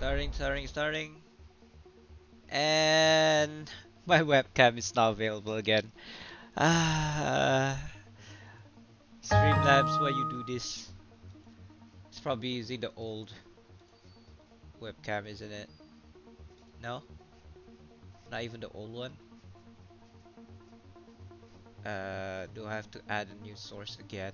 Starting. And my webcam is now available again. Ah, Streamlabs, why you do this? It's probably using the old webcam, isn't it? No? Not even the old one? Do I have to add a new source again?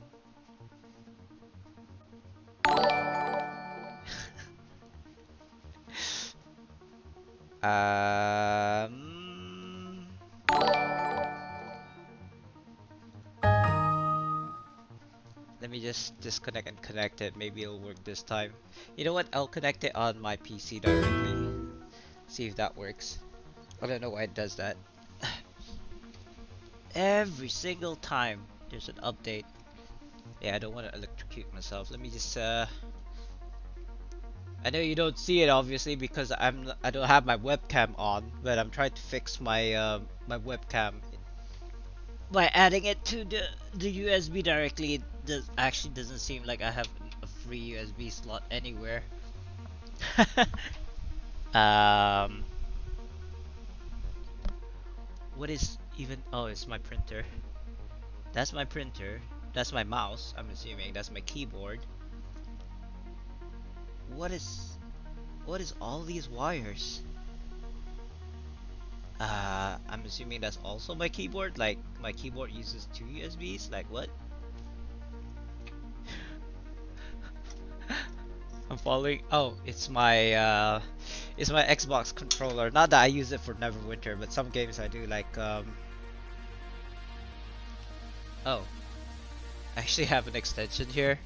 Um, Let me just disconnect and connect it. Maybe it'll work this time. You know what? I'll connect it on my PC directly. See if that works. I don't know why it does that. Every single time there's an update. Yeah, I don't want to electrocute myself. Let me just I know you don't see it obviously because I don't have my webcam on, but I'm trying to fix my my webcam by adding it to the USB directly. It actually doesn't seem like I have a free USB slot anywhere. um what is even, oh, it's my printer. That's my printer. That's my mouse, I'm assuming. That's my keyboard. What is all these wires? I'm assuming that's also my keyboard. Like my keyboard uses two USBs. Like what? I'm following. Oh, it's my Xbox controller. Not that I use it for Neverwinter, but some games I do. Like oh, I actually have an extension here.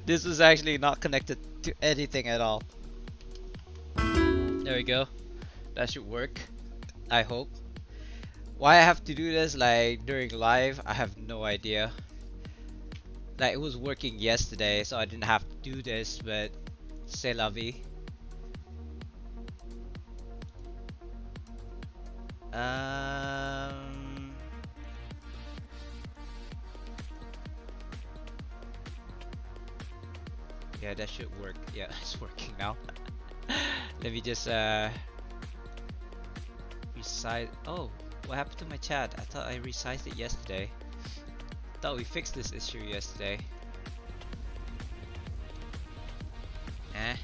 This was actually not connected to anything at all. There we go. That should work. I hope. Why I have to do this like during live, I have no idea. Like it was working yesterday, so I didn't have to do this, but c'est la vie. Um, yeah, that should work. Yeah, it's working now. Let me just resize. Oh, what happened to my chat? I thought I resized it yesterday. Thought we fixed this issue yesterday. Eh,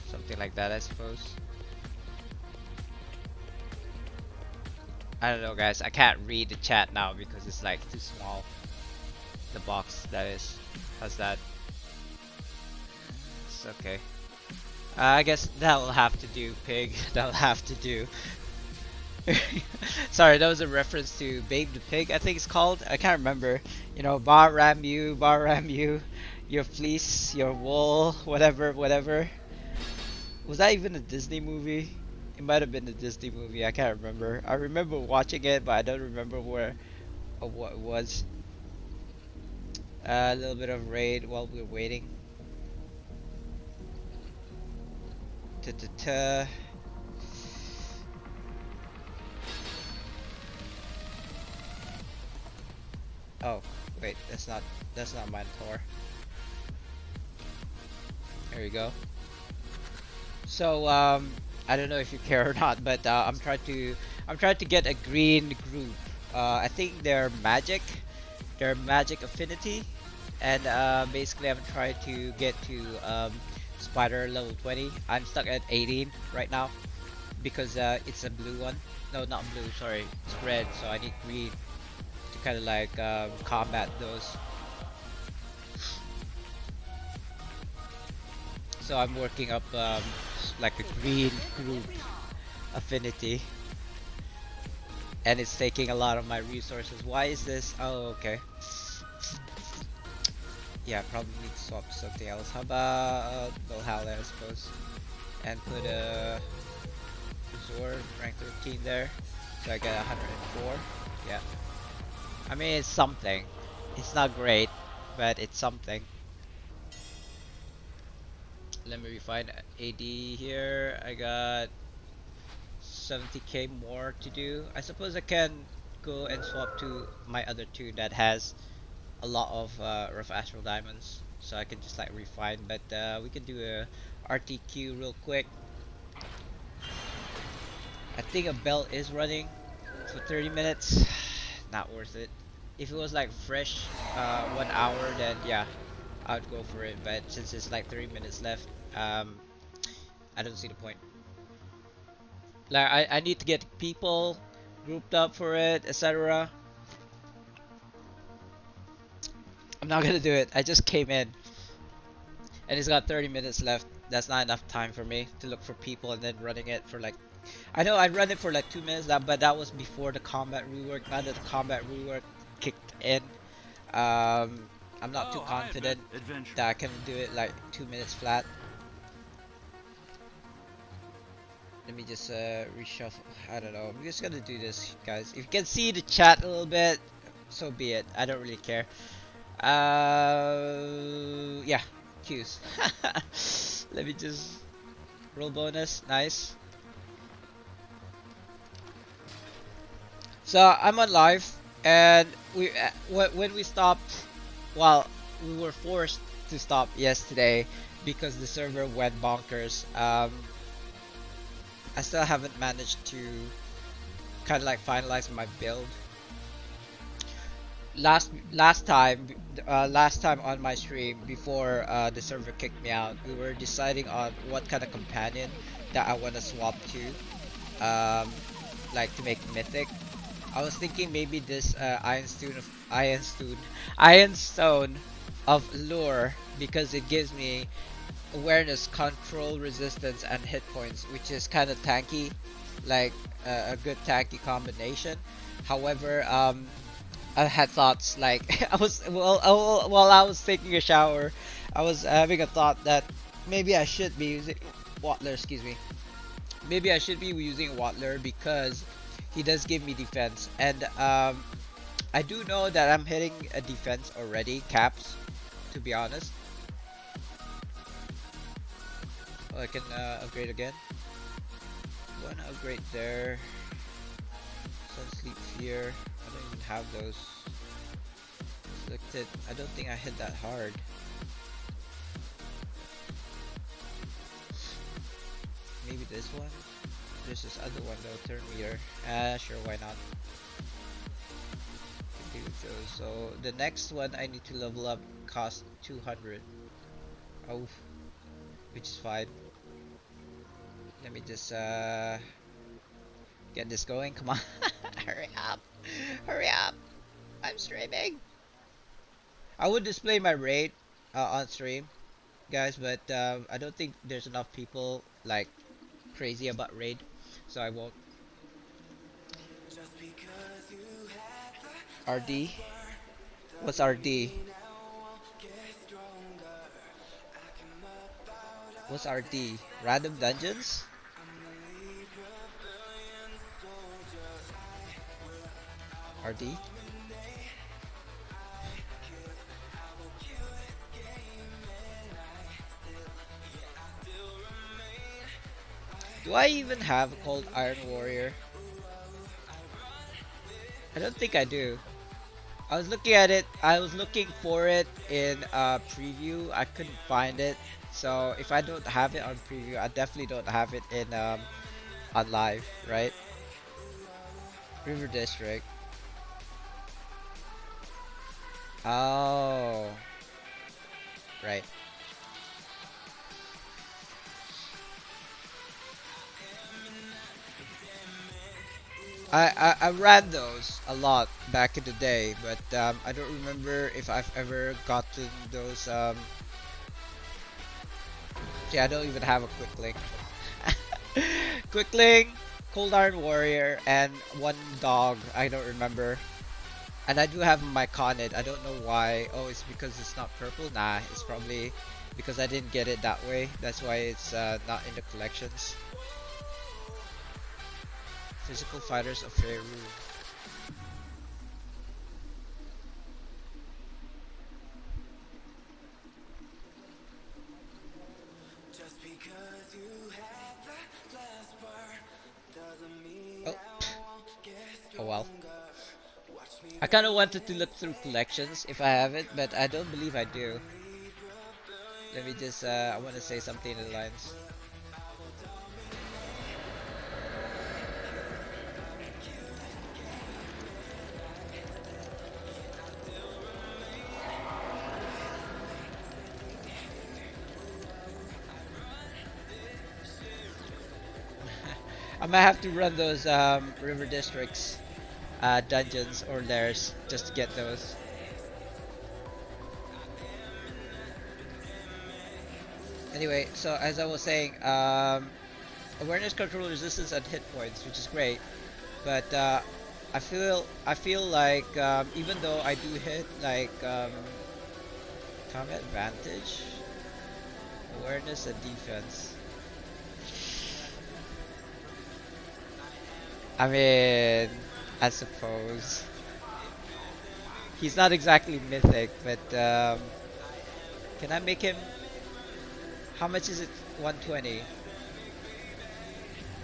something like that, I suppose. I don't know, guys. I can't read the chat now because it's like too small. The box, that is. How's that? It's okay. I guess that'll have to do, pig. That'll have to do. Sorry, that was a reference to Babe the Pig, I think it's called. I can't remember. You know, bar ram you, your fleece, your wool, whatever, whatever. Was that even a Disney movie? It might have been a Disney movie, I can't remember. I remember watching it, but I don't remember where or what it was. A little bit of raid while we're waiting. Ta-ta-ta. Oh, wait, that's not Minotaur. There you go. So I don't know if you care or not, but I'm trying to get a green group. I think they're magic affinity, and basically I'm trying to get to spider level 20. I'm stuck at 18 right now because it's a blue one. No, not blue. Sorry, it's red. So I need green to kind of like combat those. So I'm working up like a green group affinity, and it's taking a lot of my resources. Why is this? Oh, okay. Yeah, probably need to swap to something else. How about Valhalla, I suppose, and put a Resort rank 13 there, so I get 104. Yeah, I mean it's something. It's not great, but it's something. Let me refine AD here. I got 70k more to do. I suppose I can go and swap to my other two that has a lot of rough astral diamonds. so I can just like refine. But we can do a RTQ real quick. I think a bell is running for 30 minutes. Not worth it. If it was like fresh 1 hour, then yeah, I'd go for it. But since it's like 30 minutes left, I don't see the point. Like I need to get people grouped up for it, etc. I'm not gonna do it. I just came in and it's got 30 minutes left. That's not enough time for me to look for people and then running it for like. I know I run it for like 2 minutes, but that was before the combat rework. Now that the combat rework kicked in, I'm not too confident that I can do it like 2 minutes flat. Let me just reshuffle. I don't know. I'm just gonna do this, guys. If you can see the chat a little bit, so be it. I don't really care. Yeah, cues. Let me just roll bonus. Nice. So I'm on live, and when we stopped, well, we were forced to stop yesterday because the server went bonkers. I still haven't managed to kind of like finalize my build. Last time on my stream before the server kicked me out, we were deciding on what kind of companion that I want to swap to, like to make mythic. I was thinking maybe this Iron Stone of Lure, because it gives me awareness, control, resistance, and hit points, which is kind of tanky, like a good tanky combination. However, I had thoughts like while I was taking a shower, I was having a thought that maybe I should be using Watler. Excuse me. Maybe I should be using Watler because he does give me defense, and I do know that I'm hitting a defense already, caps, to be honest. Oh, I can upgrade again. One upgrade there. Sun Sleep Fear. I don't even have those selected. I don't think I hit that hard. Maybe this one? There's this other one though, turn meter. Sure, why not? Can do those. So the next one I need to level up cost 200. Oh, which is fine. Let me just get this going. Come on, hurry up, hurry up! I'm streaming. I would display my raid on stream, guys, but I don't think there's enough people like crazy about raid, so I won't. RD? What's RD? What's RD? Random dungeons? RD? Do I even have a Cold Iron Warrior? I don't think I do. I was looking at it. I was looking for it in preview. I couldn't find it. So if I don't have it on preview, I definitely don't have it in on live, right? River District. Oh, right. I ran those a lot back in the day, but I don't remember if I've ever gotten those. Yeah, I don't even have a quick link. Quick link, Cold Iron Warrior, and one dog. I don't remember. And I do have my Conid. I don't know why. Oh, it's because it's not purple. Nah, it's probably because I didn't get it that way. That's why it's not in the collections. Physical Fighters of Faerû. Oh. Oh well. I kind of wanted to look through collections if I have it, but I don't believe I do. Let me just, I want to say something in the lines. I might have to run those river districts dungeons or lairs just to get those. Anyway, so as I was saying, awareness, control, resistance, and hit points, which is great. But I feel like even though I do hit like combat advantage, awareness, and defense. I mean, I suppose he's not exactly mythic, but can I make him? How much is it? 120.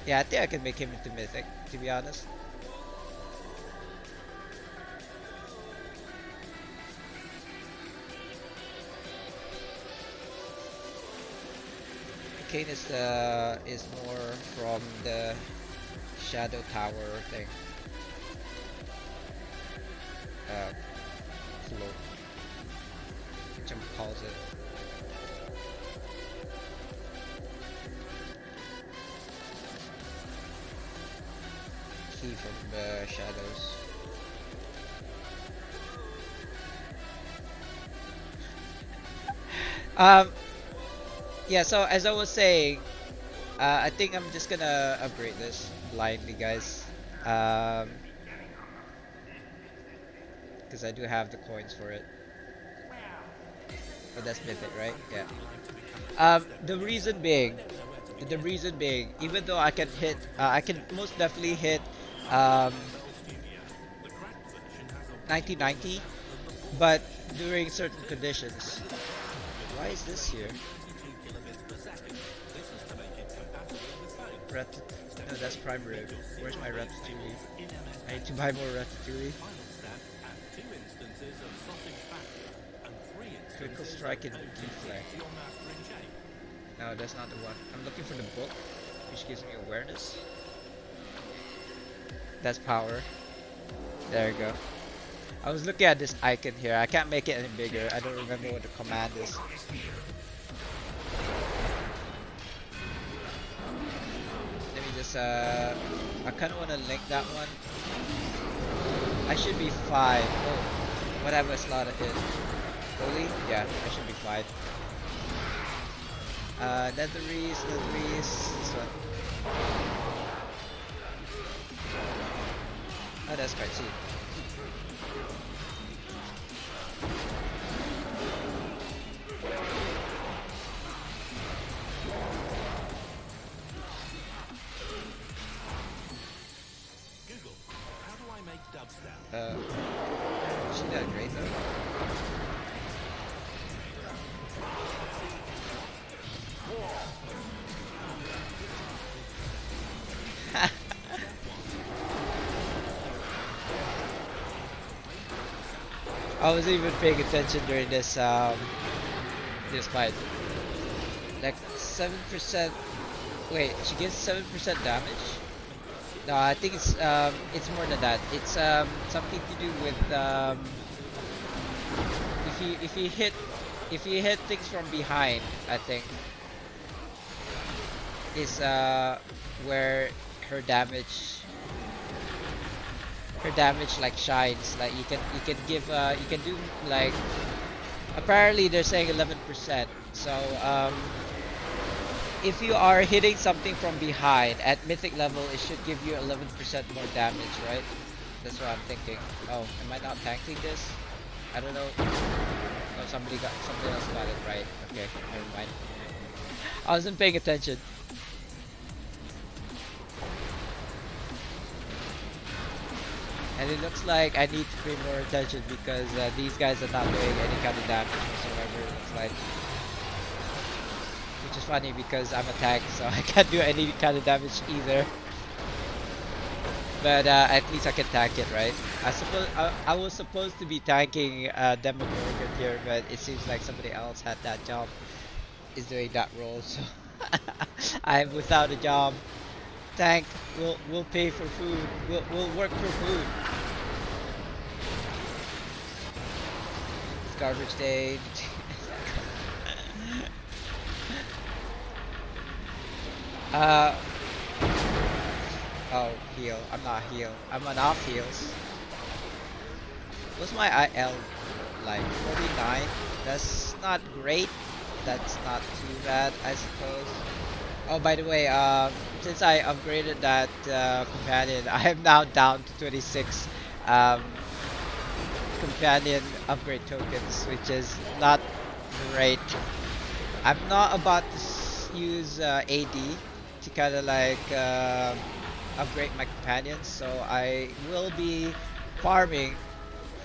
Yeah, I think I can make him into mythic, to be honest. Kane is more from the Shadow Tower thing. Uh, Float, which calls it. Key from the shadows. Um, yeah. So as I was saying, I think I'm just gonna upgrade this blindly, guys. Um, because I do have the coins for it. But that's mythic, right? Yeah. The reason being, even though I can hit, I can most definitely hit um, 1990, but during certain conditions. Why is this here? No, that's prime rib. Where's my ratatouille? I need to buy more ratatouille. Critical strike and deflect. No, that's not the one. I'm looking for the book, which gives me awareness. That's power. There you go. I was looking at this icon here. I can't make it any bigger. I don't remember what the command is. Let me just, I kind of want to link that one. I should be 5. Oh, what have I slot hit? Holy? Yeah, I should be 5. Netheries, this one. Oh, that's quite cheap. Google, how do I make dubstep? She did great though. I wasn't even paying attention during this this fight. Like 7%. Wait, she gets 7% damage. No, I think it's more than that. It's something to do with if you hit things from behind. I think is where her damage like shines. Like you can give you can do like, apparently they're saying 11%. So if you are hitting something from behind at mythic level, it should give you 11% more damage, right? That's what I'm thinking. Oh, am I not tanking this? I don't know. Oh, somebody else got it right. Okay, never mind. I wasn't paying attention. And it looks like I need to pay more attention because these guys are not doing any kind of damage whatsoever. It looks like. Which is funny because I'm a tank, so I can't do any kind of damage either. But at least I can tank it, right? I was supposed to be tanking Demogorgon here, but it seems like somebody else had that job. is doing that role, so I'm without a job. Tank will pay for food. We'll work for food. It's garbage day. uh oh, heal. I'm not heal. I'm on off heals. What's my IL like? 49. That's not great. That's not too bad, I suppose. Oh, by the way, since I upgraded that companion, I am now down to 26 um, companion upgrade tokens, which is not great. I'm not about to use AD to kind of like upgrade my companions, so I will be farming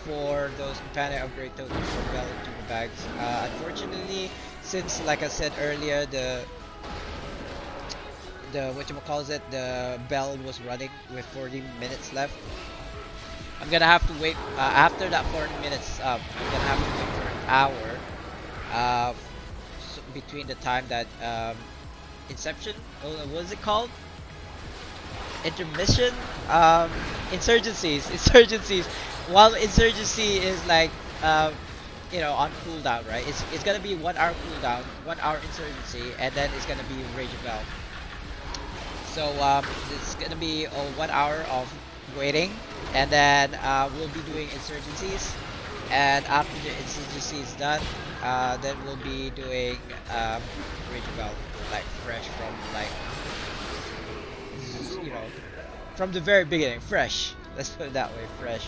for those companion upgrade tokens from Bell and Tuba bags. Unfortunately, since like I said earlier, the whatchamacallit, the bell was running with 40 minutes left. I'm gonna have to wait after that 40 minutes up. I'm gonna have to wait for an hour between the time that Inception, what is it called? Intermission? Insurgencies. While Insurgency is like you know, on cooldown, right? It's gonna be 1 hour cooldown, 1 hour Insurgency, and then it's gonna be Rage of Bell. So it's gonna be 1 hour of waiting, and then we'll be doing Insurgencies, and after the Insurgency is done, then we'll be doing Rage of Bell, like fresh from like, you know, from the very beginning, fresh. Let's put it that way, fresh.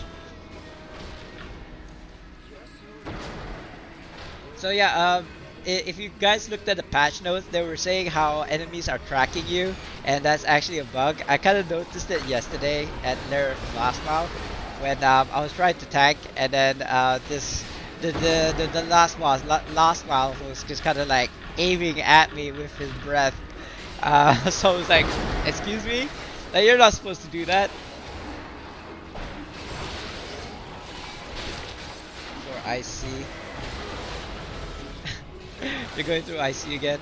So yeah, if you guys looked at the patch notes, they were saying how enemies are tracking you, and that's actually a bug. I kind of noticed it yesterday at their last mile when I was trying to tank, and then the last boss, last mile was just kind of like aiming at me with his breath. So I was like, excuse me, like, you're not supposed to do that. For IC. You're going through IC again.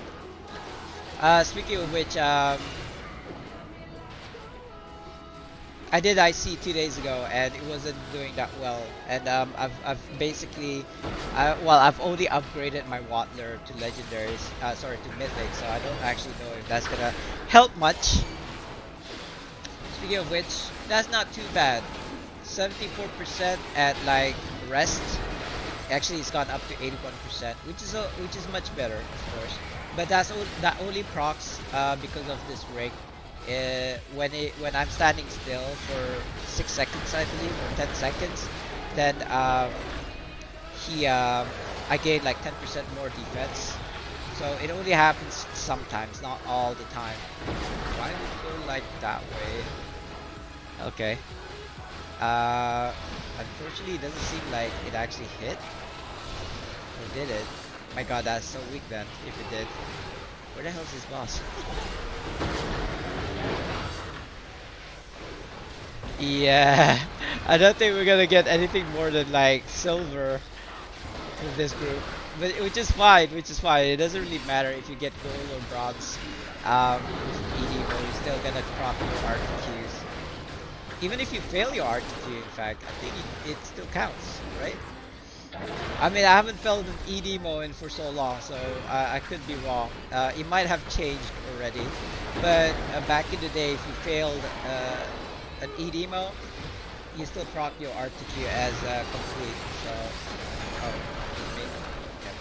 Speaking of which, I did IC 2 days ago, and it wasn't doing that well. And I've basically, well, I've only upgraded my Wattler to legendaries, sorry, to mythic, so I don't actually know if that's gonna help much. Speaking of which, that's not too bad. 74% at like rest. Actually, it's gone up to 81%, which is much better, of course. But that only procs because of this rig. When I'm standing still for 6 seconds, I believe, or 10 seconds, then I gain like 10% more defense. So it only happens sometimes, not all the time. Why would it go like that way? Okay. Unfortunately, it doesn't seem like it actually hit. Or did it? My god, that's so weak then, if it did. Where the hell's his boss? Yeah, I don't think we're gonna get anything more than like silver with this group. But which is fine, It doesn't really matter if you get gold or bronze. With ED mode, you're still gonna drop your RTQs. Even if you fail your RTQ, in fact, I think it still counts, right? I mean, I haven't felt an EDMO in for so long, so I could be wrong. It might have changed already, but back in the day, if you failed an EDMO, you still proc your RTQ as complete. So, oh, me. Yeah,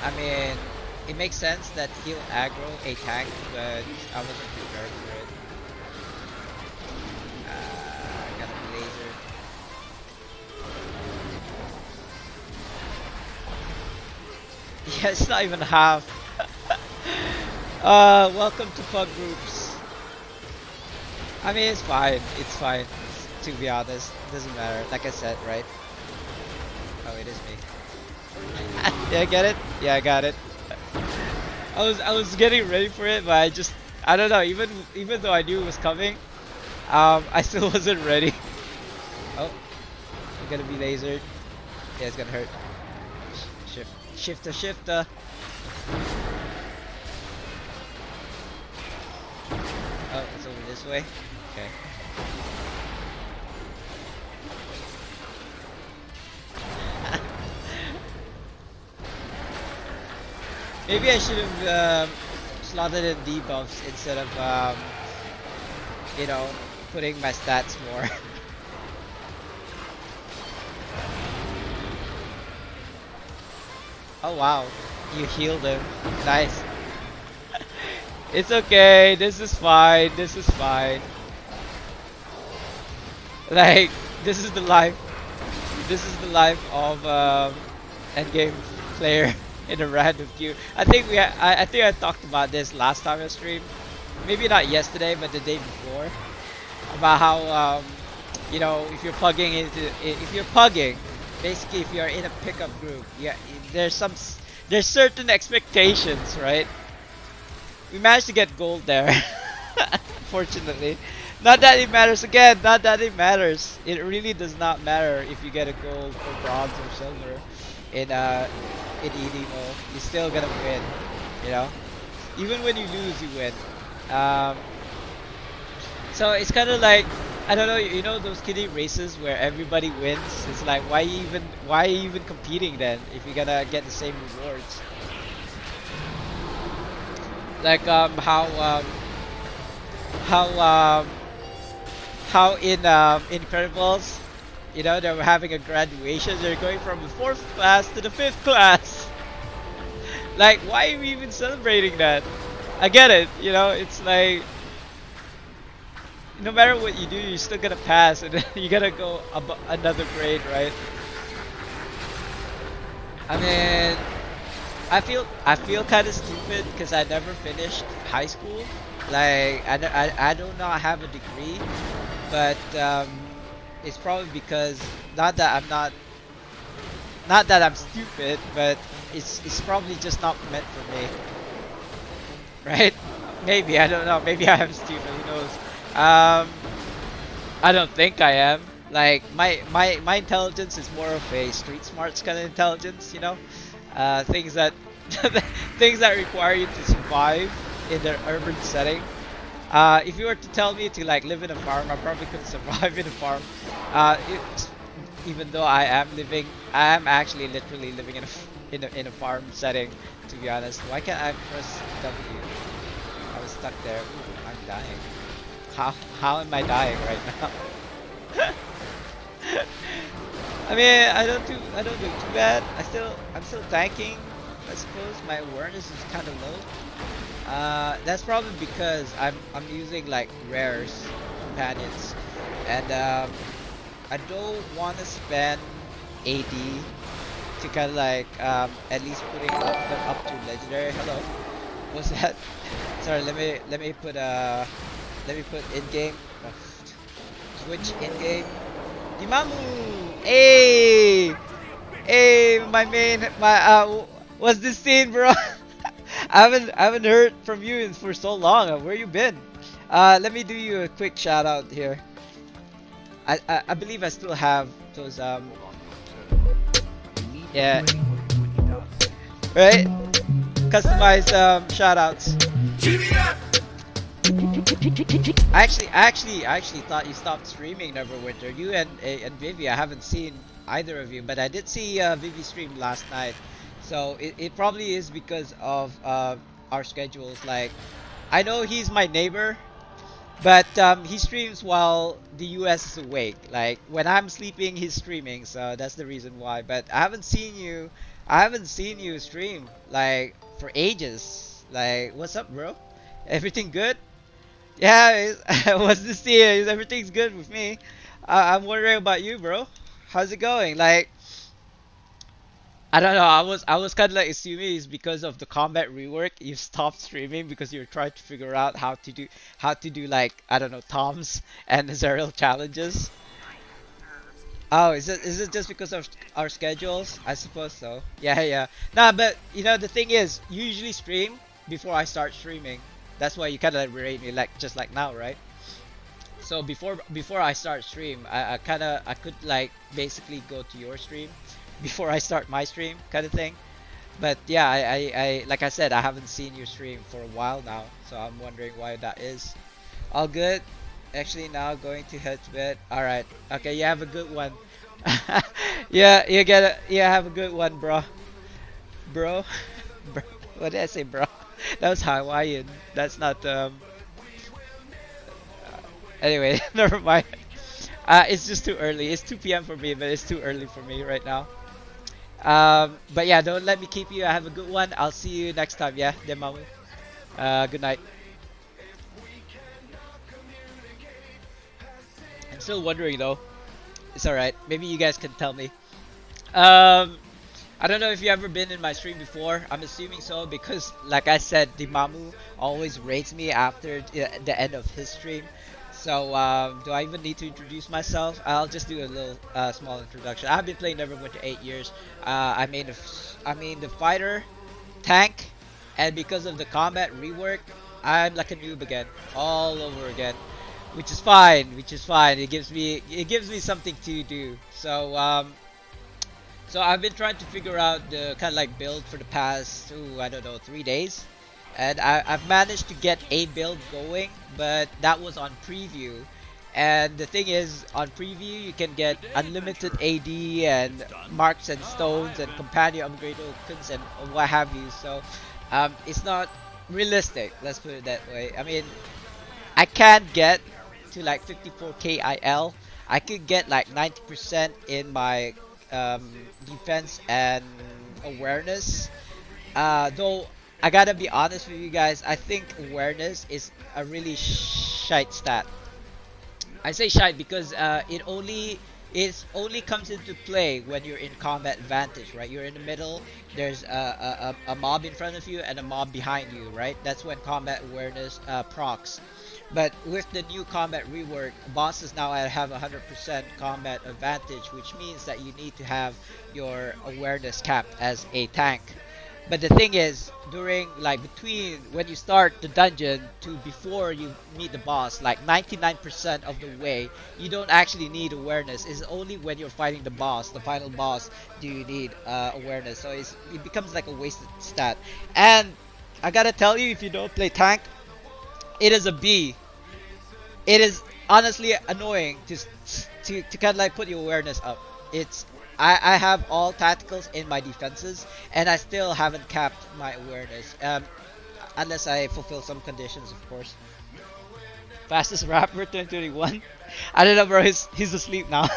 I mean, it makes sense that he'll aggro a tank, but I wasn't prepared for it. Got a laser. Yeah, it's not even half. Welcome to fun groups. I mean, it's fine. It's fine. To be honest, doesn't matter. Like I said, right? Oh, it is me. Yeah, get it? Yeah, I got it. I was getting ready for it, but I don't know. Even though I knew it was coming, I still wasn't ready. Oh, I'm gonna be lasered. Yeah, it's gonna hurt. Shifter, shifter. Oh, it's over this way. Okay. Maybe I should have slotted in debuffs instead of you know, putting my stats more. Oh wow, you healed him. Nice. It's okay. This is fine. This is fine. Like this is the life. This is the life of endgame player in a random queue. I think I think I talked about this last time I streamed. Maybe not yesterday, but the day before. About how you know, if you're plugging into if you're plugging, basically if you're in a pickup group, yeah, there's certain expectations, right? We managed to get gold there. Fortunately. Not that it matters again, not that it matters. It really does not matter if you get a gold or bronze or silver in EDMO. You're still gonna win, you know? Even when you lose, you win. Um, so it's kind of like, I don't know, you know those kiddie races where everybody wins? It's like, why are you even competing then if you're gonna get the same rewards? Like how how in Incredibles, you know, they were having a graduation. They're going from the fourth class to the fifth class. Like, why are we even celebrating that? I get it, you know. It's like no matter what you do, you're still gonna pass, and then you gotta go another grade, right? I mean, I feel kind of stupid because I never finished high school. Like I do not have a degree, but it's probably because not that I'm stupid, but it's probably just not meant for me, right? Maybe I don't know. Maybe I am stupid. Who knows? Um, I don't think I am. Like my intelligence is more of a street smarts kind of intelligence, you know, things that things that require you to survive in the urban setting. If you were to tell me to like live in a farm, I probably couldn't survive in a farm. Even though I am actually literally living in a farm setting. To be honest, why can't I press W? I was stuck there. Ooh, I'm dying. How am I dying right now? I mean, I don't do too bad. I'm still tanking. I suppose my awareness is kind of low. That's probably because I'm using like rares, companions, and I don't want to spend AD to kind of like at least putting up to legendary. Hello, what's that? Sorry, let me put in game. Switch in game. Dimamu! Hey! Hey, my main, what's this scene, bro? I haven't heard from you for so long. Where you been? Let me do you a quick shout out here. I believe I still have those yeah, right? Customized shout outs. I actually thought you stopped streaming Neverwinter. You and Vivi, I haven't seen either of you, but I did see Vivi stream last night. So it probably is because of our schedules. Like, I know he's my neighbor, but he streams while the US is awake. Like when I'm sleeping, he's streaming. So that's the reason why. But I haven't seen you. I haven't seen you stream like for ages. Like, what's up, bro? Everything good? Yeah, what's this here? Everything's good with me. I'm wondering about you, bro. How's it going? Like, I don't know. I was kind of like assuming it's because of the combat rework. You stopped streaming because you're trying to figure out how to do like, I don't know, toms and Zerial challenges. Oh, is it just because of our schedules? I suppose so. Yeah, yeah. Nah, but you know the thing is, you usually stream before I start streaming. That's why you kind of rate me like just like now, right? So before I start stream, I could like basically go to your stream before I start my stream, kind of thing. But yeah, like I said, I haven't seen your stream for a while now, so I'm wondering why that is. All good. Actually, now going to head to bed. All right. Okay, you have a good one. Yeah, you get it. Yeah, have a good one, bro. Bro. Bro. What did I say, bro? That was Hawaiian. That's not Anyway, never mind. It's just too early. It's 2 p.m. for me, but it's too early for me right now. But yeah, don't let me keep you. I have a good one. I'll see you next time. Yeah, Demamu. Good night. I'm still wondering though. It's alright. Maybe you guys can tell me. Um, I don't know if you ever been in my stream before. I'm assuming so because, like I said, Dimamu always rates me after the end of his stream. So, do I even need to introduce myself? I'll just do a little small introduction. I've been playing Neverwinter 8 years. I mean the fighter, tank, and because of the combat rework, I'm like a noob again, all over again, which is fine. Which is fine. It gives me something to do. So I've been trying to figure out the kind of like build for the past, ooh, I don't know, 3 days, and I've managed to get a build going, but that was on preview. And the thing is, on preview you can get unlimited AD and marks and stones and companion upgrade tokens and what have you. So it's not realistic. Let's put it that way. I mean, I can get to like 54k IL. I could get like 90% in my um, defense and awareness. Though I gotta be honest with you guys, I think awareness is a really shite stat. I say shite because it only comes into play when you're in combat advantage, right? You're in the middle. There's a mob in front of you and a mob behind you, right? That's when combat awareness procs. But with the new combat rework, bosses now have 100% combat advantage, which means that you need to have your awareness capped as a tank. But the thing is, during like between when you start the dungeon to before you meet the boss, like 99% of the way, you don't actually need awareness. It's only when you're fighting the boss, the final boss, do you need awareness. So it becomes like a wasted stat. And I gotta tell you, if you don't play tank, it is a B. It is honestly annoying to kind of like put your awareness up. It's I have all tacticals in my defenses, and I still haven't capped my awareness. Unless I fulfill some conditions, of course. Fastest rapper 2021. I don't know, bro. He's asleep now.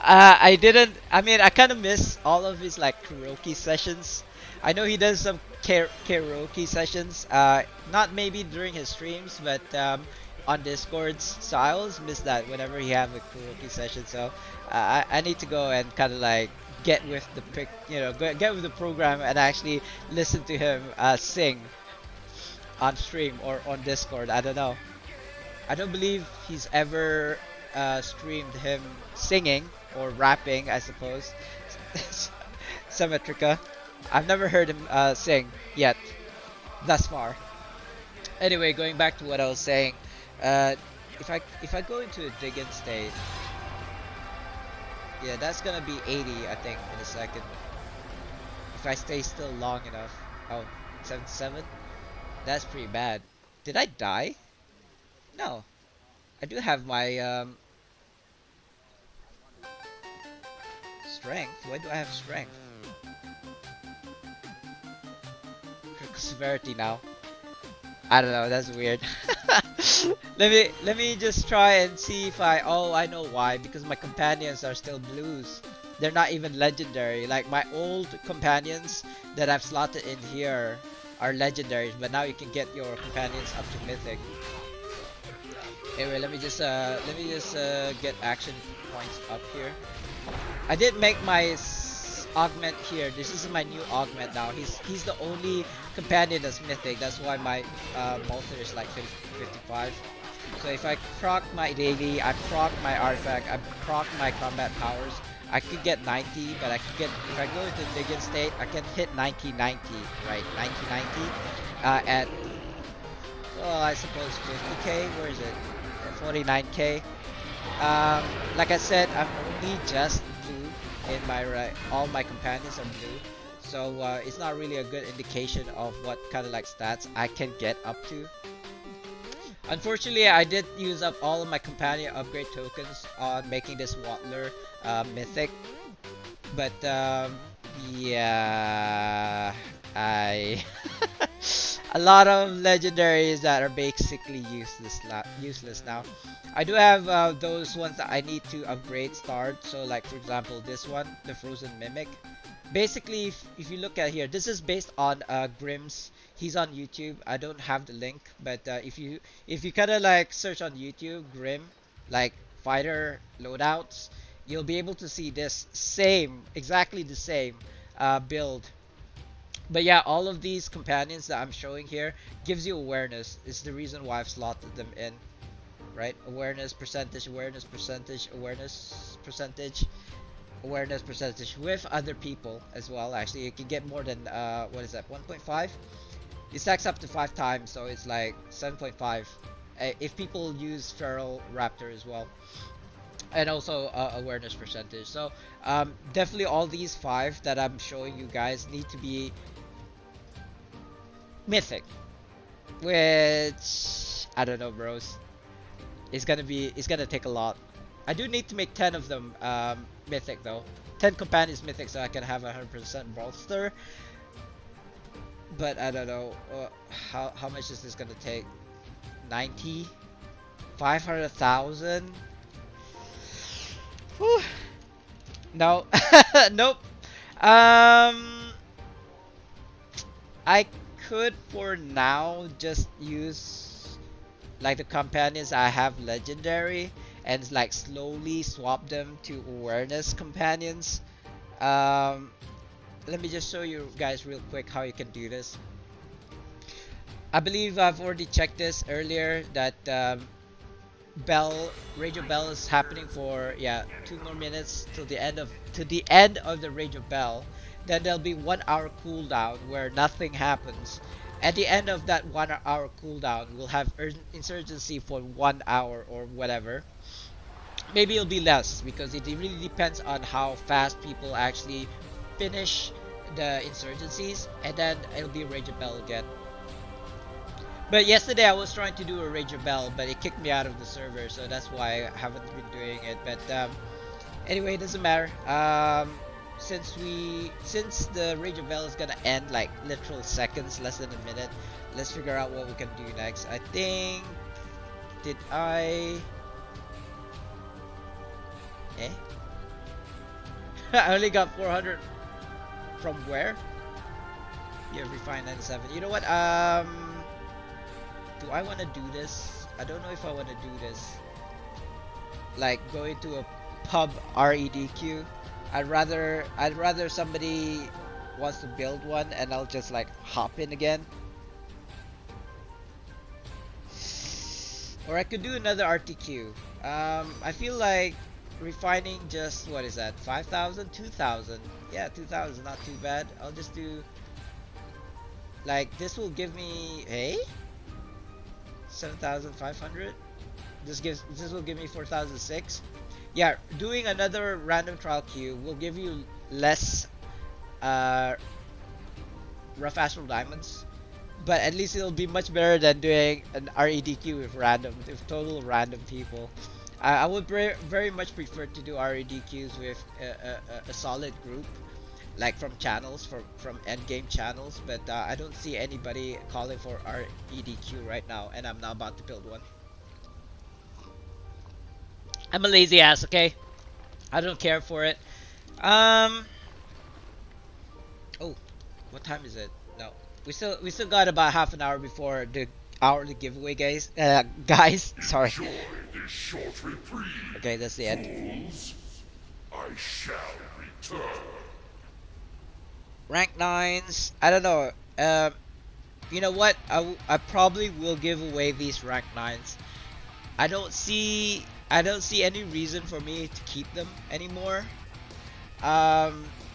I didn't. I mean, I kind of miss all of his like karaoke sessions. I know he does some karaoke sessions. Not maybe during his streams, but on Discords. So I always miss that whenever he have a karaoke session. So I need to go and kind of like get with the get with the program and actually listen to him sing on stream or on Discord. I don't know. I don't believe he's ever streamed him singing or rapping, I suppose. Symmetrica. I've never heard him sing yet, thus far. Anyway, going back to what I was saying, if I go into a digging state, yeah, that's gonna be 80, I think, in a second. If I stay still long enough. Oh, 77? That's pretty bad. Did I die? No. I do have my strength. Why do I have strength? Critical severity now. I don't know, that's weird. Let me just try and see if I know why, because my companions are still blues. They're not even legendary. Like my old companions that I've slotted in here are legendaries, but now you can get your companions up to mythic. Anyway, let me just get action points up here. I did make my augment here. This is my new augment now. He's the only companion that's mythic. That's why my Malther is like 55. So if I proc my daily, I proc my artifact, I proc my combat powers, I could get 90, but I could get, if I go into Diggin state, I can hit 90-90, right? 90-90 at, well, I suppose 50k. Where is it? 49k. Like I said, I'm only just blue in my right. All my companions are blue, so it's not really a good indication of what kind of like stats I can get up to. Unfortunately, I did use up all of my companion upgrade tokens on making this Wattler mythic, but yeah, I a lot of legendaries that are basically useless now. I do have those ones that I need to upgrade start. So like for example, this one, the Frozen Mimic. Basically, if you look at here, this is based on Grimm's. He's on YouTube. I don't have the link, but if you kind of like search on YouTube, Grimm, like fighter loadouts, you'll be able to see this same, exactly the same build. But yeah, all of these companions that I'm showing here gives you awareness. It's the reason why I've slotted them in, right? Awareness percentage, awareness percentage, awareness percentage, awareness percentage with other people as well. Actually, you can get more than what is that? 1.5. It stacks up to 5 times, so it's like 7.5. If people use Feral Raptor as well, and also awareness percentage. So definitely all these 5 that I'm showing you guys need to be mythic, which I don't know, bros. It's gonna take a lot. I do need to make 10 of them mythic though. 10 companions mythic so I can have a 100% bolster. But I don't know how much is this gonna take. 90, 500,000. No, nope. I could for now just use like the companions I have legendary and like slowly swap them to awareness companions. Let me just show you guys real quick how you can do this. I believe I've already checked this earlier that Radio Bell is happening for 2 more minutes till the end of the Radio Bell. Then there'll be 1 hour cooldown where nothing happens. At the end of that 1 hour cooldown, we'll have insurgency for 1 hour or whatever. Maybe it'll be less because it really depends on how fast people actually finish the insurgencies, and then it'll be Rage of Bell again. But yesterday I was trying to do a Rage of Bell, but it kicked me out of the server, so that's why I haven't been doing it. But anyway, it doesn't matter. Since the Rage of Bell is gonna end like literal seconds, less than a minute, let's figure out what we can do next. I think did I I only got 400 from where? Yeah, refine 97. You know what? Do I want to do this? I don't know if I want to do this. Like going to a pub REDQ. I'd rather somebody wants to build one and I'll just like hop in again. Or I could do another RTQ. I feel like refining just, what is that, 5,000? 2,000? Yeah, 2,000 not too bad. I'll just do, like, this will give me, 7,500? This will give me 4,006. Yeah, doing another random trial queue will give you less rough astral diamonds, but at least it'll be much better than doing an REDQ with total random people. I would very much prefer to do REDQs with a solid group, like from channels, from endgame channels, but I don't see anybody calling for REDQ right now, and I'm not about to build one. I'm a lazy ass, okay? I don't care for it. Oh, what time is it? No, we still got about half an hour before the hourly giveaway, guys. Guys, sorry. Okay, that's the end. I shall return. Rank 9s. I don't know. You know what? I probably will give away these rank 9s. I don't see any reason for me to keep them anymore.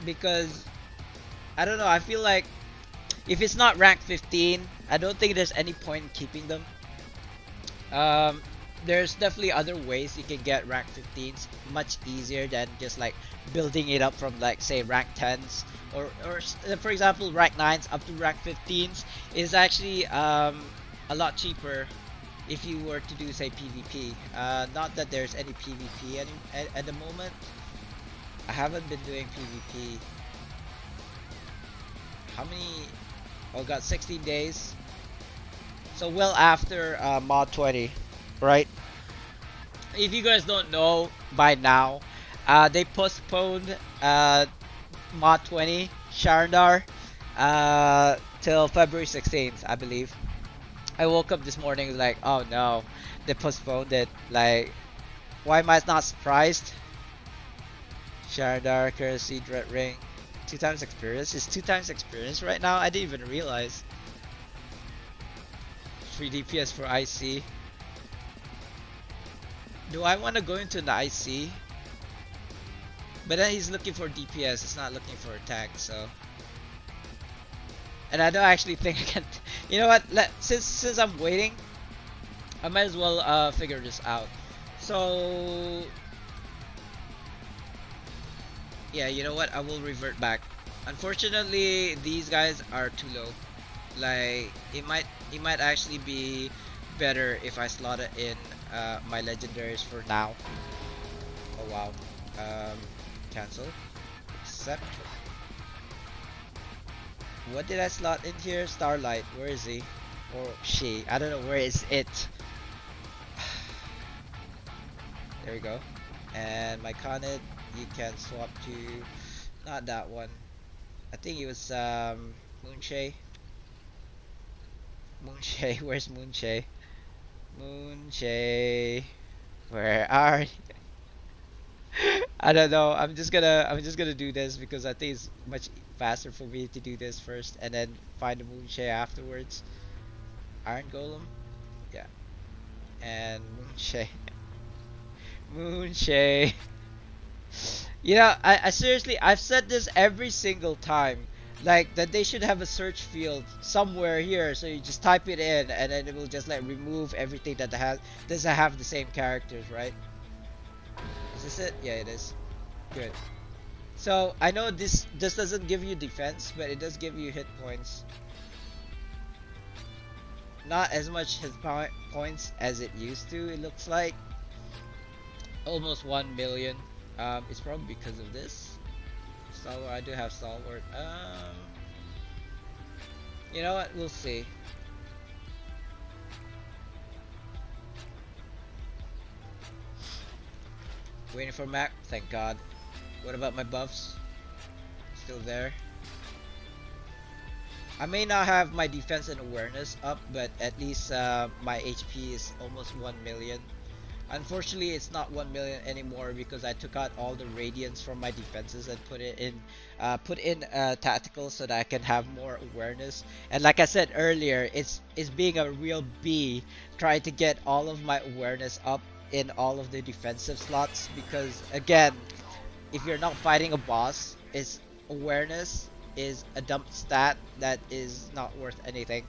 Because I don't know. I feel like if it's not rank 15, I don't think there's any point in keeping them. There's definitely other ways you can get rank 15s much easier than just like building it up from like say rank 10s For example, rank 9s up to rank 15s is actually a lot cheaper if you were to do say PvP. Not that there's any PvP at the moment. I haven't been doing PvP. How many? Oh, got 16 days. So well after mod 20, right? If you guys don't know by now, they postponed mod 20 Sharndar till February 16th, I believe. I woke up this morning like, oh no, they postponed it. Like, why am I not surprised? Sharndar, Courtesy, Dread Ring, 2 times experience. Is 2 times experience right now? I didn't even realize. 3 DPS for IC. Do I want to go into the IC? But then he's looking for DPS, it's not looking for attack, so. And I don't actually think I can. You know what? Since I'm waiting, I might as well figure this out. So yeah, you know what? I will revert back. Unfortunately, these guys are too low. Like it might actually be better if I slot it in my legendaries for now. Oh wow. Cancel. Accept. What did I slot in here? Starlight. Where is he? Or she? I don't know. Where is it? There we go. And my Connet, you can swap to not that one. I think it was Moonshay. Moonshay. Where's Moonshay? Moonshay. Where are you? I don't know. I'm just gonna do this because I think it's much faster for me to do this first and then find the Moonshay afterwards. Iron Golem, yeah, and Moonshay. Moonshay. You know, I seriously, I've said this every single time, like that they should have a search field somewhere here, so you just type it in and then it will just like remove everything that doesn't have the same characters, right? Is this it? Yeah, it is. Good. So I know this doesn't give you defense, but it does give you hit points. Not as much hit points as it used to. It looks like almost 1 million. It's probably because of this. Stalwart. I do have Stalwart. You know what? We'll see. Waiting for Mac. Thank God. What about my buffs? Still there. I may not have my defense and awareness up, but at least my HP is almost 1 million. Unfortunately, it's not 1 million anymore because I took out all the radiance from my defenses and put in tactical so that I can have more awareness. And like I said earlier, it's being a real bee trying to get all of my awareness up in all of the defensive slots, because again, if you're not fighting a boss, awareness is a dump stat that is not worth anything.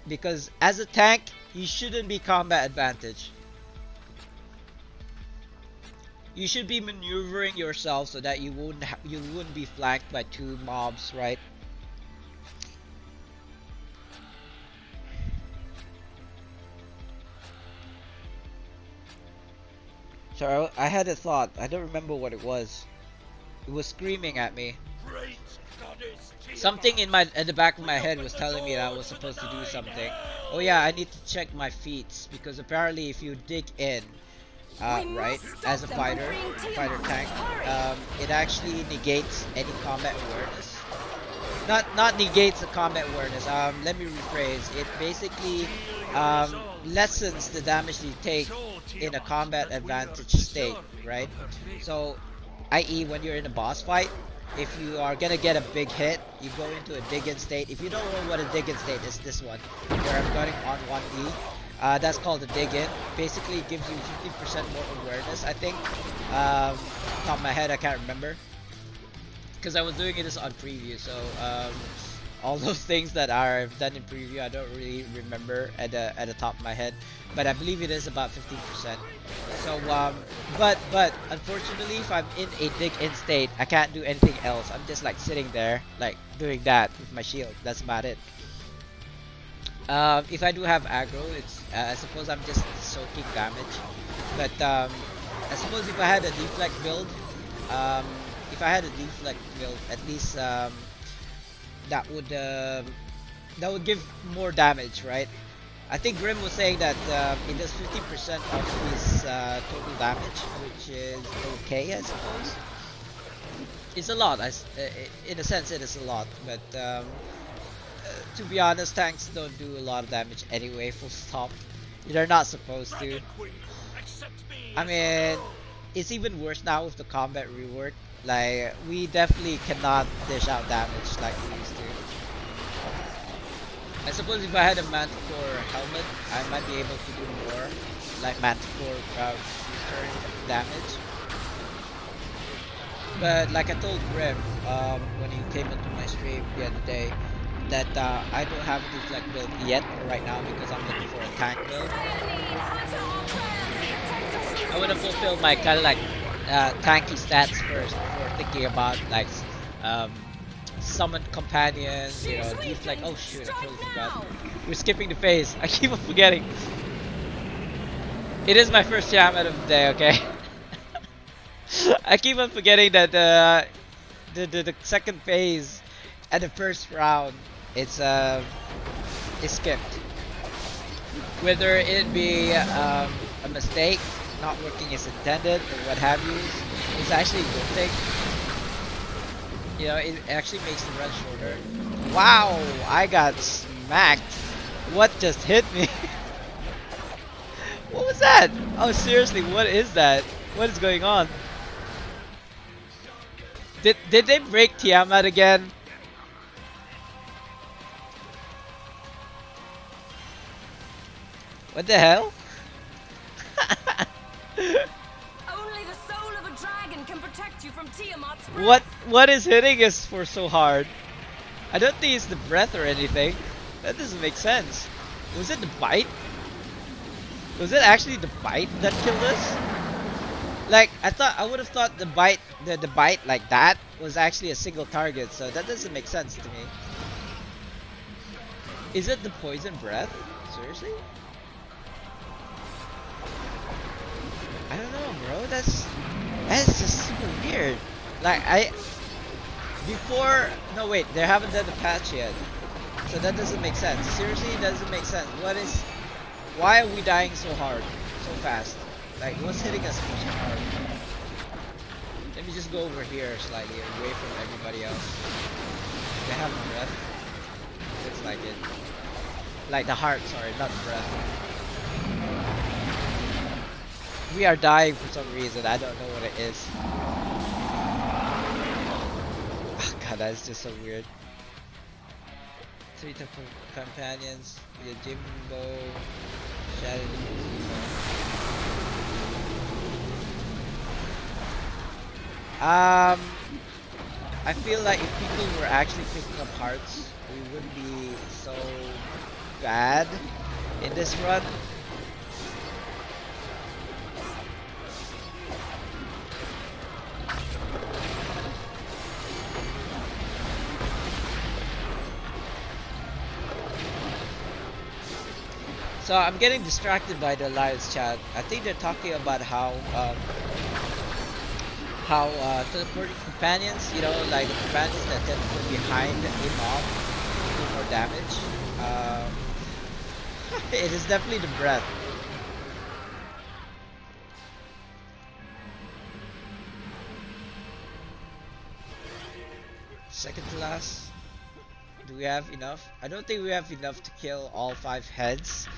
Because as a tank, you shouldn't be combat advantage. You should be maneuvering yourself so that you wouldn't be flanked by 2 mobs, right? So I had a thought. I don't remember what it was. It was screaming at me. Something in the back of my head was telling me that I was supposed to do something. Oh yeah, I need to check my feats because apparently if you dig in, right, as a fighter tank, it actually negates any combat awareness. Not negates the combat awareness. Let me rephrase. It basically lessens the damage you take in a combat advantage state, right? So, i.e., when you're in a boss fight, if you are gonna get a big hit, you go into a dig-in state. If you don't know what a dig-in state is, this one, where I'm going on 1E, that's called a dig-in. Basically, it gives you 50% more awareness, I think. Top of my head, I can't remember. Because I was doing this on preview, so all those things that I've done in preview, I don't really remember at the top of my head, but I believe it is about 15%. So but unfortunately, if I'm in a dig in state, I can't do anything else. I'm just like sitting there, like doing that with my shield. That's about it. If I do have aggro, it's I suppose I'm just soaking damage. But I suppose if I had a deflect build, um, if I had a deflect build, at least that would um, that would give more damage, right? I think Grim was saying that it does 50% of his total damage, which is okay, I suppose. It's a lot, in a sense it is a lot, but to be honest, tanks don't do a lot of damage anyway, full stop. They're not supposed to. Dragon Queen, accept me I as mean, a foe. it's even worse now with the combat rework. Like, we definitely cannot dish out damage like we used to. I suppose if I had a Manticore helmet, I might be able to do more, like Manticore return damage. But like I told Grim, when he came into my stream the other day, that I don't have a deflect build yet right now because I'm looking for a tank build. I want to fulfill my kind of like tanky stats first before thinking about like um, summon companions, you know, deflect. Oh shoot, I totally forgot. We're skipping the phase. I keep on forgetting. It is my first jam out of the day, okay? I keep on forgetting that the second phase and the first round it's skipped. Whether it be a mistake, not working as intended, or what have you, it's actually a good thing. You know, it actually makes the run shorter. Wow, I got smacked. What just hit me? What was that? Oh, seriously, what is that? What is going on? Did they break Tiamat again? What the hell? Only the soul of a dragon can protect you from Tiamat's What is hitting us for so hard? I don't think it's the breath or anything. That doesn't make sense. Was it the bite? Was it actually the bite that killed us? Like I would have thought the bite like that was actually a single target, so that doesn't make sense to me. Is it the poison breath? Seriously? I don't know, bro. That's just super weird. Like no wait, they haven't done the patch yet. So that doesn't make sense. Seriously, it doesn't make sense. Why are we dying so hard, so fast? Like, what's hitting us so hard? Let me just go over here slightly, away from everybody else. They have a breath. Looks like it. Like the heart, sorry, not the breath. We are dying for some reason. I don't know what it is. Oh god, that's just so weird. 3 type of companions. The Jimbo. I feel like if people were actually picking up hearts, we wouldn't be so bad in this run. So I'm getting distracted by the Alliance chat. I think they're talking about how teleporting companions, you know, like the companions that tend to go behind a mob do more damage. It is definitely the breath. Second to last. Do we have enough? I don't think we have enough to kill all 5 heads,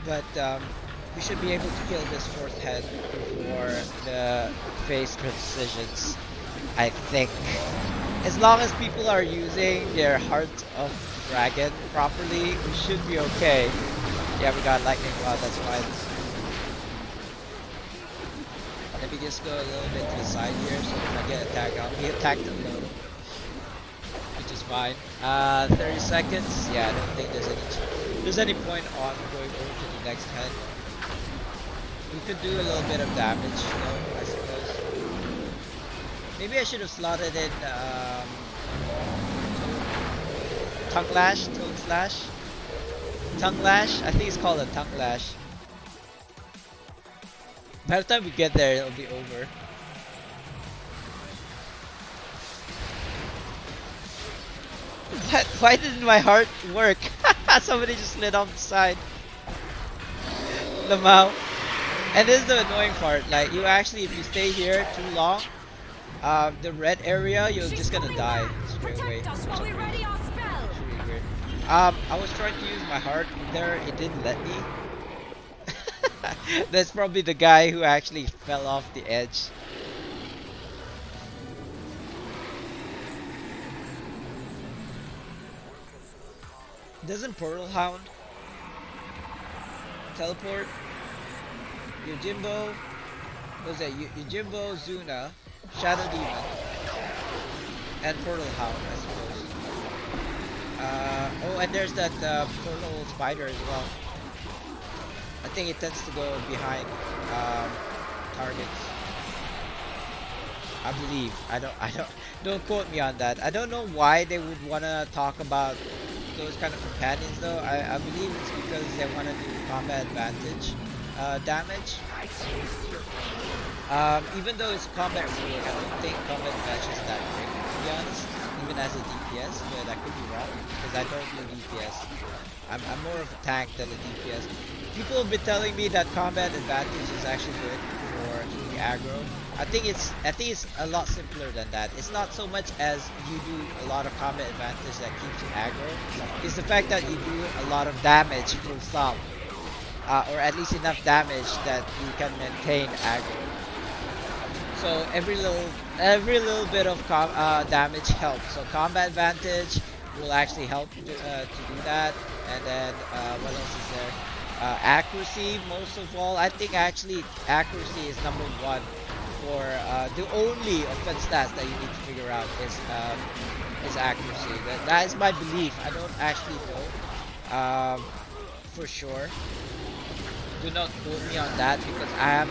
but we should be able to kill this 4th head before the phase transitions, I think. As long as people are using their Heart of Dragon properly, we should be okay. Yeah, we got lightning rod, that's fine. Let me just go a little bit to the side here so if I get attacked, I'll be attacked alone. Which is fine. 30 seconds. Yeah, I don't think there's any point on going over to the next head. We could do a little bit of damage, though, I suppose. Maybe I should have slotted in tongue lash, toad slash, tongue lash. I think it's called a tongue lash. By the time we get there, it'll be over. What? Why didn't my heart work? Somebody just slid off the side. Lamau. And this is the annoying part. Like, you actually, if you stay here too long, the red area, you're just gonna die straight away. Protect us while we ready our spell. It's really weird. I was trying to use my heart there. It didn't let me. That's probably the guy who actually fell off the edge. Doesn't Portal Hound teleport? Yojimbo, what was that? Yojimbo, Zuna, Shadow Demon, and Portal Hound, I suppose. Oh, and there's that Portal Spider as well. I think it tends to go behind targets. I believe. Don't quote me on that. I don't know why they would wanna talk about those kind of companions though. I believe it's because they wanna do combat advantage damage. Even though it's combat rule, I don't think combat advantage is that great, to be honest. Even as a DPS, but I could be wrong because I don't do DPS. I'm more of a tank than a DPS. People have been telling me that combat advantage is actually good for doing aggro. I think it's a lot simpler than that. It's not so much as you do a lot of combat advantage that keeps you aggro. It's the fact that you do a lot of damage full stop. Or at least enough damage that you can maintain aggro. So every little bit of damage helps. So combat advantage will actually help to do that. And then what else is there? Accuracy, most of all. I think actually accuracy is number one for the only offense stats that you need to figure out is accuracy. That is my belief. I don't actually know for sure. Do not quote me on that because I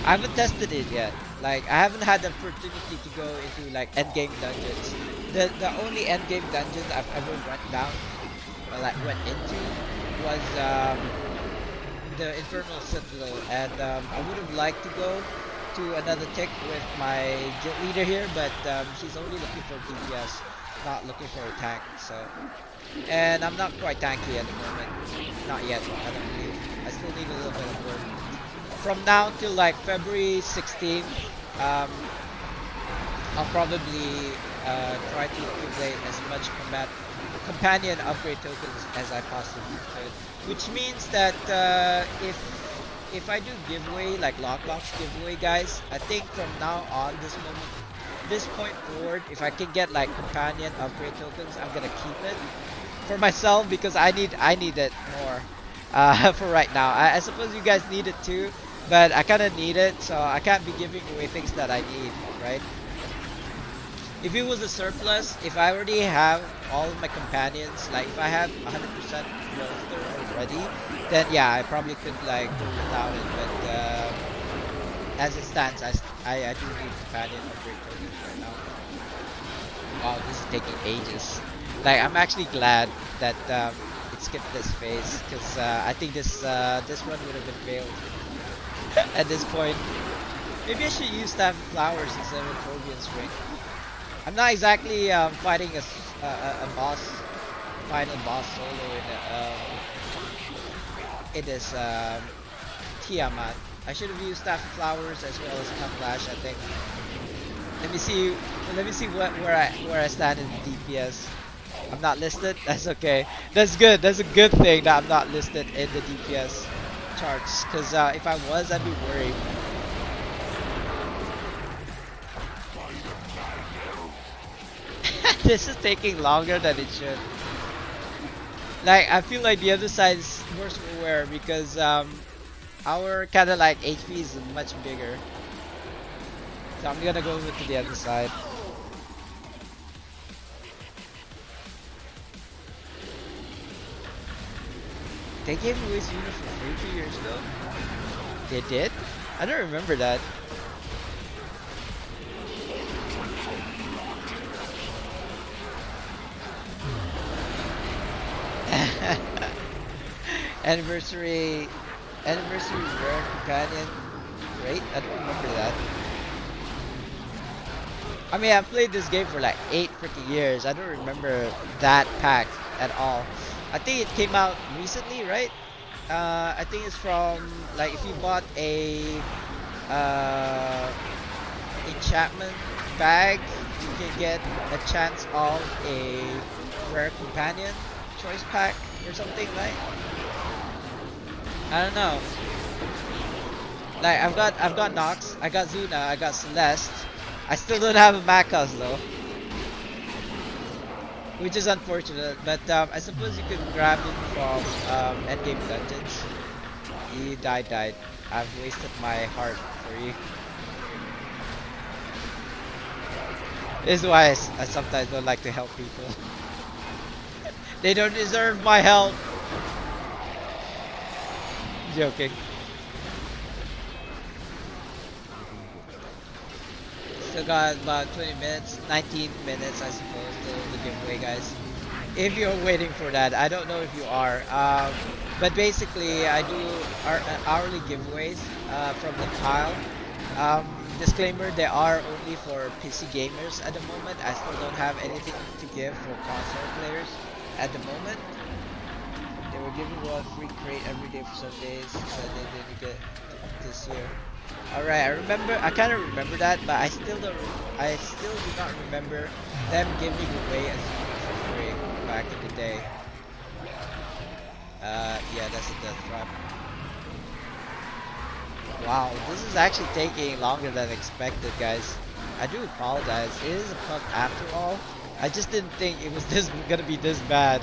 haven't tested it yet. Like I haven't had the opportunity to go into like endgame dungeons. The only endgame dungeons I've ever went down, or like went into, was the Infernal Citadel, and I would have liked to go to another tick with my guild leader here, but she's only looking for DPS, not looking for a tank. So, and I'm not quite tanky at the moment, not yet. I don't believe. I still need a little bit of work. From now till like February 16th, I'll probably try to accumulate as much companion upgrade tokens as I possibly could. Which means that if I do giveaway, like lockbox giveaway, guys, I think from now on, this point forward, if I can get like companion upgrade tokens, I'm gonna keep it for myself because I need it more for right now. I suppose you guys need it too, but I kind of need it, so I can't be giving away things that I need, right? If it was a surplus, if I already have all of my companions, like if I have 100% roster already, then yeah, I probably could like go without it. But as it stands, I do need companion upgrade tokens right now. Wow, this is taking ages. Like I'm actually glad that it skipped this phase because I think this one would have been failed at this point. Maybe I should use Staff of Flowers instead of Trovian's Ring. I'm not exactly fighting a final boss solo in this Tiamat. I should have used Staff of Flowers as well as Tongue Lash, I think. Let me see where I stand in DPS. I'm not listed. That's okay. That's good. That's a good thing that I'm not listed in the DPS charts. Because if I was, I'd be worried. This is taking longer than it should. Like I feel like the other side is worse for wear because our kind of like HP is much bigger. So I'm gonna go over to the other side. They gave away Zuna for free 2 years ago? They did? I don't remember that. Anniversary rare companion. Great, I don't remember that. I mean, I've played this game for like 8 freaking years. I don't remember that pack at all. I think it came out recently, right? I think it's from like if you bought a enchantment bag, you can get a chance of a rare companion choice pack or something, right? I don't know. Like I've got Nox, I got Zuna, I got Celeste. I still don't have a Macos though, which is unfortunate. But I suppose you could grab it from endgame dungeons. You died. I've wasted my heart for you. This is why I sometimes don't like to help people. They don't deserve my help. Joking. Still got about 20 minutes, 19 minutes I suppose till the giveaway, guys. If you're waiting for that, I don't know if you are. But basically I do hourly giveaways from the pile. Disclaimer, they are only for PC gamers at the moment. I still don't have anything to give for console players at the moment. They were giving one free crate every day for some days, so they didn't get this year. Alright, I kind of remember that, but I still do not remember them giving away a Zuna for free back in the day. Yeah, that's a death trap. Wow, this is actually taking longer than expected, guys. I do apologize. It is a pump after all. I just didn't think it was gonna be this bad.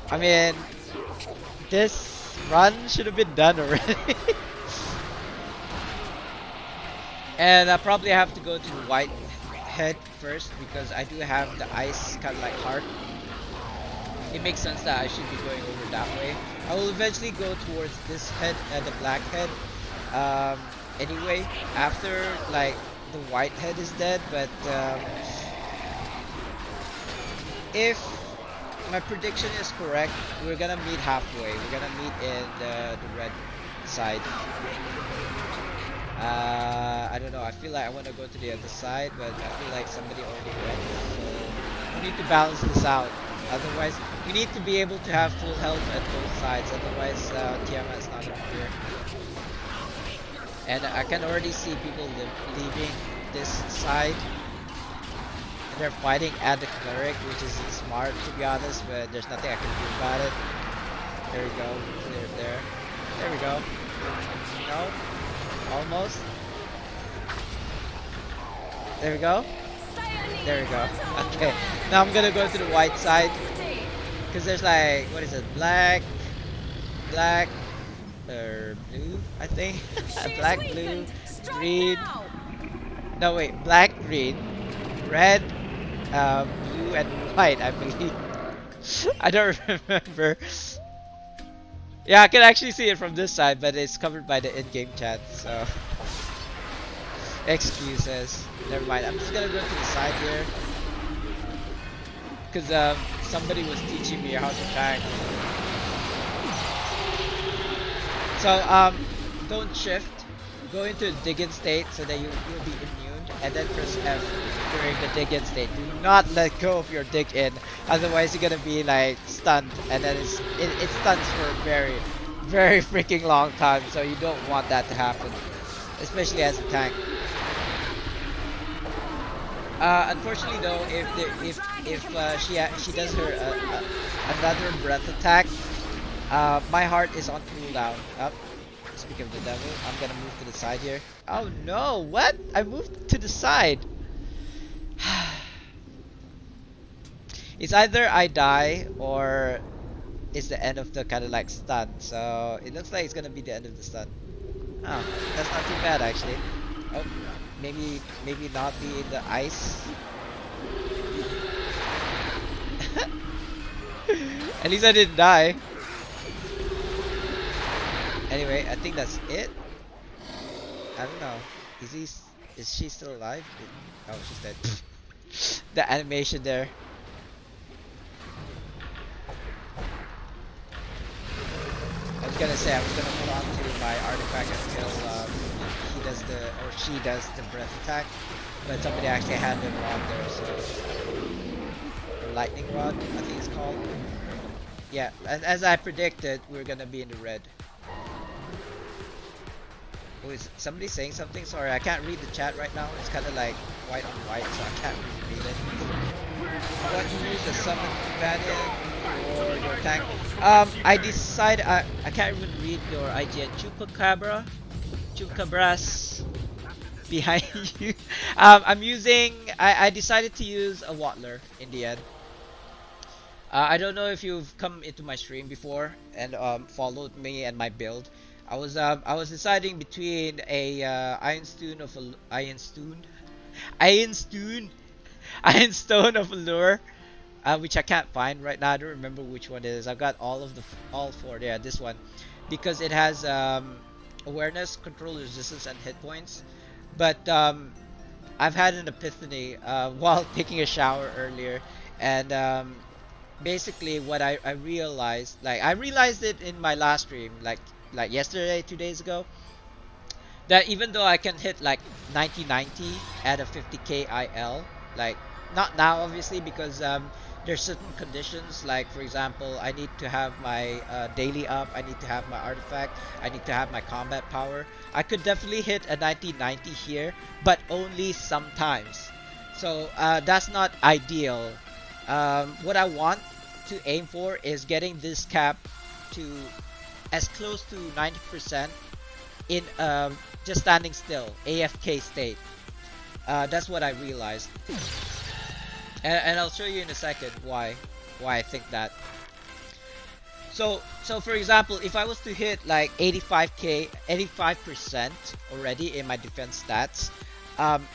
I mean, this run should have been done already. And I probably have to go to the white head first because I do have the ice kind of like heart. It makes sense that I should be going over that way. I will eventually go towards this head, the black head. Anyway, after like the white head is dead, but if my prediction is correct, we're gonna meet halfway. We're gonna meet in the red side. I don't know. I feel like I want to go to the other side, but I feel like somebody already went. So we need to balance this out. Otherwise, we need to be able to have full health at both sides. Otherwise, Tiamat's not gonna appear. And I can already see people leaving this side. And they're fighting at the cleric, which is smart to be honest, but there's nothing I can do about it. There we go. Clear there. There we go. No? Almost. There we go. There we go. Okay. Now I'm gonna go to the white side. Because there's like, what is it? Black, blue, I think. Black, blue, green. No, wait. Black, green, red, blue, and white, I believe. I don't remember. Yeah, I can actually see it from this side, but it's covered by the in-game chat, so excuses. Never mind. I'm just gonna go to the side here, because somebody was teaching me how to tank. So don't shift. Go into the dig-in state so that you'll be immune, and then press F during the dig-in state. Do not let go of your dig-in, otherwise you're gonna be like stunned, and then it stuns for a very, very freaking long time. So you don't want that to happen, especially as a tank. Unfortunately though, if she does her another breath attack, my heart is on cooldown. Up. Speaking of the devil, I'm gonna move to the side here. Oh no! What? I moved to the side. It's either I die or it's the end of the kind of like stun. So it looks like it's gonna be the end of the stun. Oh, that's not too bad actually. Oh, maybe not be in the ice. At least I didn't die. Anyway, I think that's it. I don't know. Is he? Is she still alive? Oh, she's dead. The animation there. I was gonna say I was gonna hold on to my artifact until he does the or she does the breath attack, but somebody actually had the rod there, so or lightning rod, I think it's called. Yeah, as I predicted, we're gonna be in the red. Oh, is somebody saying something? Sorry, I can't read the chat right now. It's kind of like white on white, so I can't really read it. What you use a summon companion or your tank? I decide I can't even read your IGN. Chupacabras behind you. I'm using. I decided to use a Wattler in the end. I don't know if you've come into my stream before and followed me and my build. I was deciding between a Iron Stone of Allure, which I can't find right now. I don't remember which one it is. I've got all four there. This one, because it has awareness, control, resistance, and hit points. But I've had an epiphany while taking a shower earlier, and basically what I realized, like I realized it in my last stream, like yesterday, 2 days ago, that even though I can hit like 90-90 at a 50k IL, like not now obviously because there's certain conditions, like for example I need to have my daily up, I need to have my artifact, I need to have my combat power. I could definitely hit a 90-90 here, but only sometimes. So that's not ideal. What I want to aim for is getting this cap to as close to 90% in just standing still, AFK state. That's what I realized, and I'll show you in a second why I think that. So for example, if I was to hit like 85% already in my defense stats,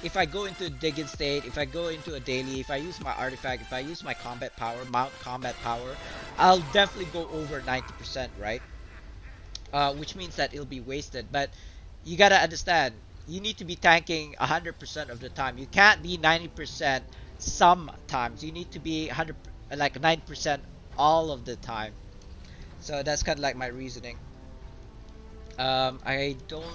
if I go into a digging state, if I go into a daily, if I use my artifact, if I use my combat power, mount combat power, I'll definitely go over 90%, right? Which means that it'll be wasted. But you gotta understand, you need to be tanking 100% of the time. You can't be 90% sometimes. You need to be 100, like 9% all of the time. So that's kind of like my reasoning. I don't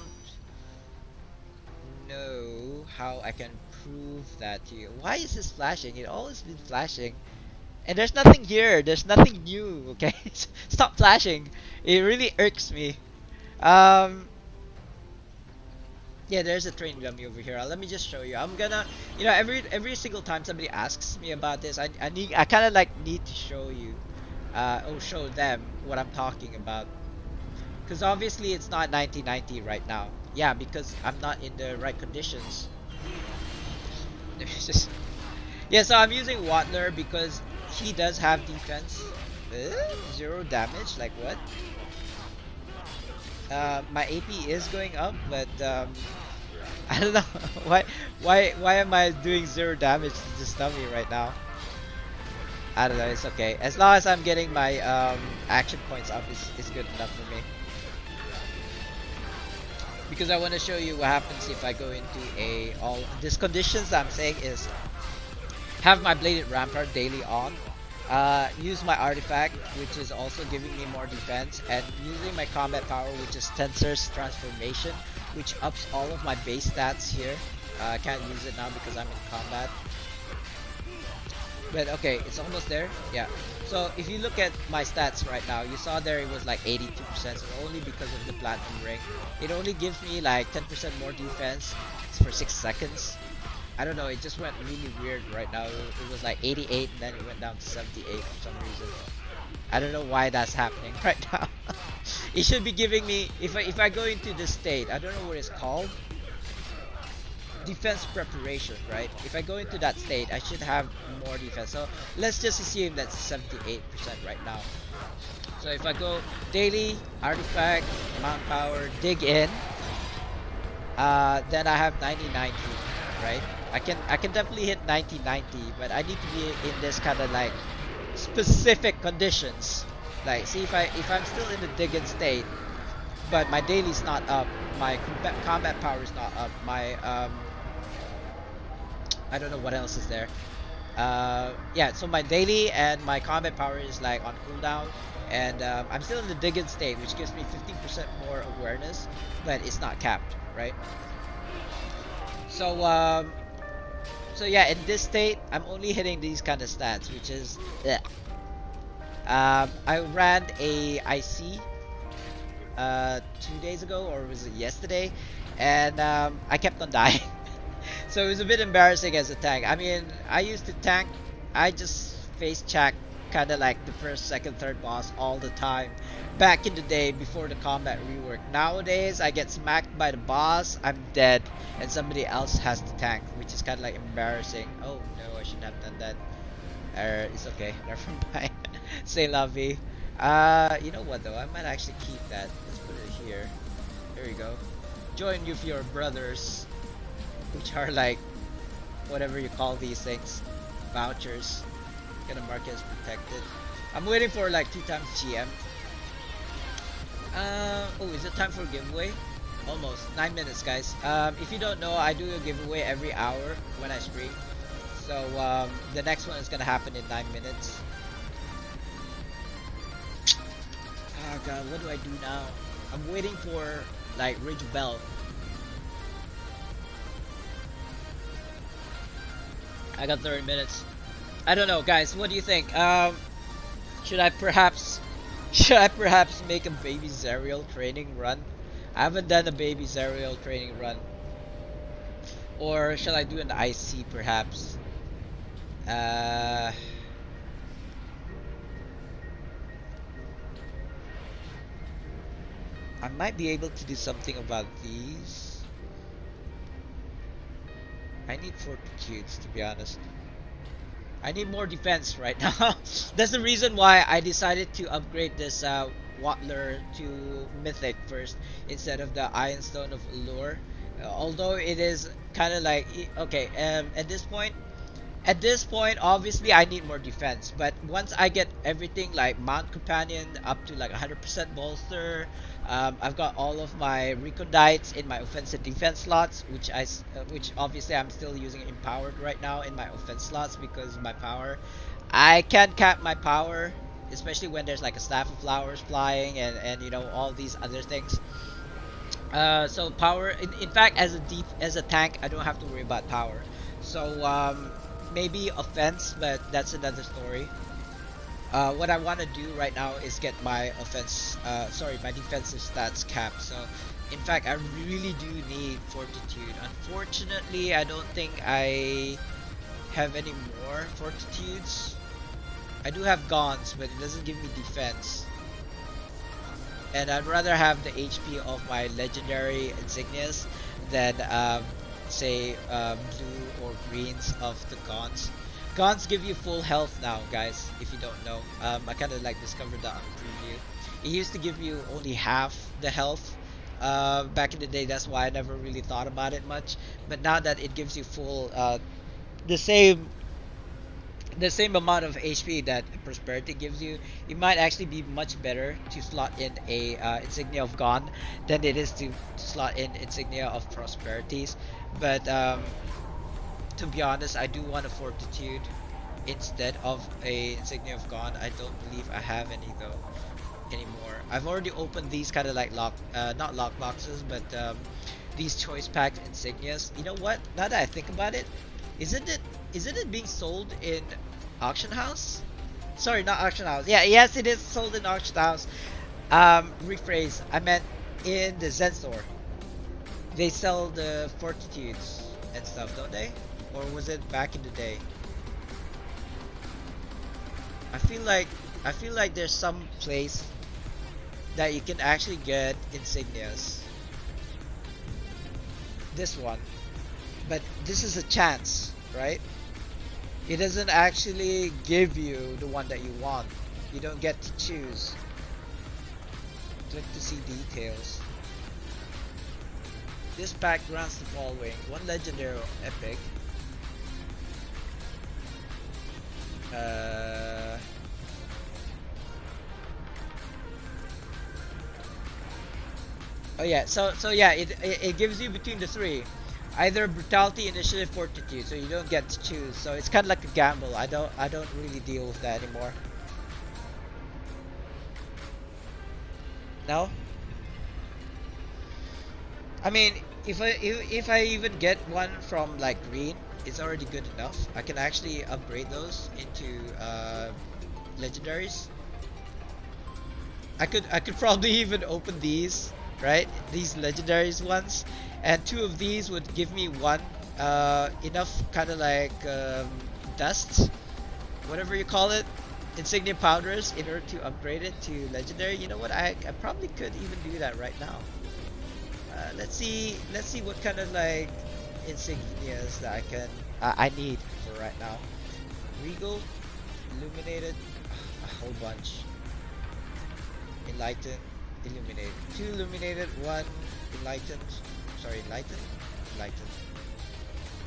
know how I can prove that to you. Why is this flashing? It always been flashing. And there's nothing here. There's nothing new, okay? Stop flashing. It really irks me. Yeah, there's a train dummy over here. Let me just show you. I'm gonna, you know, every single time somebody asks me about this, I kind of like need to show you, or show them what I'm talking about. Because obviously it's not 90-90 right now. Yeah, because I'm not in the right conditions. Yeah, so I'm using Wattler because he does have defense. 0 damage, like what? My AP is going up, but I don't know why am I doing 0 damage to this dummy right now? I don't know, it's okay. As long as I'm getting my action points up, is good enough for me. Because I want to show you what happens if I go into a all these conditions that I'm saying is have my bladed rampart daily on, use my artifact, which is also giving me more defense, and using my combat power, which is Tensor's transformation, which ups all of my base stats here. I can't use it now because I'm in combat. But okay, it's almost there. Yeah. So if you look at my stats right now, you saw there it was like 82%, so only because of the platinum ring. It only gives me like 10% more defense for 6 seconds. I don't know, it just went really weird right now. It was like 88 and then it went down to 78 for some reason. I don't know why that's happening right now. It should be giving me, if I go into this state, I don't know what it's called. Defense preparation, right? If I go into that state, I should have more defense. So let's just assume that's 78% right now. So if I go daily, artifact, mount power, dig in, then I have 90-90, right? I can definitely hit 90-90, but I need to be in this kind of like specific conditions. Like, see if I'm still in the digging state, but my daily's not up, my combat power is not up, my I don't know what else is there. Yeah, so my daily and my combat power is like on cooldown, and I'm still in the digging state, which gives me 15% more awareness, but it's not capped, right? So so yeah, in this state, I'm only hitting these kind of stats, which is bleh. I ran a IC 2 days ago, or was it yesterday, and I kept on dying. So it was a bit embarrassing as a tank. I mean, I used to tank. I just face check kind of like the first, second, third boss all the time. Back in the day before the combat rework. Nowadays, I get smacked by the boss, I'm dead, and somebody else has to tank, which is kind of like embarrassing. Oh no, I shouldn't have done that. It's okay. Never mind. Say la vie. You know what though? I might actually keep that. Let's put it here. There we go. Join you for your brothers, which are like whatever you call these things, vouchers. Gonna mark it as protected. I'm waiting for like 2 times GM. Oh, is it time for a giveaway? Almost 9 minutes, guys. If you don't know, I do a giveaway every hour when I stream. So the next one is gonna happen in 9 minutes. Oh god, what do I do now? I'm waiting for like Ridge Bell. I got 30 minutes. I don't know, guys. What do you think? Should I perhaps make a baby Zerial training run? I haven't done a baby Zerial training run. Or shall I do an IC perhaps? I might be able to do something about these. I need fortitudes, to be honest. I need more defense right now. That's the reason why I decided to upgrade this Watler to Mythic first instead of the Ironstone of Allure. Although it is kind of like okay, at this point, obviously I need more defense. But once I get everything like Mount Companion up to like 100% bolster, I've got all of my Recondites in my offensive defense slots, which obviously I'm still using empowered right now in my offense slots because of my power. I can't cap my power, especially when there's like a staff of flowers flying and you know all these other things. So power, in fact, as a tank, I don't have to worry about power. So maybe offense, but that's another story. What I want to do right now is get my my defensive stats capped. So, in fact, I really do need fortitude. Unfortunately, I don't think I have any more fortitudes. I do have Gons, but it doesn't give me defense. And I'd rather have the HP of my legendary insignias than say blue or greens of the Gons. Gons give you full health now, guys, if you don't know. I kind of like discovered that on preview. It used to give you only half the health back in the day. That's why I never really thought about it much. But now that it gives you full the same amount of HP that Prosperity gives you, it might actually be much better to slot in a insignia of Gon than it is to slot in insignia of Prosperities. But to be honest, I do want a fortitude instead of a insignia of Gon. I don't believe I have any though anymore. I've already opened these kind of like not lock boxes, but these choice packed insignias. You know what? Now that I think about it, isn't it being sold in auction house? Sorry, not auction house. Yeah, yes, it is sold in auction house. Rephrase. I meant in the Zen store. They sell the fortitudes and stuff, don't they? Or was it back in the day? I feel like there's some place that you can actually get insignias. This one. But this is a chance, right? It doesn't actually give you the one that you want. You don't get to choose. Click to see details. This pack grants the following: 1 legendary epic, yeah, so yeah, it gives you between the three, either brutality, initiative, fortitude. So you don't get to choose. So it's kind of like a gamble. I don't really deal with that anymore. No, I mean if I even get one from like green, it's already good enough. I can actually upgrade those into legendaries. I could probably even open these, right? These legendaries ones, and two of these would give me one enough kind of like dust, whatever you call it, insignia powders in order to upgrade it to legendary. You know what? I probably could even do that right now. Let's see what kind of like insignias that I need for right now. Regal, illuminated, a whole bunch. Enlightened, illuminated. 2 illuminated, 1 enlightened. Sorry, enlightened, enlightened.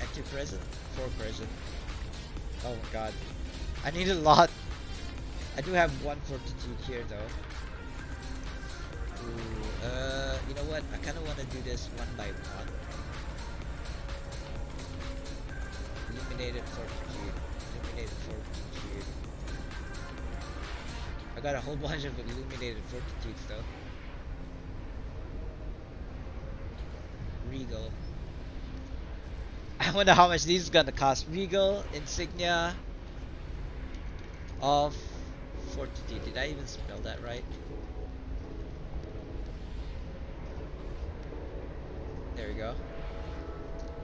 And 2 present, 4 present. Oh my god, I need a lot. I do have 1 fortitude here though. Ooh, you know what? I kind of want to do this one by one. Illuminated fortitude, illuminated fortitude. I got a whole bunch of illuminated fortitudes though. Regal. I wonder how much these is gonna cost. Regal, insignia of fortitude. Did I even spell that right? There we go.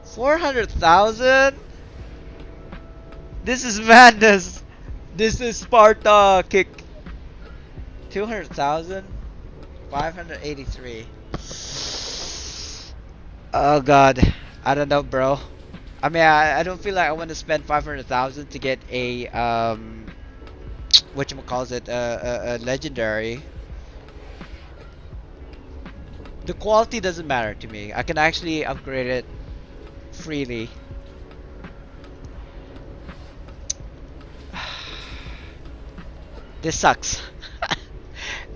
400,000? This is madness. This is Sparta kick. 200,000? 583. Oh god. I don't know, bro. I mean, I don't feel like I want to spend 500,000 to get a whatchamacallit, a legendary. The quality doesn't matter to me. I can actually upgrade it freely. This sucks.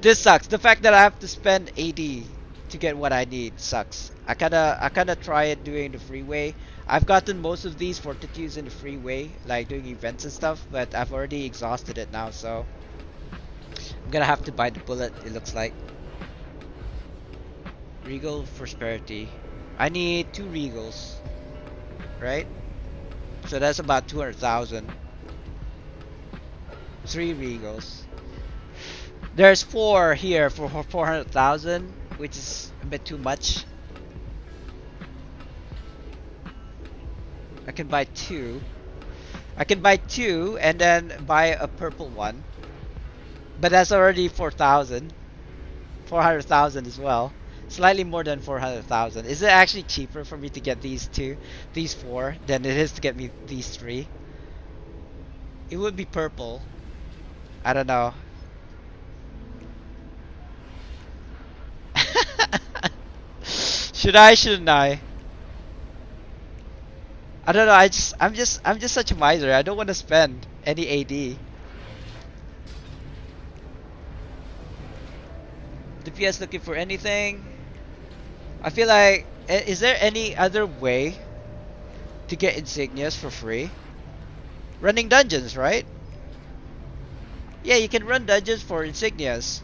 This sucks. The fact that I have to spend 80 to get what I need sucks. I kinda try it doing the freeway. I've gotten most of these fortitudes in the freeway, like doing events and stuff, but I've already exhausted it now, so I'm gonna have to bite the bullet, it looks like. Regal prosperity. I need 2 regals, right? So that's about 200,000. 3 regals. There's 4 here for 400,000, which is a bit too much. I can buy 2. I can buy 2 and then buy a purple one. But that's already 4,000. 400,000 as well. Slightly more than 400,000. Is it actually cheaper for me to get these 4, than it is to get me these 3? It would be purple. I don't know. Should I? Shouldn't I? I don't know. I'm just such a miser. I don't want to spend any AD. The PS looking for anything. I feel like, is there any other way to get insignias for free? Running dungeons, right? Yeah, you can run dungeons for insignias.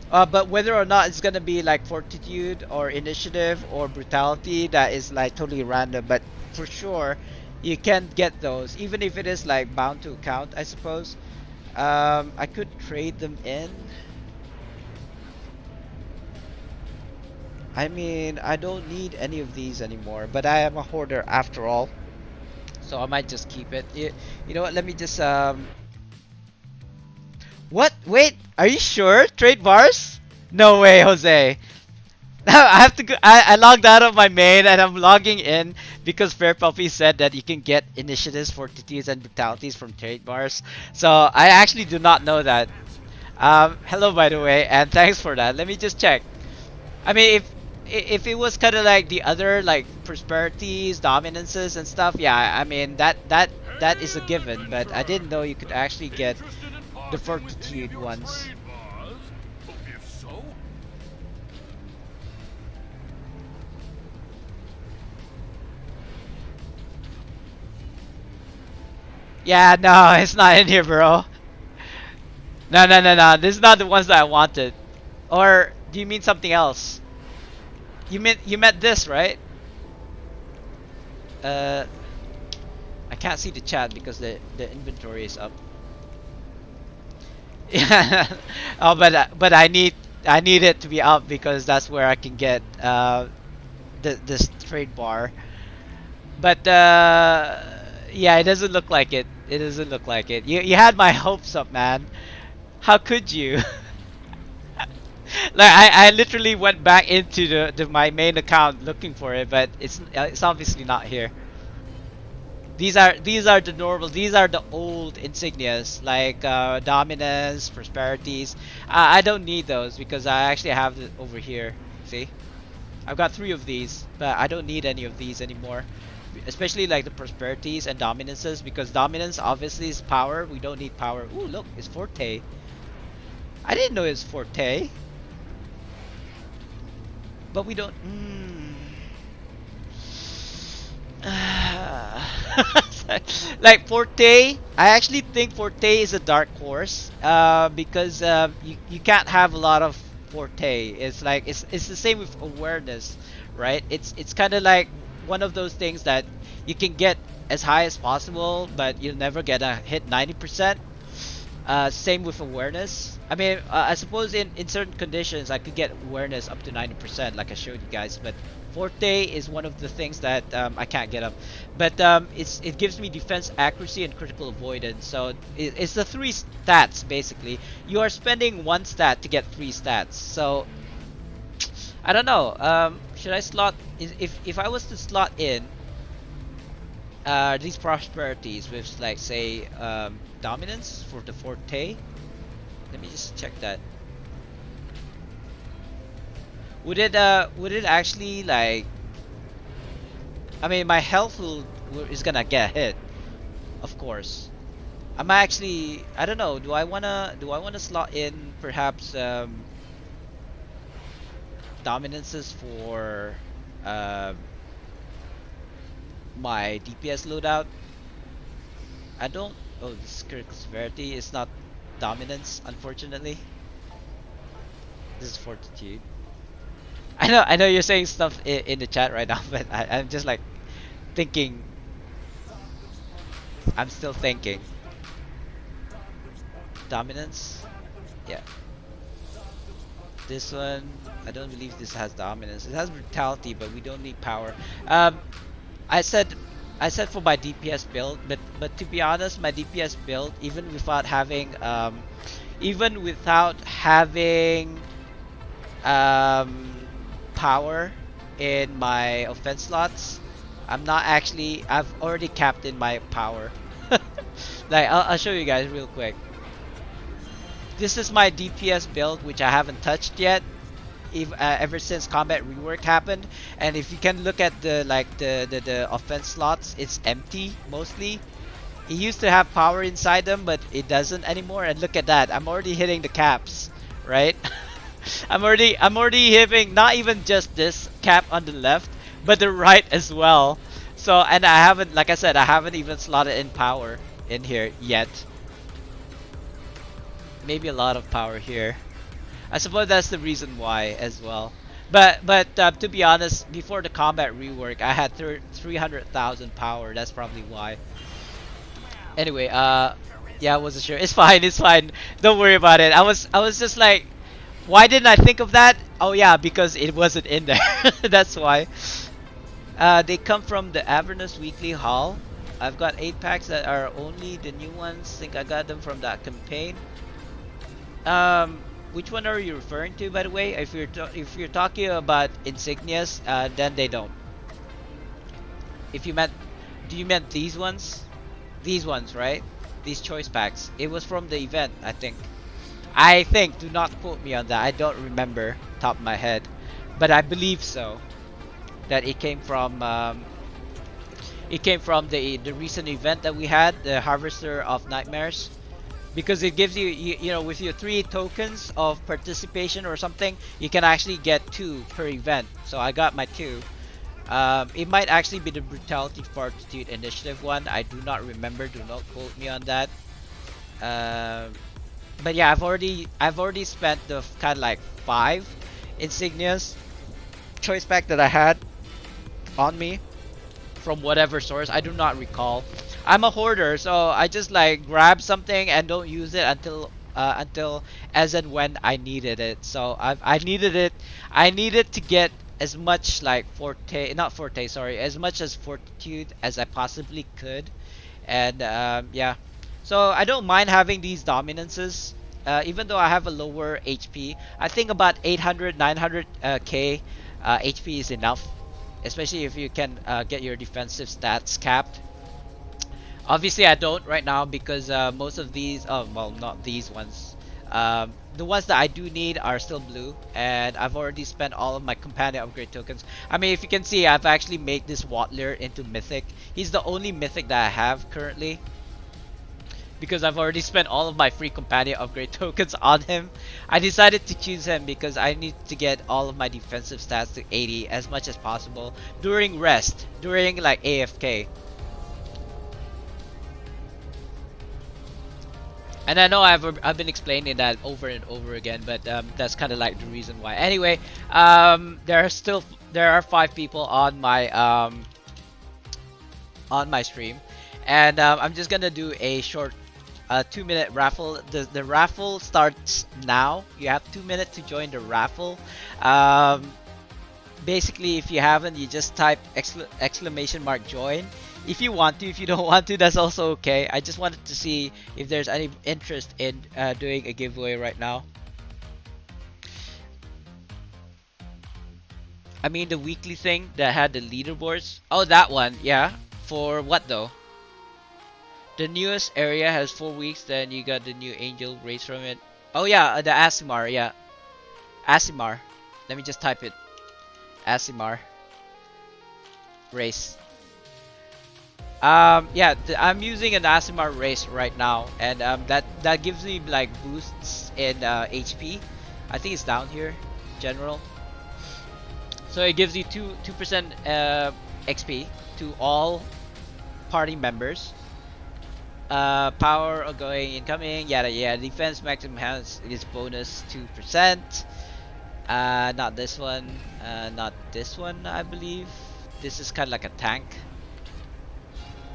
But whether or not it's gonna be like fortitude or initiative or brutality, that is like totally random. But for sure, you can get those, even if it is like bound to account, I suppose. I could trade them in. I mean, I don't need any of these anymore, but I am a hoarder after all, so I might just keep it. You know what? Let me just What? Wait, are you sure? Trade bars? No way, Jose. I have to go. I logged out of my main and I'm logging in because Fair Puppy said that you can get initiatives, fortitudes, and brutalities from trade bars. So I actually do not know that. Hello, by the way, and thanks for that. Let me just check. I mean, if it was kind of like the other like prosperities, dominances, and stuff, yeah. I mean that is a given. But I didn't know you could actually get the fortitude ones. Yeah, no, it's not in here, bro. No, no, no, no. This is not the ones that I wanted. Or do you mean something else? You meant this, right? Uh, I can't see the chat because the inventory is up. Yeah. Oh, but I need it to be up because that's where I can get this trade bar. But yeah, it doesn't look like it. It doesn't look like it. You had my hopes up, man. How could you? Like I literally went back into my main account looking for it, but it's obviously not here. These are the normal. These are the old insignias like dominance, prosperities. I don't need those because I actually have it over here. See, I've got 3 of these, but I don't need any of these anymore. Especially like the prosperities and dominances because dominance obviously is power. We don't need power. Ooh, look, it's forte. I didn't know it's forte, but we don't. Like Forte, I actually think Forte is a dark horse because you can't have a lot of Forte. It's like it's the same with awareness, right? It's kind of like one of those things that you can get as high as possible, but you'll never get a hit 90%. Same with awareness. I mean, I suppose in certain conditions I could get awareness up to 90%, like I showed you guys. But Forte is one of the things that I can't get up. But it gives me defense, accuracy, and critical avoidance. So it's the 3 stats basically. You are spending 1 stat to get 3 stats. So I don't know. Should I slot? If I was to slot in these prosperities with like say dominance for the Forte. Let me just check that. Would it actually like? I mean, my health is gonna get hit, of course. I'm actually, I don't know. Do I wanna slot in perhaps dominances for my DPS loadout? I don't. Oh, this critical severity is not dominance, unfortunately. This is fortitude. I know you're saying stuff in the chat right now, but I'm just like thinking. I'm still thinking. Dominance? Yeah. This one, I don't believe this has dominance. It has brutality, but we don't need power. I said I said for my DPS build, but to be honest, my DPS build, even without having power in my offense slots, I've already capped in my power. Like I'll show you guys real quick. This is my DPS build, which I haven't touched yet, ever since combat rework happened. And if you can look at the offense slots, it's empty mostly. It used to have power inside them, but it doesn't anymore. And look at that, I'm already hitting the caps, right? I'm already hitting not even just this cap on the left, but the right as well. So, and I haven't, like I said, I haven't even slotted in power in here yet. Maybe a lot of power here. I suppose that's the reason why as well. But to be honest, before the combat rework, I had 300,000 power. That's probably why. Anyway, yeah, I wasn't sure. It's fine. It's fine. Don't worry about it. I was just like, why didn't I think of that? Oh yeah, because it wasn't in there. That's why. They come from the Avernus Weekly Haul. I've got 8 packs that are only the new ones. Think I got them from that campaign. Which one are you referring to, by the way? If you're talking about insignias, then they don't. If you meant, do you meant these ones? These ones, right? These choice packs. It was from the event, I think. I think. Do not quote me on that. I don't remember top of my head, but I believe so. That it came from the recent event that we had, the Harvester of Nightmares. Because it gives you know, with your 3 tokens of participation or something, you can actually get 2 per event. So I got my 2. It might actually be the Brutality Fortitude Initiative one. I do not remember. Do not quote me on that. Um, but yeah, I've already spent the kind of like 5 insignias choice pack that I had on me from whatever source. I do not recall. I'm a hoarder, so I just like grab something and don't use it until as and when I needed it. So I needed it. I needed to get as much like forte, not forte, sorry, as much as fortitude as I possibly could, and yeah. So I don't mind having these dominances. Even though I have a lower HP, I think about 800, 900 K HP is enough, especially if you can get your defensive stats capped. Obviously, I don't right now because most of these, oh well, not these ones. The ones that I do need are still blue, and I've already spent all of my companion upgrade tokens. I mean, if you can see, I've actually made this Watler into mythic. He's the only mythic that I have currently, because I've already spent all of my free companion upgrade tokens on him. I decided to choose him because I need to get all of my defensive stats to 80 as much as possible during rest, during like AFK. And I know I've been explaining that over and over again, but that's kind of like the reason why. Anyway, there are 5 people on my stream, and I'm just gonna do a short 2-minute raffle. The raffle starts now. You have 2 minutes to join the raffle. Basically, if you haven't, you just type exclamation mark join. If you want to, if you don't want to, that's also okay. I just wanted to see if there's any interest in doing a giveaway right now. I mean the weekly thing that had the leaderboards. Oh, that one, yeah. For what though? The newest area has 4 weeks, then you got the new angel race from it. Oh yeah, the Asimar, yeah. Asimar. Let me just type it. Asimar. Race. Yeah, I'm using an Asimar race right now, and that gives me like boosts in HP. I think it's down here, general. So it gives you 2% XP to all party members. Power going incoming, yada yada. Defense maximum has this bonus 2%. Not this one. Not this one, I believe. This is kind of like a tank.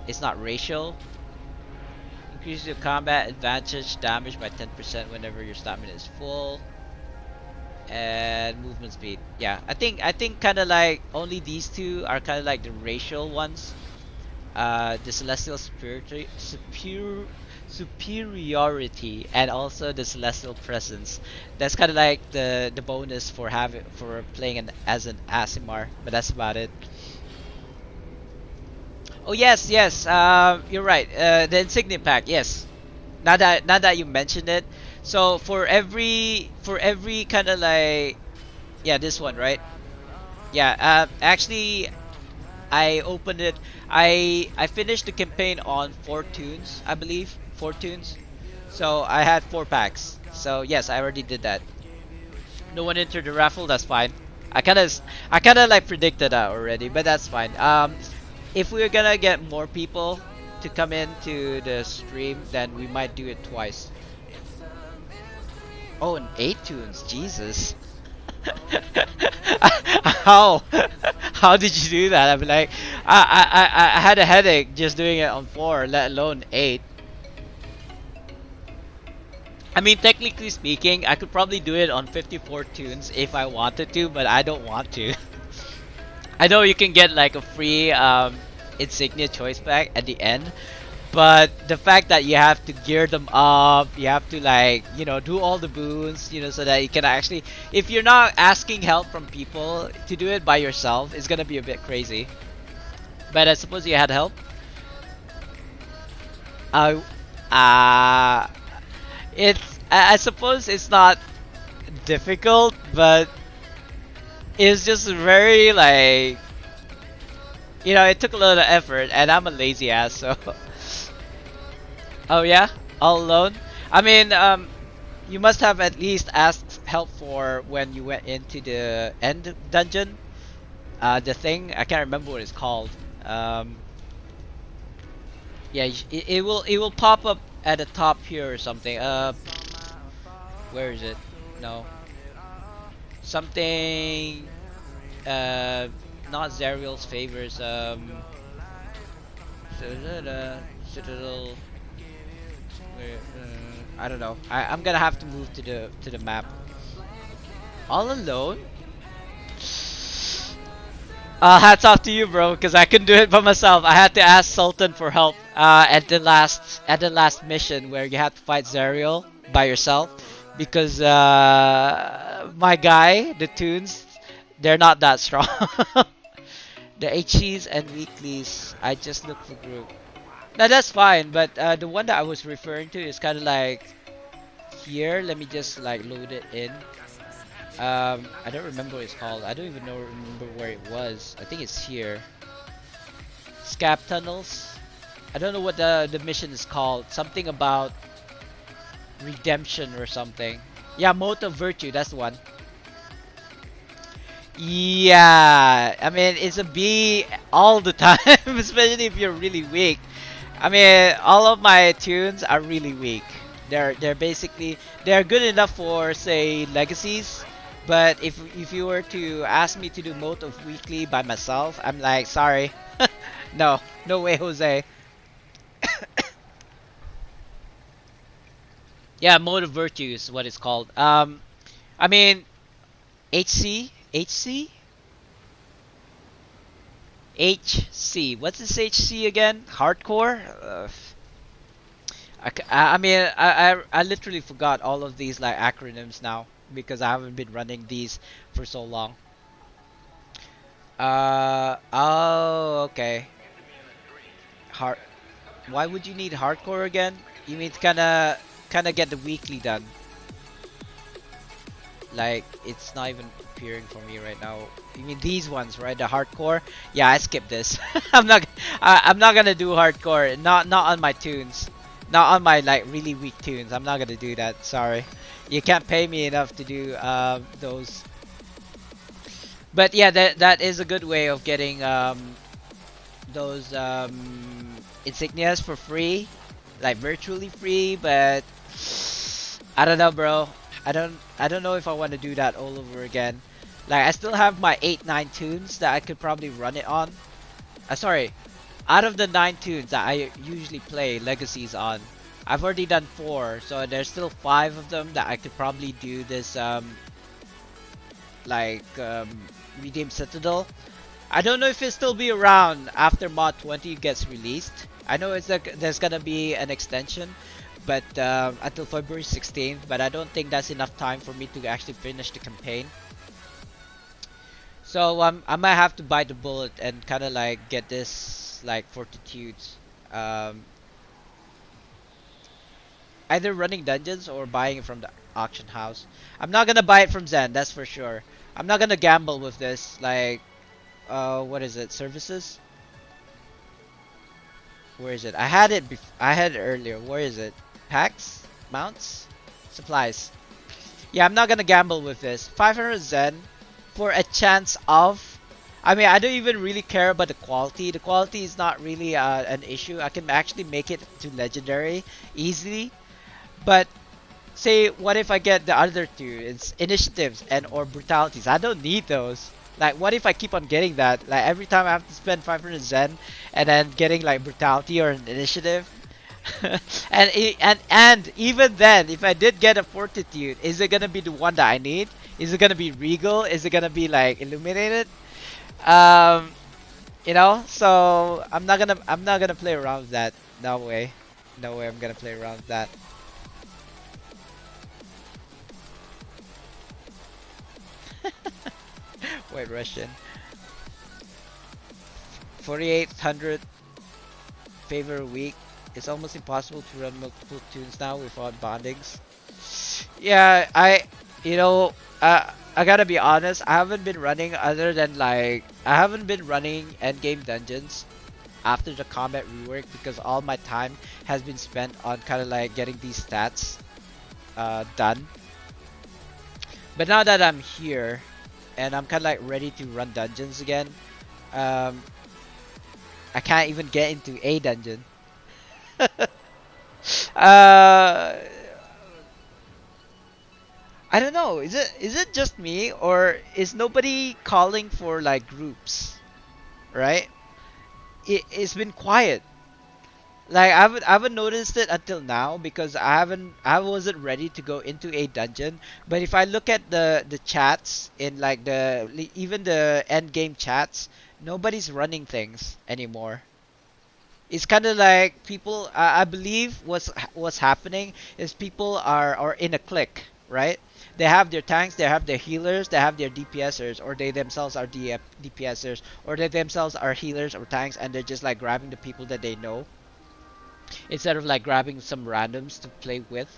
It's not racial. Increases your combat advantage damage by 10% whenever your stamina is full. And movement speed. Yeah, I think kind of like only these two are kind of like the racial ones. The celestial superiority and also the celestial presence. That's kind of like the bonus for playing as an Asimar, but that's about it. Oh yes, you're right. The insignia pack, yes. Now that you mentioned it, so for every kind of like, yeah, this one, right? Yeah. Actually, I opened it. I finished the campaign on 4 tunes, I believe, 4 tunes. So I had 4 packs. So yes, I already did that. No one entered the raffle. That's fine. I kind of like predicted that already, but that's fine. If we're gonna get more people to come into the stream, then we might do it twice. Oh, and 8 tunes, Jesus. How? How did you do that? I'm like, I had a headache just doing it on 4, let alone 8. I mean, technically speaking, I could probably do it on 54 tunes if I wanted to, but I don't want to. I know you can get like a free insignia choice pack at the end, but the fact that you have to gear them up, you have to like, you know, do all the boons, you know, so that you can actually, if you're not asking help from people to do it by yourself, it's gonna be a bit crazy. But I suppose you had help. I suppose it's not difficult, but it's just very like, you know, it took a lot of effort, and I'm a lazy ass, so. Oh yeah, all alone. I mean, you must have at least asked help for when you went into the end dungeon. The thing I can't remember what it's called. Um, yeah, it will pop up at the top here or something. Where is it? No, something. Uh, not Zerial's favors. Citadel. I don't know. I'm gonna have to move to the map. All alone? Hats off to you, bro, because I couldn't do it by myself. I had to ask Sultan for help. At the last mission where you had to fight Zerial by yourself, because my guy, the tunes, they're not that strong. The HCs and weeklies, I just look for group. Now that's fine, but the one that I was referring to is kind of like here. Let me just like load it in. I don't remember what it's called. I don't even remember where it was. I think it's here. Scab tunnels. I don't know what the mission is called. Something about redemption or something. Yeah, Mote of Virtue. That's the one. Yeah, I mean it's a B all the time, especially if you're really weak. I mean, all of my tunes are really weak. They're basically they're good enough for say legacies, but if you were to ask me to do Mode of Weekly by myself, I'm like sorry, no, no way, Jose. Yeah, Mode of Virtue is what it's called. I mean HC HC. What's this HC again? Hardcore? I mean, I literally forgot all of these like acronyms now because I haven't been running these for so long. Oh, okay. Hard. Why would you need hardcore again? You mean to kinda get the weekly done? Like it's not even appearing for me right now. You mean these ones, right? The hardcore? Yeah, I skipped this. I'm not gonna do hardcore. Not on my tunes. Not on my like really weak tunes. I'm not gonna do that. Sorry. You can't pay me enough to do those. But yeah, that is a good way of getting those insignias for free, like virtually free. But I don't know, bro. I don't know if I want to do that all over again. Like I still have my 8-9 tunes that I could probably run it on. Sorry, out of the 9 tunes that I usually play legacies on, I've already done 4, so there's still 5 of them that I could probably do this like Redeem Citadel. I don't know if it'll still be around after Mod 20 gets released. I know it's like there's gonna be an extension, but until February 16th. But I don't think that's enough time for me to actually finish the campaign. So I might have to bite the bullet and kind of like get this like fortitudes, either running dungeons or buying it from the auction house. I'm not gonna buy it from Zen, that's for sure. I'm not gonna gamble with this. Like, what is it? Services? Where is it? I had it. I had it earlier. Where is it? Packs, mounts, supplies. Yeah, I'm not gonna gamble with this. 500 Zen for a chance of. I mean, I don't even really care about the quality. The quality is not really an issue. I can actually make it to legendary easily. But say, what if I get the other two? It's initiatives and or brutalities. I don't need those. Like, what if I keep on getting that? Like, every time I have to spend 500 Zen and then getting like brutality or an initiative. and even then, if I did get a fortitude, is it gonna be the one that I need? Is it gonna be regal? Is it gonna be like illuminated? Um, you know. So I'm not gonna play around with that. No way. No way. I'm gonna play around with that. Wait, Russian. 4,800 favor a week. It's almost impossible to run multiple tunes now without bondings. Yeah, you know, I gotta be honest. I haven't been running other than like I haven't been running endgame dungeons after the combat rework because all my time has been spent on kind of like getting these stats done. But now that I'm here, and I'm kind of like ready to run dungeons again. Um, I can't even get into a dungeon. uh, I don't know. Is it just me or is nobody calling for like groups? Right? It's been quiet. Like I haven't noticed it until now because I wasn't ready to go into a dungeon. But if I look at the chats in like even the end game chats, nobody's running things anymore. It's kind of like people. I believe what's happening is people are in a clique, right? They have their tanks, they have their healers, they have their DPSers, or they themselves are DPSers, or they themselves are healers or tanks, and they're just like grabbing the people that they know instead of like grabbing some randoms to play with,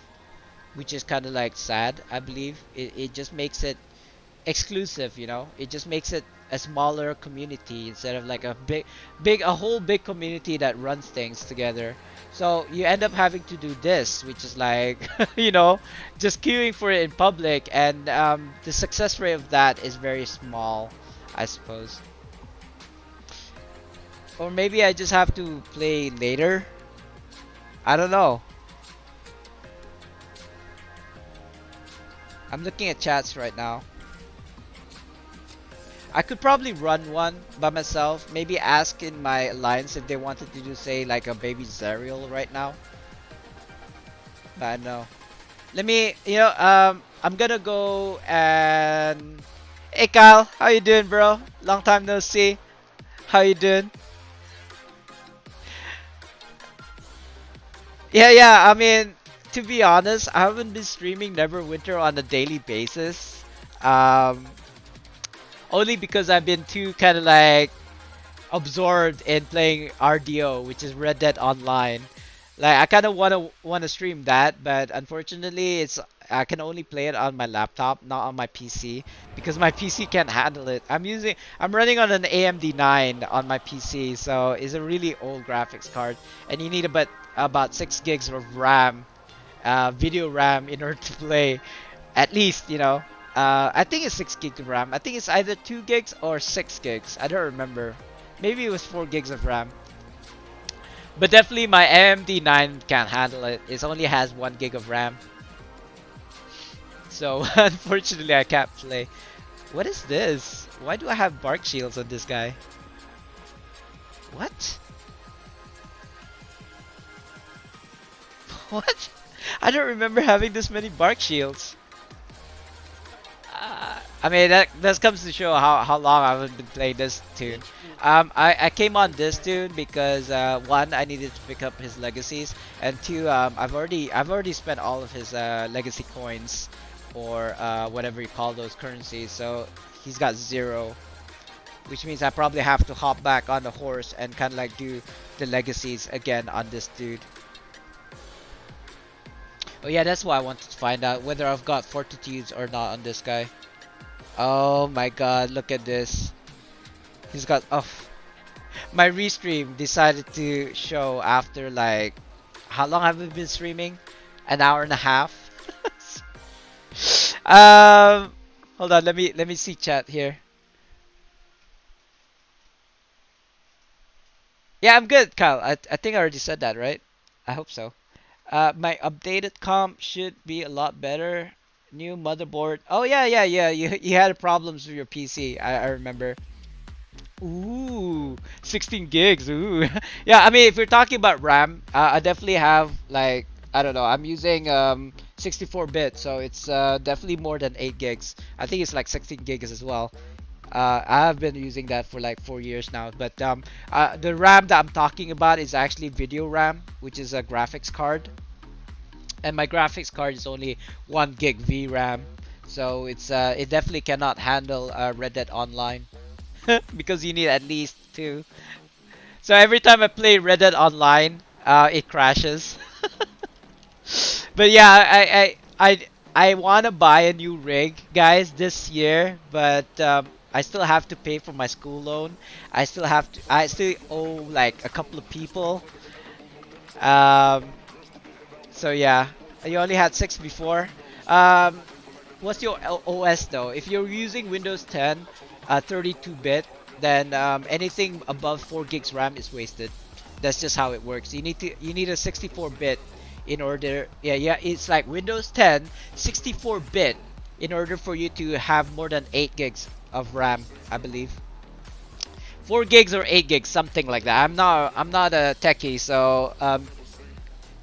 which is kind of like sad. I believe it just makes it exclusive, it just makes it a smaller community instead of like a whole big community that runs things together. So you end up having to do this, which is like just queuing for it in public, and the success rate of that is very small, I suppose. Or maybe I just have to play later. I don't know. I'm looking at chats right now. I could probably run one by myself. Maybe ask in my alliance if they wanted to do, say, like a baby Zerial right now. But I know. Let me, I'm gonna go and... Hey Kyle, how you doing, bro? Long time no see. How you doing? Yeah, I mean, to be honest, I haven't been streaming Neverwinter on a daily basis. Um, Only because I've been too kind of like absorbed in playing RDO, which is Red Dead Online. Like I kind of wanna stream that, but unfortunately, I can only play it on my laptop, not on my PC, because my PC can't handle it. I'm running on an AMD 9 on my PC, so it's a really old graphics card, and you need about 6 gigs of RAM, video RAM, in order to play. At least, I think it's 6 gigs of RAM. I think it's either 2 gigs or 6 gigs. I don't remember. Maybe it was 4 gigs of RAM. But definitely my AMD 9 can't handle it. It only has 1 gig of RAM. So unfortunately I can't play. What is this? Why do I have bark shields on this guy? What? What? I don't remember having this many bark shields. I mean that comes to show how long I haven't been playing this tune. I came on this tune because one, I needed to pick up his legacies, and two, I've already spent all of his legacy coins, or whatever you call those currencies. So he's got 0, which means I probably have to hop back on the horse and kind of like do the legacies again on this dude. Oh yeah, that's why I wanted to find out whether I've got fortitudes or not on this guy. Oh my god, look at this. He's got... Oh, my restream decided to show after like... How long have we been streaming? An hour and a half? Hold on, let me see chat here. Yeah, I'm good, Kyle. I think I already said that, right? I hope so. My updated comp should be a lot better. New motherboard. Oh yeah. You had problems with your PC. I remember. Ooh, 16 gigs. Ooh. Yeah, I mean, if you're talking about RAM, I definitely have like, I don't know. I'm using 64-bit, so it's definitely more than 8 gigs. I think it's like 16 gigs as well. I have been using that for like 4 years now. But the RAM that I'm talking about is actually video RAM, which is a graphics card. And my graphics card is only 1 gig VRAM, so it definitely cannot handle Red Dead Online because you need at least 2. So every time I play Red Dead Online, it crashes. But yeah, I want to buy a new rig, guys, this year, but I still have to pay for my school loan. I still owe like a couple of people. Um, So yeah, you only had 6 before. what's your OS though? If you're using Windows 10, 32-bit, then anything above 4 gigs RAM is wasted. That's just how it works. You need a 64-bit in order. Yeah, yeah. It's like Windows 10, 64-bit in order for you to have more than 8 gigs of RAM, I believe. 4 gigs or 8 gigs, something like that. I'm not a techie, so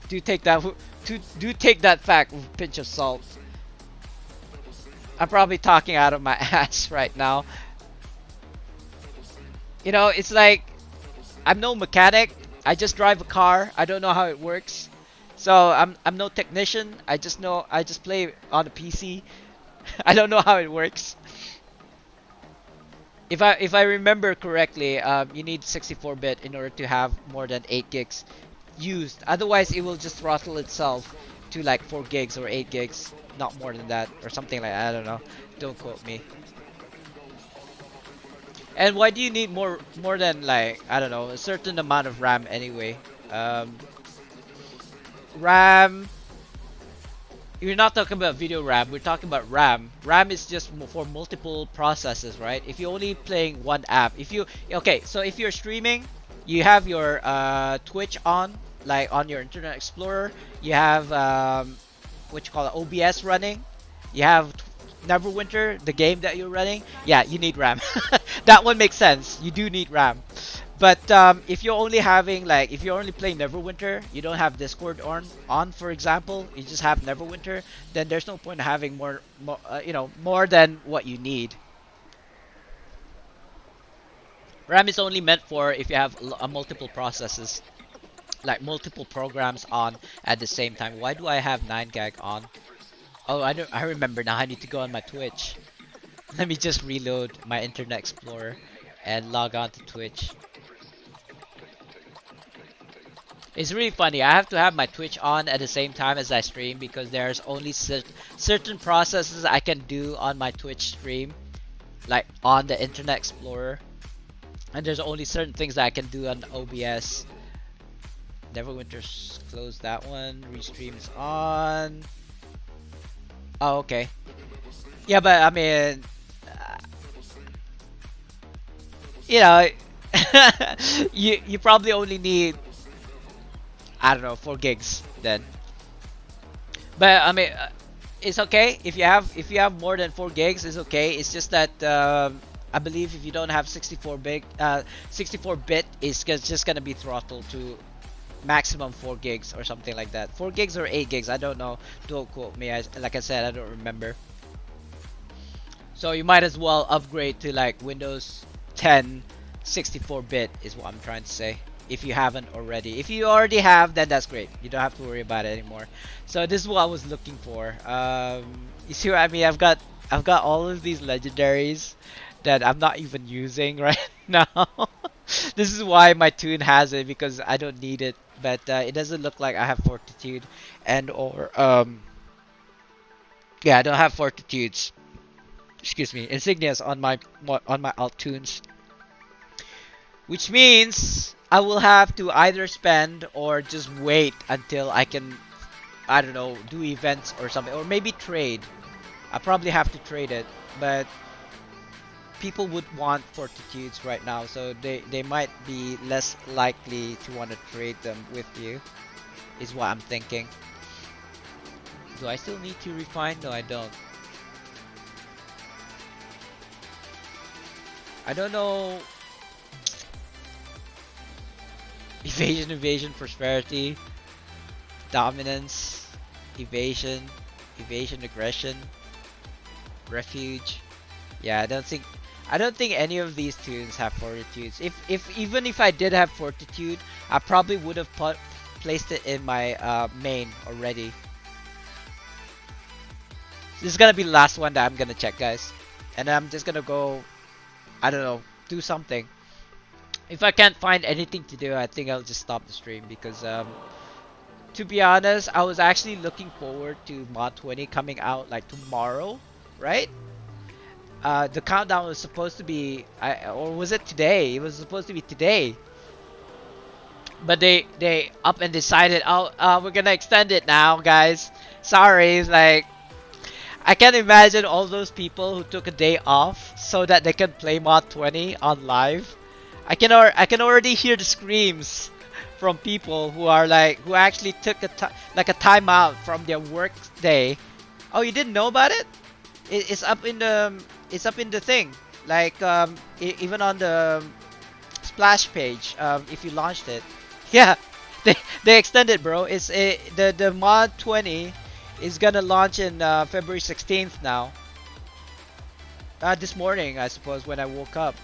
do take that do take that fact with a pinch of salt. I'm probably talking out of my ass right now. You know, it's like I'm no mechanic. I just drive a car. I don't know how it works. So I'm no technician. I just play on a PC. I don't know how it works. If I remember correctly, you need 64-bit in order to have more than 8 gigs used. Otherwise, it will just throttle itself to like 4 gigs or 8 gigs, not more than that, or something like that. I don't know. Don't quote me. And why do you need more than like I don't know a certain amount of RAM anyway? RAM. We're not talking about video RAM. We're talking about RAM. RAM is just for multiple processes, right? If you're only playing one app, so if you're streaming, you have your Twitch on, like on your Internet Explorer. You have what you call it, OBS running. You have Neverwinter, the game that you're running. Yeah, you need RAM. That one makes sense. You do need RAM. But if you're only having like if you're only playing Neverwinter, you don't have Discord on for example, you just have Neverwinter, then there's no point in having more than what you need. RAM is only meant for if you have multiple processes, like multiple programs on at the same time. Why do I have 9GAG on? Oh, I remember now. I need to go on my Twitch. Let me just reload my Internet Explorer and log on to Twitch. It's really funny. I have to have my Twitch on at the same time as I stream because there's only certain processes I can do on my Twitch stream, like on the Internet Explorer, and there's only certain things that I can do on OBS. Neverwinter's closed that one. Restream's on. Oh, okay. Yeah, but I mean, you know, you probably only need, I don't know, 4 gigs then. But I mean, it's okay if you have more than 4 gigs. It's okay. It's just that I believe if you don't have 64-bit, it's just gonna be throttled to maximum 4 gigs or something like that. 4 gigs or 8 gigs, I don't know. Don't quote me. Like I said, I don't remember. So you might as well upgrade to like Windows 10 64-bit is what I'm trying to say. If you haven't already. If you already have, then that's great. You don't have to worry about it anymore. So this is what I was looking for. You see what I mean? I've got all of these legendaries that I'm not even using right now. This is why my tune has it, because I don't need it. But it doesn't look like I have Fortitude and or yeah, I don't have Fortitudes. Excuse me, insignias on my alt tunes. Which means I will have to either spend or just wait until I can, I don't know, do events or something, or maybe trade. I probably have to trade it, but people would want Fortitudes right now, so they might be less likely to want to trade them with you, is what I'm thinking. Do I still need to refine? No, I don't. I don't know. Evasion, prosperity, dominance, evasion, aggression, refuge. Yeah, I don't think any of these tunes have fortitudes. Even if I did have fortitude, I probably would have placed it in my main already. This is gonna be the last one that I'm gonna check, guys, and I'm just gonna go, I don't know, do something. If I can't find anything to do, I think I'll just stop the stream, because to be honest, I was actually looking forward to Mod 20 coming out like tomorrow, right? The countdown was supposed to be, or was it today? It was supposed to be today. But they up and decided, oh, we're gonna extend it now, guys. Sorry, like, I can imagine all those people who took a day off so that they can play Mod 20 on live. I can already hear the screams from people who are like who actually took like a timeout from their work day. Oh, you didn't know about it? It's up in the thing. Like even on the splash page. If you launched it, yeah, they extended, bro. The mod 20 is gonna launch in February 16th now. This morning, I suppose, when I woke up,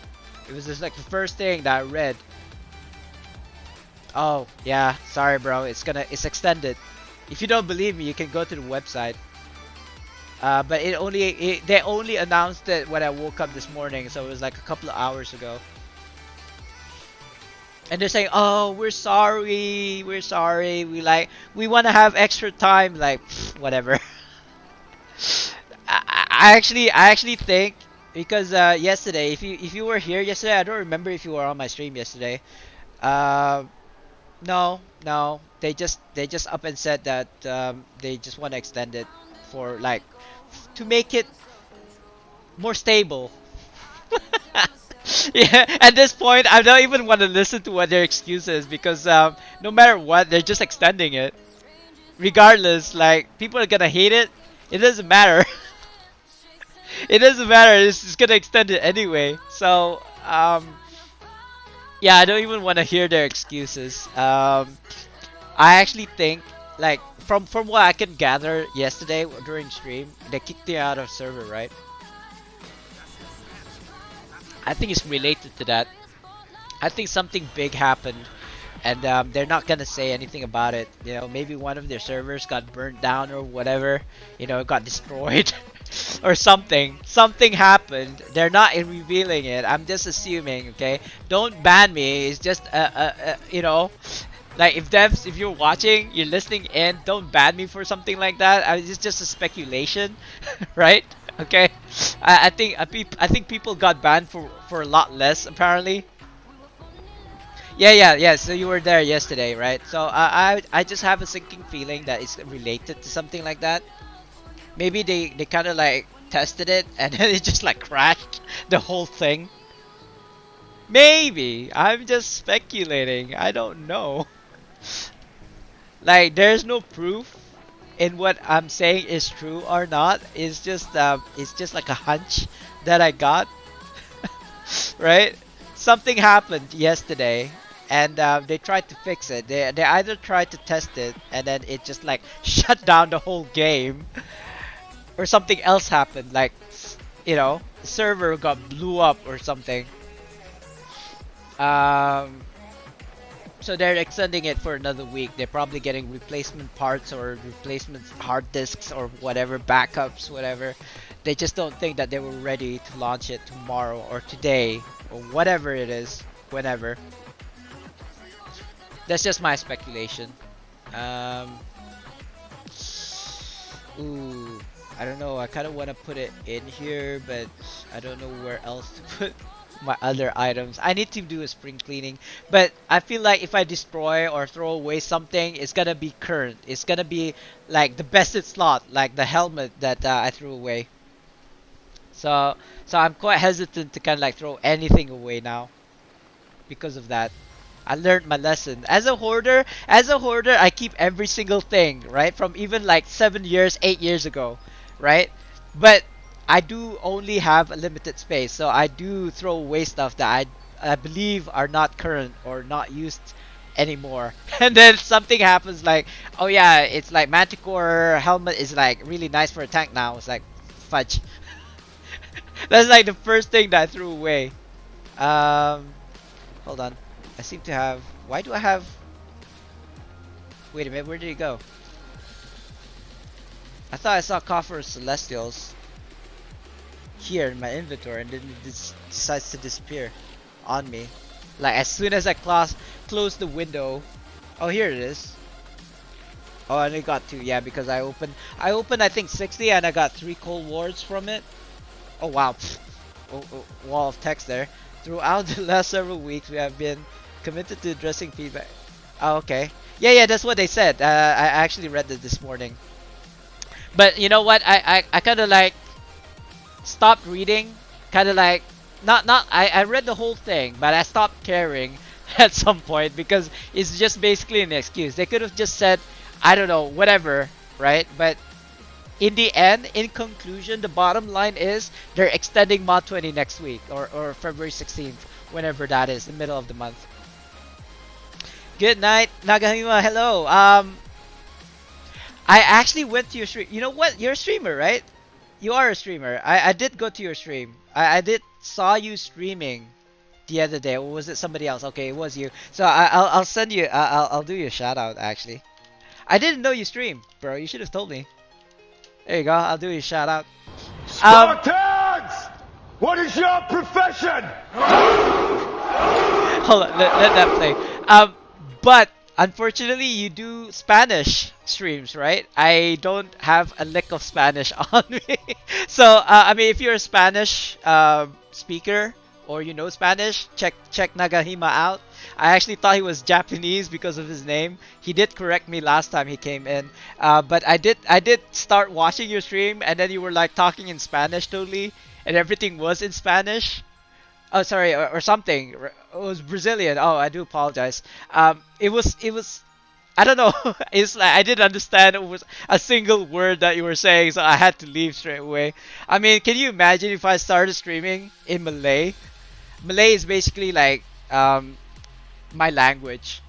it was just like the first thing that I read. Oh yeah, sorry, bro. It's extended. If you don't believe me, you can go to the website. But they only announced it when I woke up this morning, so it was like a couple of hours ago. And they're saying, "Oh, we're sorry, we want to have extra time." Like, pfft, whatever. I actually think because yesterday, if you were here yesterday, I don't remember if you were on my stream yesterday. Uh, no, they just up and said that they just want to extend it for like to make it more stable. Yeah, at this point, I don't even want to listen to what their excuse is because no matter what, they're just extending it. Regardless, like people are gonna hate it. It doesn't matter. It doesn't matter. It's just gonna extend it anyway. So yeah, I don't even want to hear their excuses. I actually think like from what I can gather yesterday during stream, they kicked me out of server, right? I think it's related to that. I think something big happened, and they're not gonna say anything about it. You know, maybe one of their servers got burnt down or whatever. You know, got destroyed or something. Something happened. They're not revealing it. I'm just assuming. Okay, don't ban me. It's just you know. Like if devs, if you're watching, you're listening in, don't ban me for something like that. It's just a speculation, right? Okay, I think people got banned for a lot less apparently. Yeah. So you were there yesterday, right? So I just have a sinking feeling that it's related to something like that. Maybe they kind of like tested it and then it just like crashed the whole thing. Maybe I'm just speculating. I don't know. Like there's no proof in what I'm saying is true or not. It's just like a hunch that I got, right? Something happened yesterday, and they tried to fix it. They either tried to test it, and then it just like shut down the whole game, or something else happened. Like, you know, the server got blew up or something. Um, So they're extending it for another week. They're probably getting replacement parts or replacement hard disks or whatever, backups, whatever. They just don't think that they were ready to launch it tomorrow or today or whatever it is, whenever. That's just my speculation. Um, ooh, I don't know. I kind of want to put it in here, but I don't know where else to put my other items. I need to do a spring cleaning, but I feel like if I destroy or throw away something, it's gonna be current. It's gonna be like the bested slot, like the helmet that I threw away. So I'm quite hesitant to kind of like throw anything away now because of that. I learned my lesson. As a hoarder, I keep every single thing, right? From even like 7 years, 8 years ago, right? But I do only have a limited space, so I do throw away stuff that I believe are not current or not used anymore. And then something happens like, oh yeah, it's like Manticore helmet is like really nice for a tank now. It's like fudge. That's like the first thing that I threw away. Hold on. I seem to have. Why do I have? Wait a minute. Where did it go? I thought I saw Coffer Celestials here in my inventory, and then it decides to disappear on me. Like as soon as I close the window. Oh, here it is. Oh, and it got 2. Yeah, because I opened I think 60 and I got 3 cold wards from it. Oh wow. Wall of text there. Throughout the last several weeks, we have been committed to addressing feedback. Oh, okay. Yeah, that's what they said. I actually read it this morning. But you know what? I kind of like stopped reading. Kind of like not I read the whole thing, but I stopped caring at some point because it's just basically an excuse. They could have just said, I don't know, whatever, right? But in the end, in conclusion, the bottom line is they're extending Mod 20 next week or February 16th, whenever that is, the middle of the month. Good night, Nagahima. Hello. I actually went to your stream. You know what? You're a streamer, right? You are a streamer. I did go to your stream. I did saw you streaming the other day. Or was it somebody else? Okay, it was you. So I'll send you. I'll do you a shout out actually. I didn't know you stream, bro. You should have told me. There you go. I'll do you a shout out. Spartans! What is your profession? Hold on, let that play. But unfortunately, you do Spanish streams, right? I don't have a lick of Spanish on me. So, I mean, if you're a Spanish speaker or you know Spanish, check Nagahima out. I actually thought he was Japanese because of his name. He did correct me last time he came in. But I did start watching your stream, and then you were like talking in Spanish totally, and everything was in Spanish. Oh, sorry, or something. It was Brazilian. Oh, I do apologize. It was. I don't know. It's like I didn't understand it was a single word that you were saying, so I had to leave straight away. I mean, can you imagine if I started streaming in Malay? Malay is basically like my language.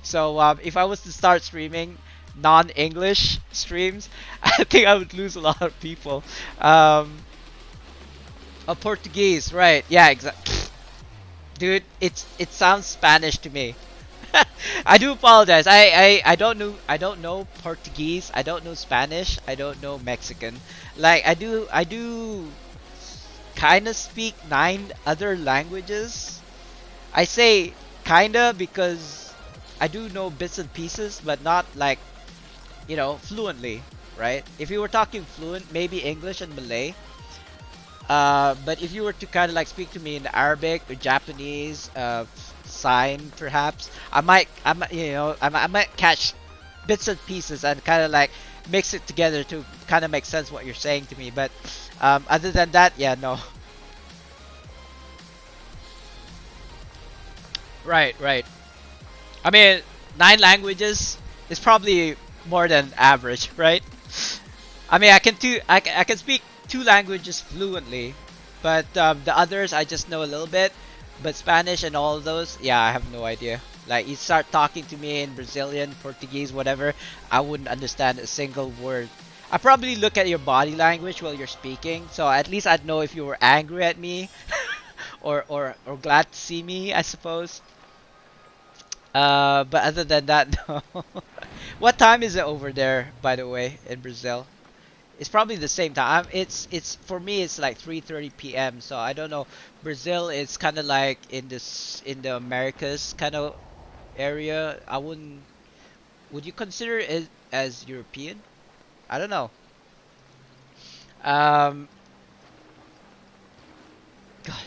So if I was to start streaming non-English streams, I think I would lose a lot of people. Portuguese, right? Yeah, exactly. Dude, it sounds Spanish to me. I do apologize. I don't know Portuguese. I don't know Spanish. I don't know Mexican. Like I do kind of speak 9 other languages. I say kinda because I do know bits and pieces, but not like, fluently, right? If you were talking fluent, maybe English and Malay. But if you were to kind of like speak to me in Arabic or Japanese, sign perhaps, I might catch bits and pieces and kind of like mix it together to kind of make sense what you're saying to me. But other than that, yeah, no. Right, right. I mean, 9 languages is probably more than average, right? I mean, I can speak 2 languages fluently, but the others I just know a little bit. But Spanish and all of those, yeah, I have no idea. Like you start talking to me in Brazilian, Portuguese, whatever, I wouldn't understand a single word. I probably look at your body language while you're speaking, so at least I'd know if you were angry at me, or glad to see me, I suppose. But other than that, no. What time is it over there, by the way, in Brazil? It's probably the same time. It's for me. It's like 3:30 p.m. So I don't know. Brazil is kind of like in the Americas kind of area. I wouldn't. Would you consider it as European? I don't know. Um. God.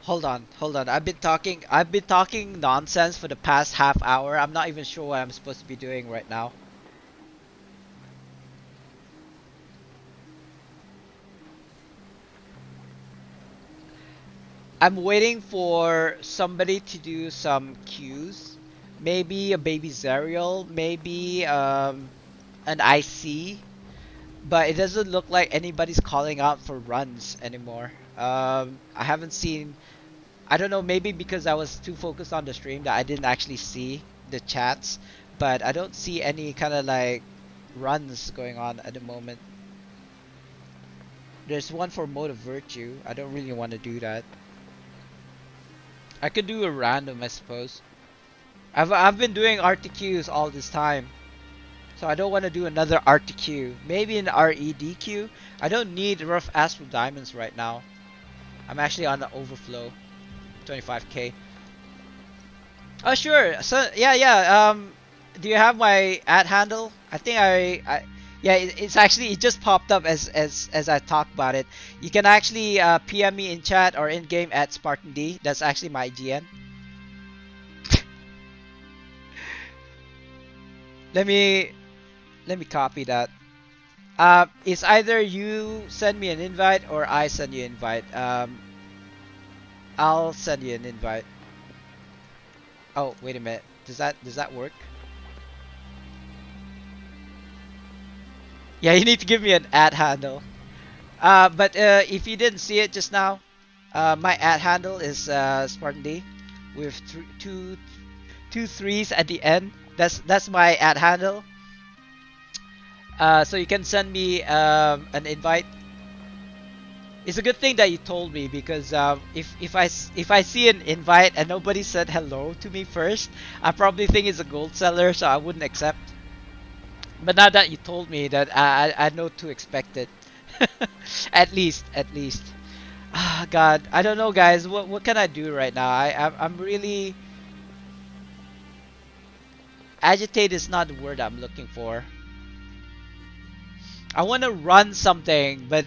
Hold on. I've been talking nonsense for the past half hour. I'm not even sure what I'm supposed to be doing right now. I'm waiting for somebody to do some cues. Maybe a baby Zerial, maybe an IC, but it doesn't look like anybody's calling out for runs anymore. I haven't seen. I don't know, maybe because I was too focused on the stream that I didn't actually see the chats, but I don't see any kind of like runs going on at the moment. There's one for Mode of Virtue. I don't really want to do that. I could do a random, I suppose. I've been doing RTQs all this time, so I don't want to do another RTQ. Maybe an REDQ. I don't need rough Astral Diamonds right now. I'm actually on the overflow, 25k. Oh sure. So yeah. Do you have my ad handle? I think yeah. It's actually it just popped up as I talk about it. You can actually PM me in chat or in game at Spartandee. That's actually my GN. let me let me copy that. It's either you send me an invite or I send you an invite. I'll send you an invite. Oh, wait a minute. Does that work? Yeah, you need to give me an ad handle. But if you didn't see it just now, my ad handle is Spartandee with two threes at the end. That's my ad handle. So you can send me an invite. It's a good thing that you told me because if I see an invite and nobody said hello to me first, I probably think it's a gold seller, so I wouldn't accept. But now that you told me that, I know to expect it. At least. Ah, God, I don't know, guys. What can I do right now? I'm really agitated. Is not the word I'm looking for. I want to run something, but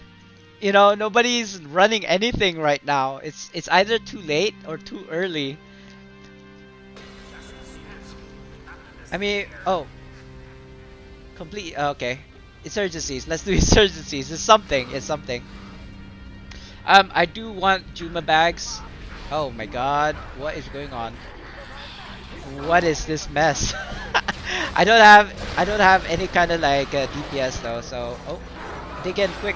you know nobody's running anything right now. It's either too late or too early. I mean, oh, complete. Okay, insurgencies. Let's do insurgencies. It's something. It's something. I do want Juma bags. Oh my God, what is going on? What is this mess? I don't have any kind of like DPS though. So dig in quick.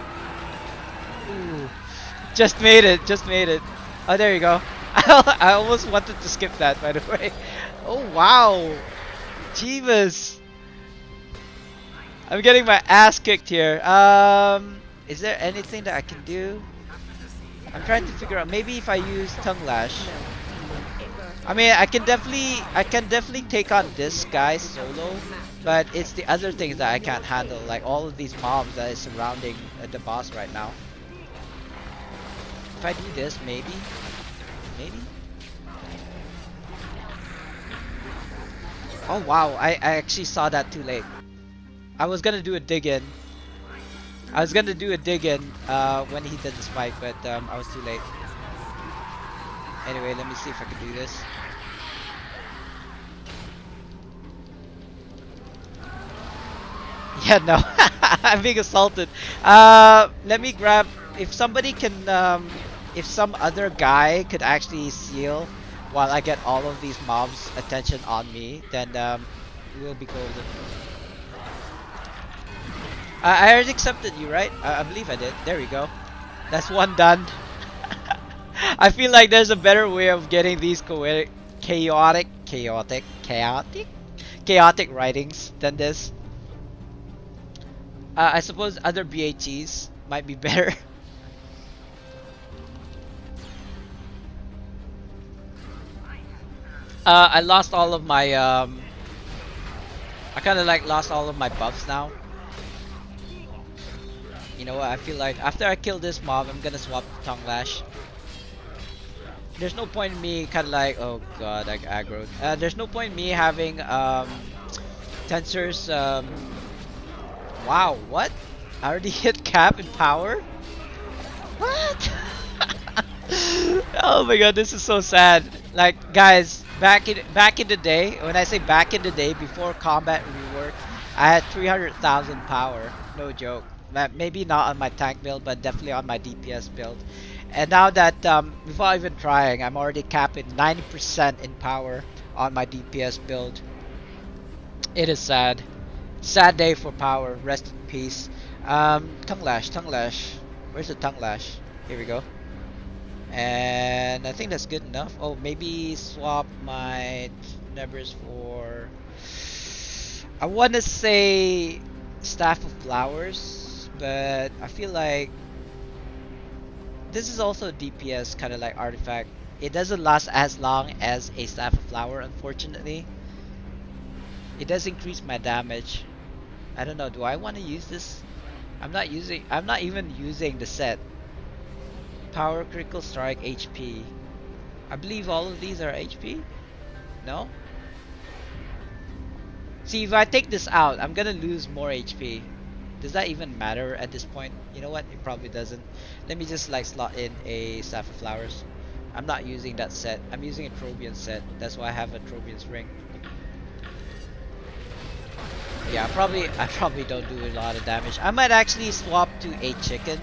Ooh, just made it. Just made it. Oh, there you go. I almost wanted to skip that, by the way. Oh wow, Jeebus. I'm getting my ass kicked here. Is there anything that I can do? I'm trying to figure out. Maybe if I use tongue lash. I mean, I can definitely take on this guy solo, but it's the other things that I can't handle, like all of these mobs that is surrounding the boss right now. If I do this, maybe. Oh wow, I actually saw that too late. I was gonna do a dig in. When he did the spike, but I was too late. Anyway, let me see if I can do this. Yeah, no. I'm being assaulted. Let me grab... If somebody can... if some other guy could actually seal while I get all of these mobs' attention on me, then we'll be golden. I already accepted you, right? I believe I did. There we go. That's one done. I feel like there's a better way of getting these chaotic writings than this. I suppose other BHEs might be better. I lost all of my I kind of like lost all of my buffs now. You know what? I feel like after I kill this mob, I'm gonna swap to tongue lash. There's no point in me kind of like, oh god, I aggroed. There's no point in me having tensors. Wow, what? I already hit cap in power? What? Oh my god, this is so sad. Like guys, back in the day, when I say back in the day before combat rework, I had 300,000 power. No joke. Maybe not on my tank build, but definitely on my DPS build. And now that without even trying, I'm already capping 90% in power on my DPS build. It is sad. Sad day for power. Rest in peace. Tongue lash. Where's the tongue lash? Here we go. And I think that's good enough. Oh, maybe swap my numbers for... I want to say Staff of Flowers, but I feel like this is also a DPS kind of like artifact. It doesn't last as long as a Staff of Flower, unfortunately. It does increase my damage. I don't know, do I want to use this? I'm not even using the set. Power, critical strike, HP. I believe all of these are HP? No? See, if I take this out, I'm gonna lose more HP. Does that even matter at this point? You know what? It probably doesn't. Let me just like slot in a Staff of Flowers. I'm not using that set. I'm using a Trobian set. That's why I have a Trobian's ring. Yeah, I probably don't do a lot of damage. I might actually swap to a chicken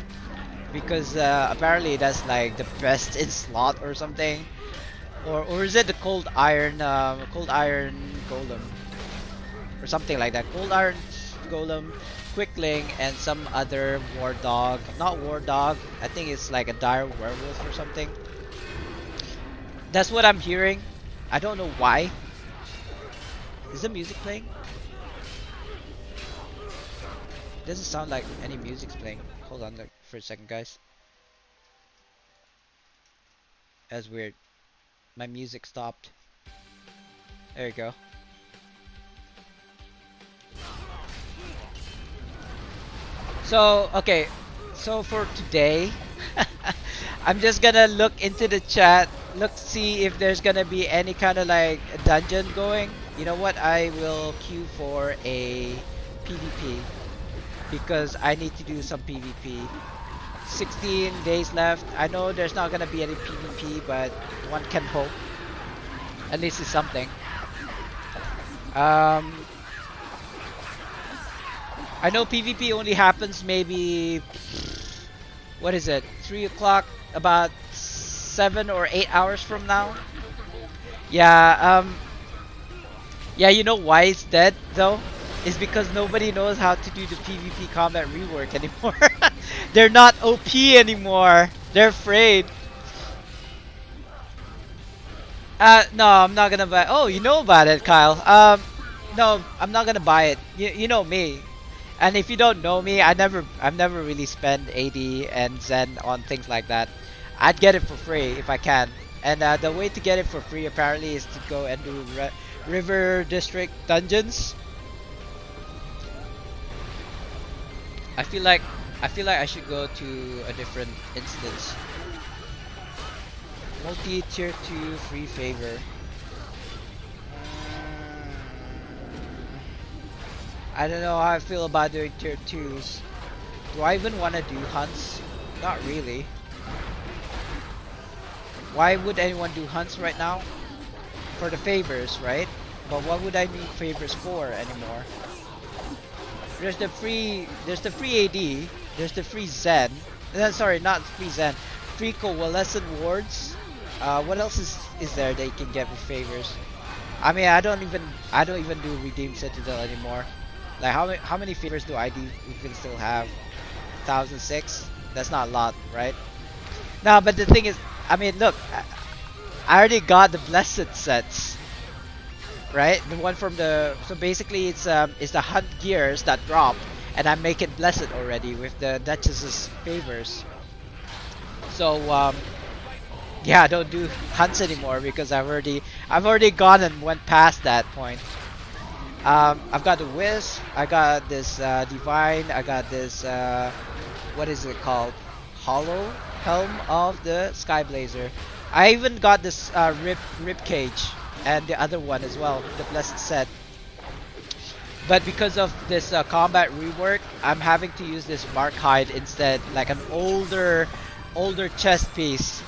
because apparently that's like the best in slot or something. Or is it the cold iron golem or something like that? Cold iron golem, quickling, and some other war dog. Not war dog. I think it's like a dire werewolf or something. That's what I'm hearing. I don't know why. Is the music playing? Doesn't sound like any music's playing. Hold on for a second, guys. That's weird. My music stopped. There you go. So, okay. So for today, I'm just gonna look into the chat, see if there's gonna be any kind of like dungeon going. You know what? I will queue for a PvP because I need to do some PvP. 16 days left. I know there's not gonna be any PvP, but one can hope. At least it's something. I know PvP only happens maybe, what is it, 3 o'clock, about 7 or 8 hours from now. Yeah, yeah, you know why it's dead though? It's because nobody knows how to do the PvP combat rework anymore. They're not OP anymore. They're afraid. No, I'm not gonna buy. Oh, you know about it, Kyle. No, I'm not gonna buy it. You know me. And if you don't know me, I've never really spent AD and Zen on things like that. I'd get it for free if I can. And the way to get it for free apparently is to go and do River District dungeons. I feel like I should go to a different instance. Multi-tier 2 free favor. I don't know how I feel about doing tier 2s. Do I even want to do hunts? Not really. Why would anyone do hunts right now? For the favors, right? But what would I need favors for anymore? There's the free AD, there's the free Zen. Sorry, not free Zen. Free coalescent wards. What else is there that you can get with favors? I mean, I don't even do redeem citadel anymore. Like how many favors do I even still have? 1006. That's not a lot, right? No, but the thing is, I mean, look, I already got the blessed sets, right? The one from the so basically it's the hunt gears that drop, and I make it blessed already with the Duchess's favors. So yeah, I don't do hunts anymore because I've already gone and went past that point. I've got the Wisp, I got this Divine, I got this what is it called? Hollow Helm of the Skyblazer. I even got this rib cage and the other one as well, the blessed set. But because of this combat rework, I'm having to use this Mark Hide instead, like an older chest piece.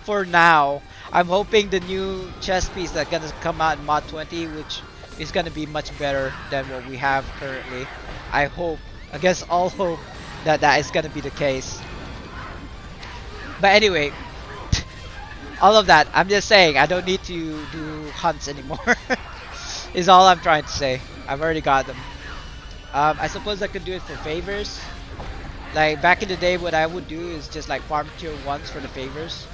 For now, I'm hoping the new chest piece that's gonna come out in mod 20, which is gonna be much better than what we have currently. I hope, I guess all hope that is gonna be the case. But anyway, all of that, I'm just saying I don't need to do hunts anymore. Is all I'm trying to say. I've already got them. I suppose I could do it for favors. Like back in the day, what I would do is just like farm tier 1s for the favors.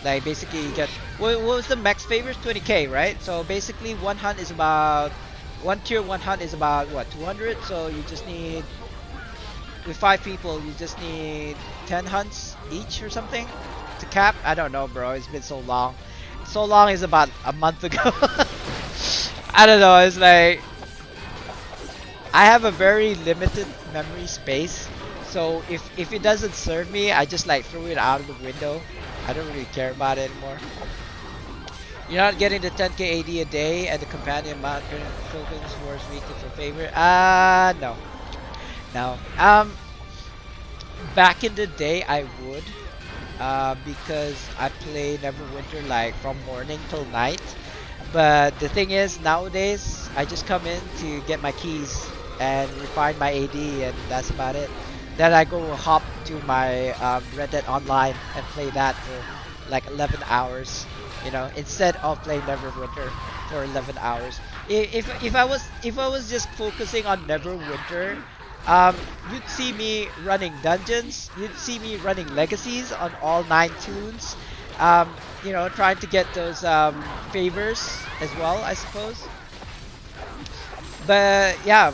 Like basically you get, what was the max favors? 20k, right? So basically one tier 1 hunt is about what, 200? So you just need, with 5 people, you just need 10 hunts each or something to cap. I don't know, bro. It's been so long. So long is about a month ago. I don't know. It's like I have a very limited memory space. So if it doesn't serve me, I just like throw it out of the window. I don't really care about it anymore. You're not getting the 10k AD a day and the companion mount tokens worth weekly for favor. No. No. Back in the day I would. Because I play Neverwinter like from morning till night. But the thing is, nowadays I just come in to get my keys and refine my AD, and that's about it. Then I go hop to my Red Dead Online and play that for like 11 hours, you know, instead of playing Neverwinter for 11 hours. If I was just focusing on Neverwinter, you'd see me running dungeons, you'd see me running legacies on all 9 tunes, you know, trying to get those favors as well, I suppose. But yeah,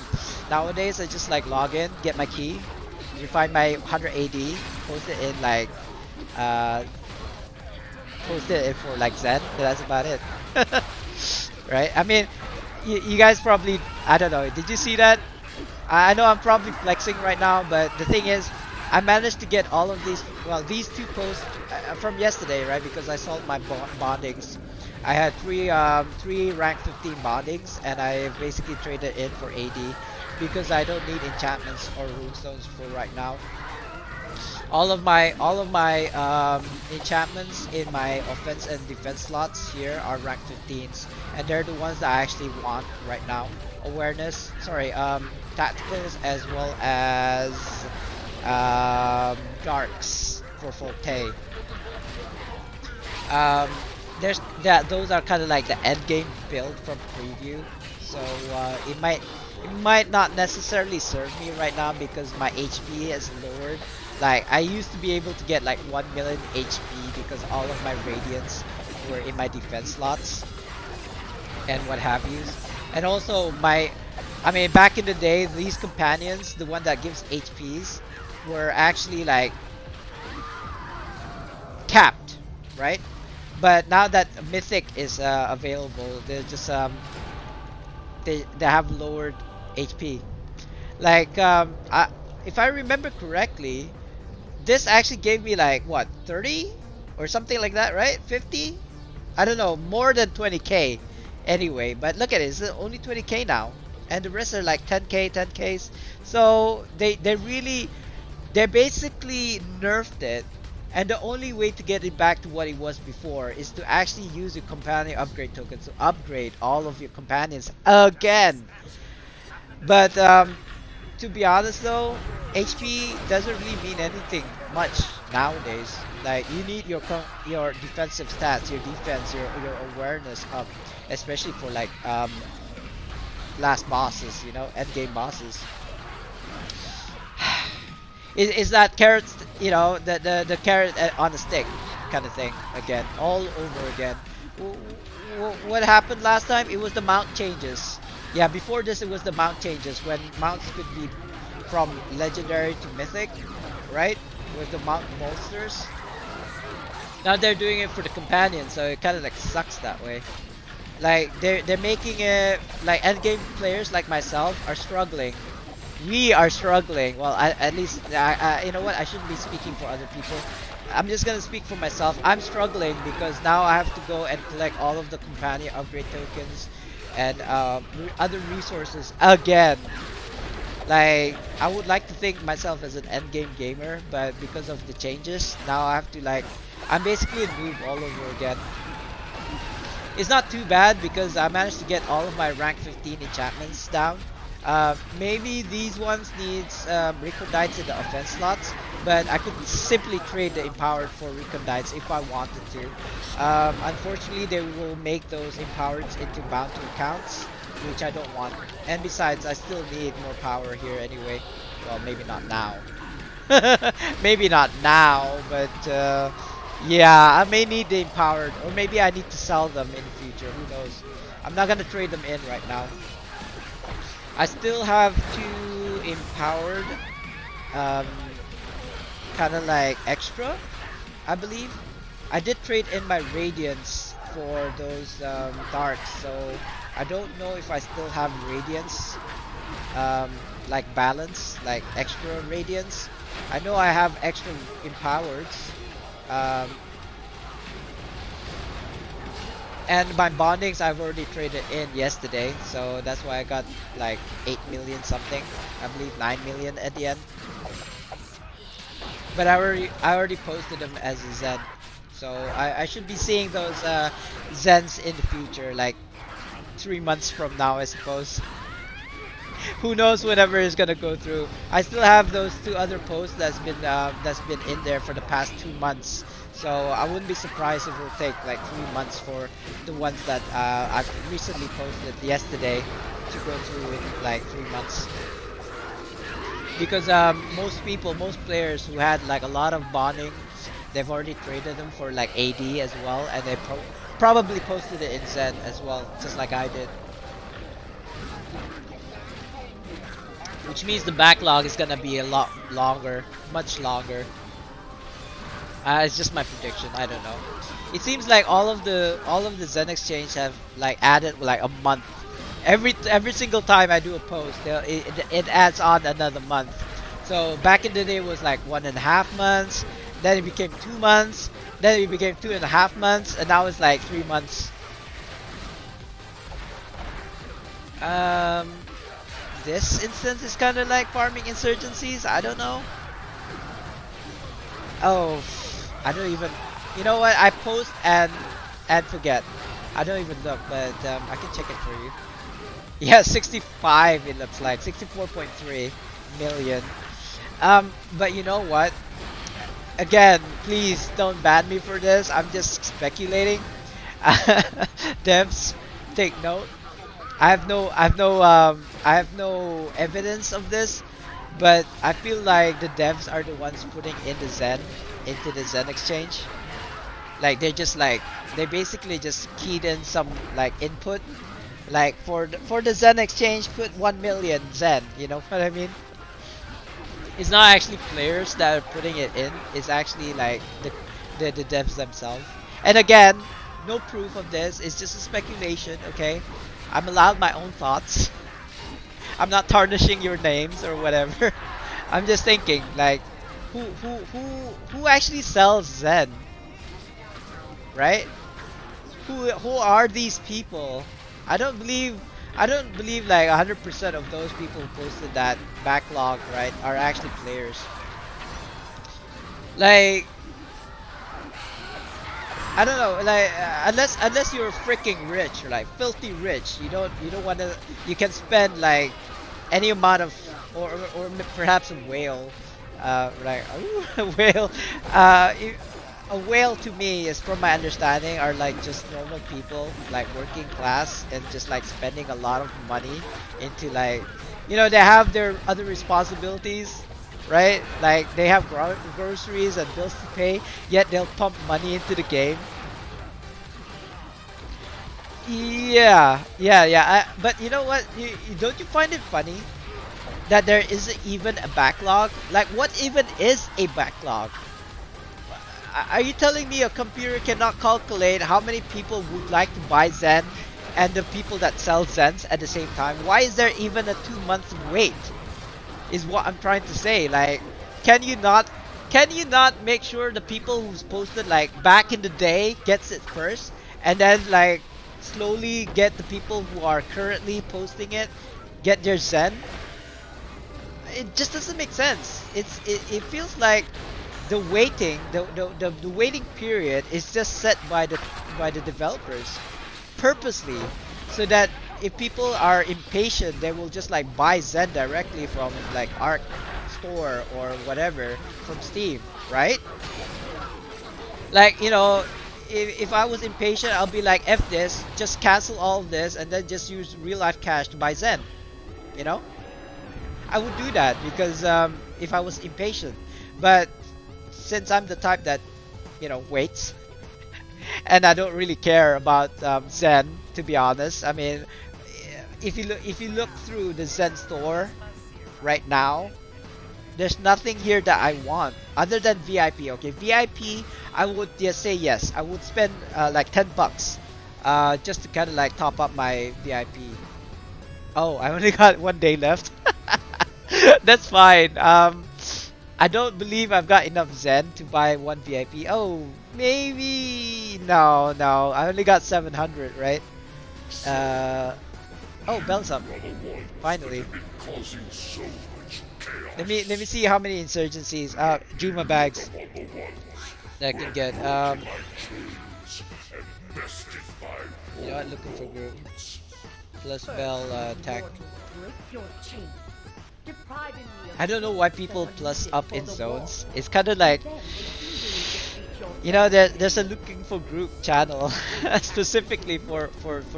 nowadays I just like log in, get my key, refine my 100 AD, post it in like uh, post it in for like Zen. That's about it. Right? I mean, you guys probably, I don't know. Did you see that? I know I'm probably flexing right now, but the thing is, I managed to get all of these. Well, these 2 posts from yesterday, right? Because I sold my bondings. I had three rank 15 bondings, and I basically traded in for AD because I don't need enchantments or runestones for right now. All of my enchantments in my offense and defense slots here are rank 15s, and they're the ones that I actually want right now. Awareness, sorry, tacticals, as well as darks for Forte. There's that those are kind of like the end game build from preview, so it might not necessarily serve me right now because my HP is lowered. Like, I used to be able to get like 1 million HP because all of my radiants were in my defense slots and what have you. And also I mean, back in the day, these companions, the one that gives HPs, were actually like capped, right? But now that Mythic is available, they're just they have lowered HP. Like if I remember correctly, this actually gave me like what, 30 or something like that, right? 50? I don't know, more than 20k anyway. But look at it, it's only 20k now, and the rest are like 10k, 10ks. So they basically nerfed it, and the only way to get it back to what it was before is to actually use your companion upgrade tokens to upgrade all of your companions again. But to be honest though, HP doesn't really mean anything much nowadays. Like, you need your defensive stats, your defense, your awareness up, especially for like last bosses, you know, end game bosses. Is that carrot, you know, the carrot on a stick kind of thing again, all over again. What happened last time? It was the mount changes. Yeah, before this it was the mount changes, when mounts could be from legendary to mythic, right? With the mount bolsters. Now they're doing it for the companion, so it kind of like sucks that way. Like, they're making it like endgame players like myself are struggling. We are struggling. Well, at least you know what? I shouldn't be speaking for other people. I'm just gonna speak for myself. I'm struggling because now I have to go and collect all of the companion upgrade tokens and other resources again. Like, I would like to think myself as an endgame gamer, but because of the changes, now I have to like, I'm basically a noob all over again. It's not too bad because I managed to get all of my rank 15 enchantments down. Maybe these ones needs recondites in the offense slots, but I could simply trade the empowered for recondites if I wanted to. Unfortunately, they will make those empowered into bound to accounts, which I don't want. And besides, I still need more power here anyway. Well, maybe not now. Maybe not now, but yeah, I may need the empowered, or maybe I need to sell them in the future. Who knows? I'm not gonna trade them in right now. I still have 2 empowered, kind of like extra, I believe. I did trade in my radiance for those darks, so I don't know if I still have radiance, like balance, like extra radiance. I know I have extra empowereds, and my bondings I've already traded in yesterday, so that's why I got like 8 million something. I believe 9 million at the end. But I already posted them as a Zen, so I should be seeing those Zens in the future, like 3 months from now, I suppose. Who knows whenever it's gonna go through. I still have those two other posts that's been in there for the past 2 months. So I wouldn't be surprised if it'll take like 3 months for the ones that I've recently posted yesterday to go through in like 3 months. Because most players who had like a lot of bonding, they've already traded them for like AD as well, and they probably posted it in Zen as well, just like I did. Which means the backlog is gonna be a lot longer, much longer. It's just my prediction. I don't know. It seems like all of the Zen Exchange have like added like a month. Every single time I do a post, it adds on another month. So back in the day it was like 1.5 months, then it became 2 months, then it became 2.5 months, and now it's like 3 months. This instance is kind of like farming insurgencies. I don't know. Oh, I don't even. You know what? I post and forget. I don't even look, but I can check it for you. Yeah, 65 it looks like 64.3 million. But you know what? Again, please don't ban me for this. I'm just speculating. Devs, take note. I have no evidence of this, but I feel like the devs are the ones putting in the Zen into the Zen exchange. Like they basically just keyed in some like input, like for the Zen exchange, put 1 million Zen. You know what I mean? It's not actually players that are putting it in. It's actually like the devs themselves. And again, no proof of this. It's just a speculation. Okay, I'm allowed my own thoughts. I'm not tarnishing your names or whatever. I'm just thinking like, who actually sells Zen, right? Who are these people? I don't believe like 100% of those people who posted that backlog, right, are actually players. Like, I don't know, like unless you're freaking rich or like filthy rich, you don't want to, you can spend like any amount of, or perhaps a whale, like a whale, a whale to me is, from my understanding, are like just normal people, like working class, and just like spending a lot of money into like, you know, they have their other responsibilities, right? Like they have groceries and bills to pay, yet they'll pump money into the game. Yeah. But you know what? Don't you find it funny that there isn't even a backlog? Like, what even is a backlog? Are you telling me a computer cannot calculate how many people would like to buy Zen and the people that sell Zens at the same time? Why is there even a 2 month wait? Is what I'm trying to say. Like, can you not make sure the people who's posted like back in the day gets it first, and then like slowly get the people who are currently posting it get their Zen? It just doesn't make sense. It feels like the waiting the waiting period is just set by the developers purposely, so that if people are impatient, they will just like buy Zen directly from like Arc store or whatever from Steam, right? Like, you know, if I was impatient, I'll be like, F this, just cancel all of this and then just use real life cash to buy Zen, you know? I would do that because if I was impatient. But since I'm the type that, you know, waits, and I don't really care about Zen, to be honest. I mean, if you look through the Zen store right now, there's nothing here that I want other than VIP. Okay, VIP, I would just say yes. I would spend like $10 just to kind of like top up my VIP. Oh, I only got 1 day left. That's fine. I don't believe I've got enough Zen to buy 1 VIP. Oh, maybe no. I only got 700, right? Oh, bells up. Finally. Let me see how many insurgencies, Juma bags that I can get. You know what? Looking for group plus bell tech. break your chains, depriving me of I don't know why people souls that are plus needed up for in the zones. war. It's kind of like, Then they easily defeat your you know, enemies. there's a looking for group channel specifically for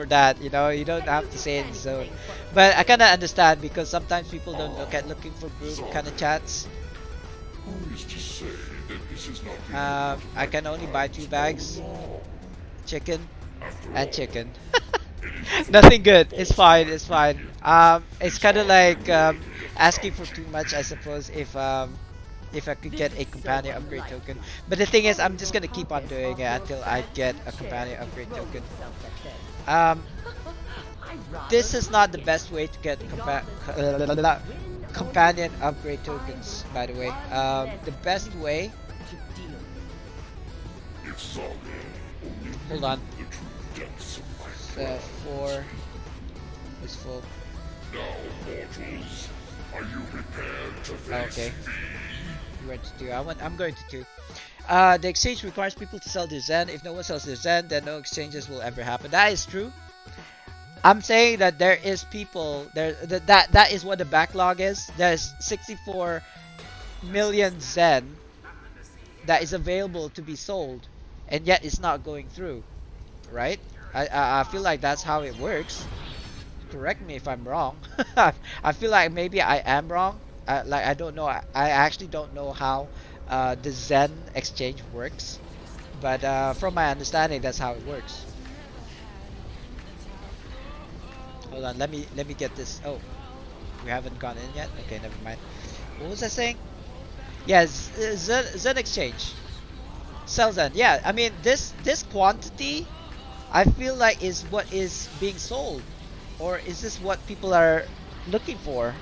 that. You know, you don't And you have to can say in thank zone, me for but I kind of understand because sometimes people don't look at looking for group kind of chats. Who is to say that this is not the I can only buy 2 bags, chicken and chicken. Nothing good. It's fine. It's fine. It's kind of like asking for too much, I suppose. If I could this get is a so companion upgrade unlike token, you. but the thing is, I'm Only just your gonna keep on pompous doing it off your until I get fancy a companion chair to upgrade throw token. yourself at them. Um, I'd rather this is not the like best way to get it. Regardless of win or companion lose, upgrade I tokens. will By the way, have one the less best beast way. to deal with. If Saga only Hold on. knew the true depths of my pride. 4 is full. Now, mortals, are you prepared to Oh, face okay. me? You went to 2. I'm going to 2. The exchange requires people to sell their Zen. If no one sells their Zen, then no exchanges will ever happen. That is true. I'm saying that there is people there that is what the backlog is. There's 64 million Zen that is available to be sold, and yet it's not going through, right? I feel like that's how it works. Correct me if I'm wrong. I feel like maybe I am wrong. Like I don't know. I actually don't know how the Zen exchange works, but from my understanding, that's how it works. Hold on, let me get this. Oh, we haven't gone in yet. Okay, never mind. What was I saying? Yeah, Zen exchange. Sell Zen. Yeah, I mean this quantity, I feel like is what is being sold, or is this what people are looking for?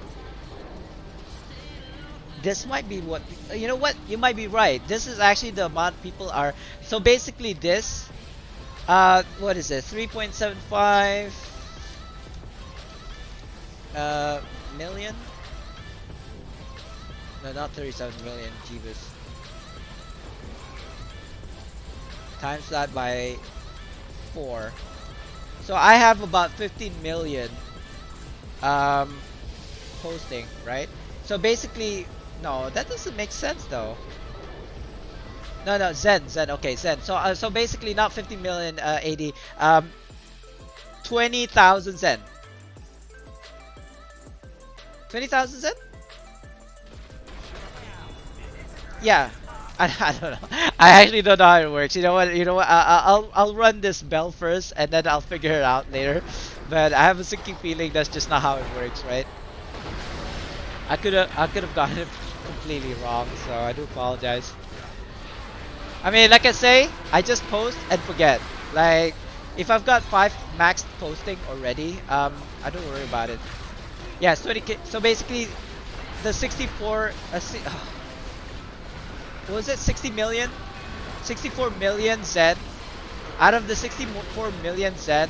This might be what you know. What you might be right. This is actually the amount people are. So basically, this. What is it? 3.75 million? No, not 37 million. Jeebus. Times that by 4. So I have about 15 million posting, right? So basically, no, that doesn't make sense though. No, Zen, okay, Zen. So basically, not 50 million AD, 20,000 Zen. 20,000 Zen? Yeah. I don't know. I actually don't know how it works. You know what? I'll run this bell first, and then I'll figure it out later. But I have a sinking feeling that's just not how it works, right? I could have gotten it completely wrong, so I do apologize. I mean, like I say, I just post and forget. Like, if I've got 5 max posting already, I don't worry about it. Yeah, it's 20k. So basically, the 64. What was it? 60 million? 64 million Zen. Out of the 64 million Zen,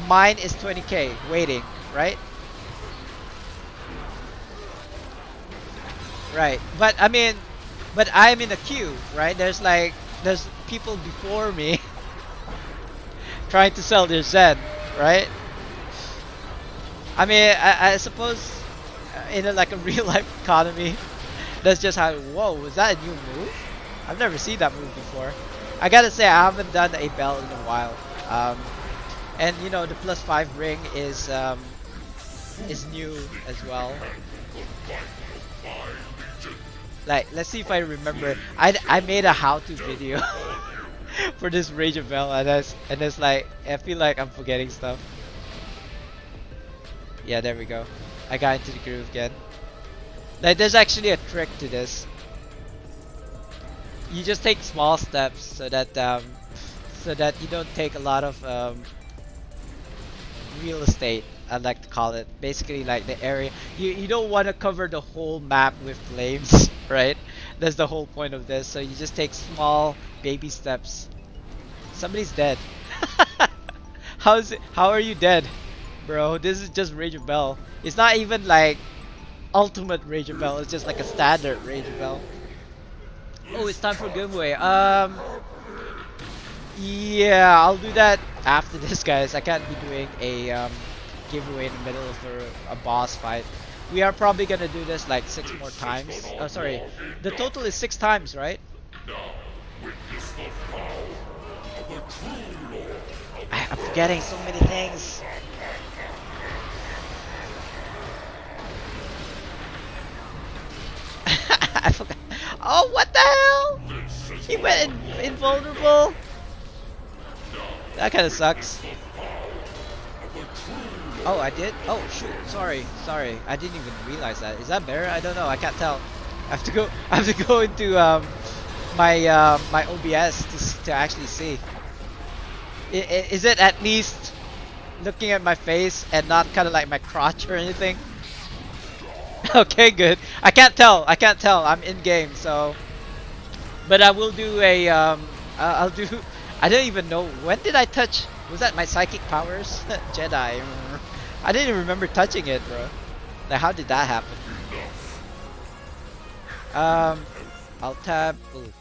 mine is 20k waiting, right? Right. But I mean, but I'm in a queue, right? There's people before me trying to sell their Zen, right? I mean, I suppose in like a real life economy, that's just how. Whoa, was that a new move? I've never seen that move before. I gotta say, I haven't done a bell in a while. And you know, the +5 ring is new as well. Like, let's see if I remember. I made a how-to video for this Rage of Bell, and it's like I feel like I'm forgetting stuff. Yeah, there we go. I got into the groove again. Like, there's actually a trick to this. You just take small steps so that you don't take a lot of real estate. I like to call it. Basically, like the area. You don't want to cover the whole map with flames, right? That's the whole point of this. So you just take small baby steps. Somebody's dead. How are you dead, bro? This is just Rage of Bell. It's not even like ultimate Rage of Bell. It's just like a standard Rage of Bell. Oh, it's time for giveaway. Yeah, I'll do that after this, guys. I can't be doing a giveaway in the middle of a boss fight. We are probably gonna do this like 6 more times. Oh, sorry. The total is 6 times, right? I'm forgetting so many things. I forgot. Oh, what the hell? He went invulnerable. That kind of sucks. Oh, I did? Oh, shoot. Sorry. I didn't even realize that. Is that better? I don't know. I can't tell. I have to go. I have to go into my OBS to actually see. Is it at least looking at my face and not kind of like my crotch or anything? Okay, good. I can't tell. I'm in game, so. But I will do a I'll do. I don't even know when did I touch. Was that my psychic powers? Jedi. I didn't even remember touching it, bro. Like, how did that happen? I'll tab. Ooh,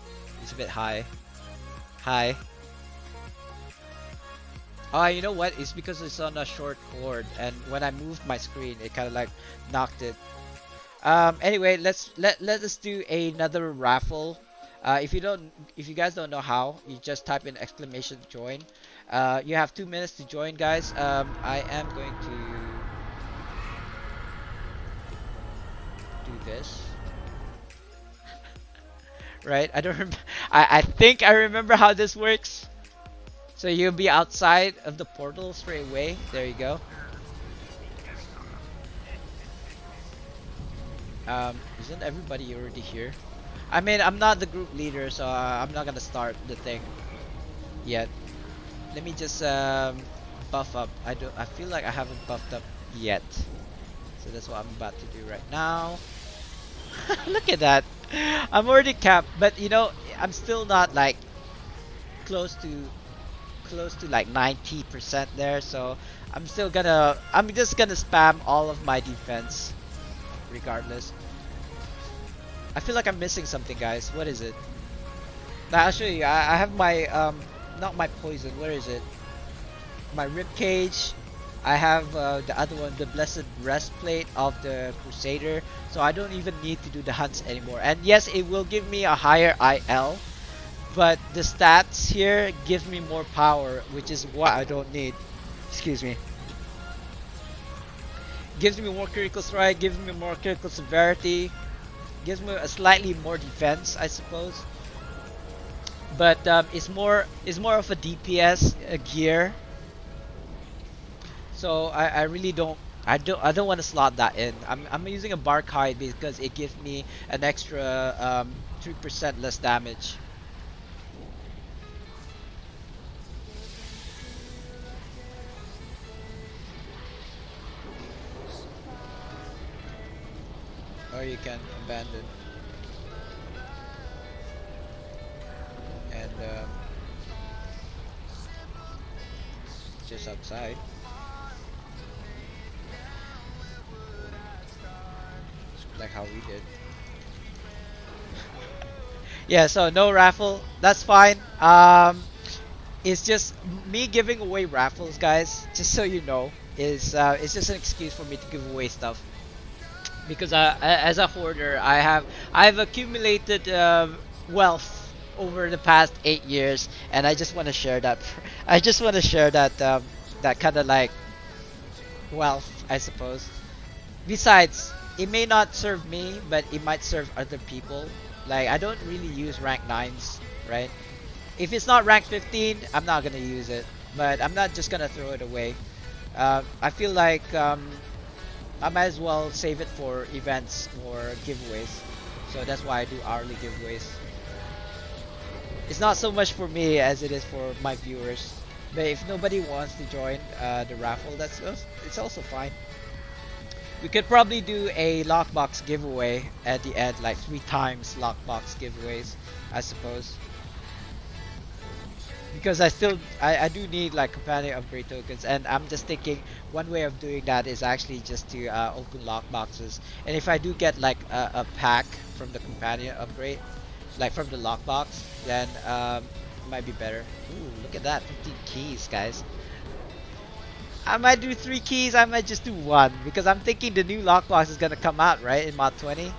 it's a bit high. High. Oh, you know what? It's because it's on a short cord, and when I moved my screen, it kind of like knocked it. Anyway, let us do another raffle. If you guys don't know how, you just type in exclamation join. You have 2 minutes to join, guys. I am going to do this. Right? I don't remember. I think I remember how this works. So you'll be outside of the portal straight away. There you go. Isn't everybody already here? I mean, I'm not the group leader, so I'm not gonna start the thing yet. Let me just buff up. I feel like I haven't buffed up yet, so that's what I'm about to do right now. Look at that. I'm already capped, but you know, I'm still not like close to like 90% there, so I'm just gonna spam all of my defense regardless. I feel like I'm missing something, guys. What is it? Now, I'll show you. I have my not my poison. Where is it? My rib cage. I have the other one, the blessed breastplate of the Crusader. So I don't even need to do the hunts anymore. And yes, it will give me a higher IL, but the stats here give me more power, which is what I don't need. Excuse me. Gives me more critical strike, gives me more critical severity, gives me a slightly more defense, I suppose. But it's more of a DPS gear. So I really don't want to slot that in. I'm using a bark hide because it gives me an extra 3% less damage. Or you can abandon and just outside. Like how we did. Yeah, so no raffle, that's fine. It's just me giving away raffles, guys, just so you know, is it's just an excuse for me to give away stuff. Because as a hoarder, I've accumulated wealth over the past 8 years, and I just want to share that. I just want to share that that kind of like wealth, I suppose. Besides, it may not serve me, but it might serve other people. Like, I don't really use rank 9s, right? If it's not rank 15, I'm not gonna use it, but I'm not just gonna throw it away. I feel like I might as well save it for events or giveaways. So that's why I do hourly giveaways. It's not so much for me as it is for my viewers. But if nobody wants to join the raffle, it's also fine. We could probably do a lockbox giveaway at the end, like 3 times lockbox giveaways, I suppose. Because I do need like companion upgrade tokens, and I'm just thinking one way of doing that is actually just to open lockboxes. And if I do get like a pack from the companion upgrade, like from the lockbox, then it might be better. Ooh, look at that, 15 keys, guys. I might do 3 keys, I might just do 1 because I'm thinking the new lockbox is gonna come out, right, in mod 20.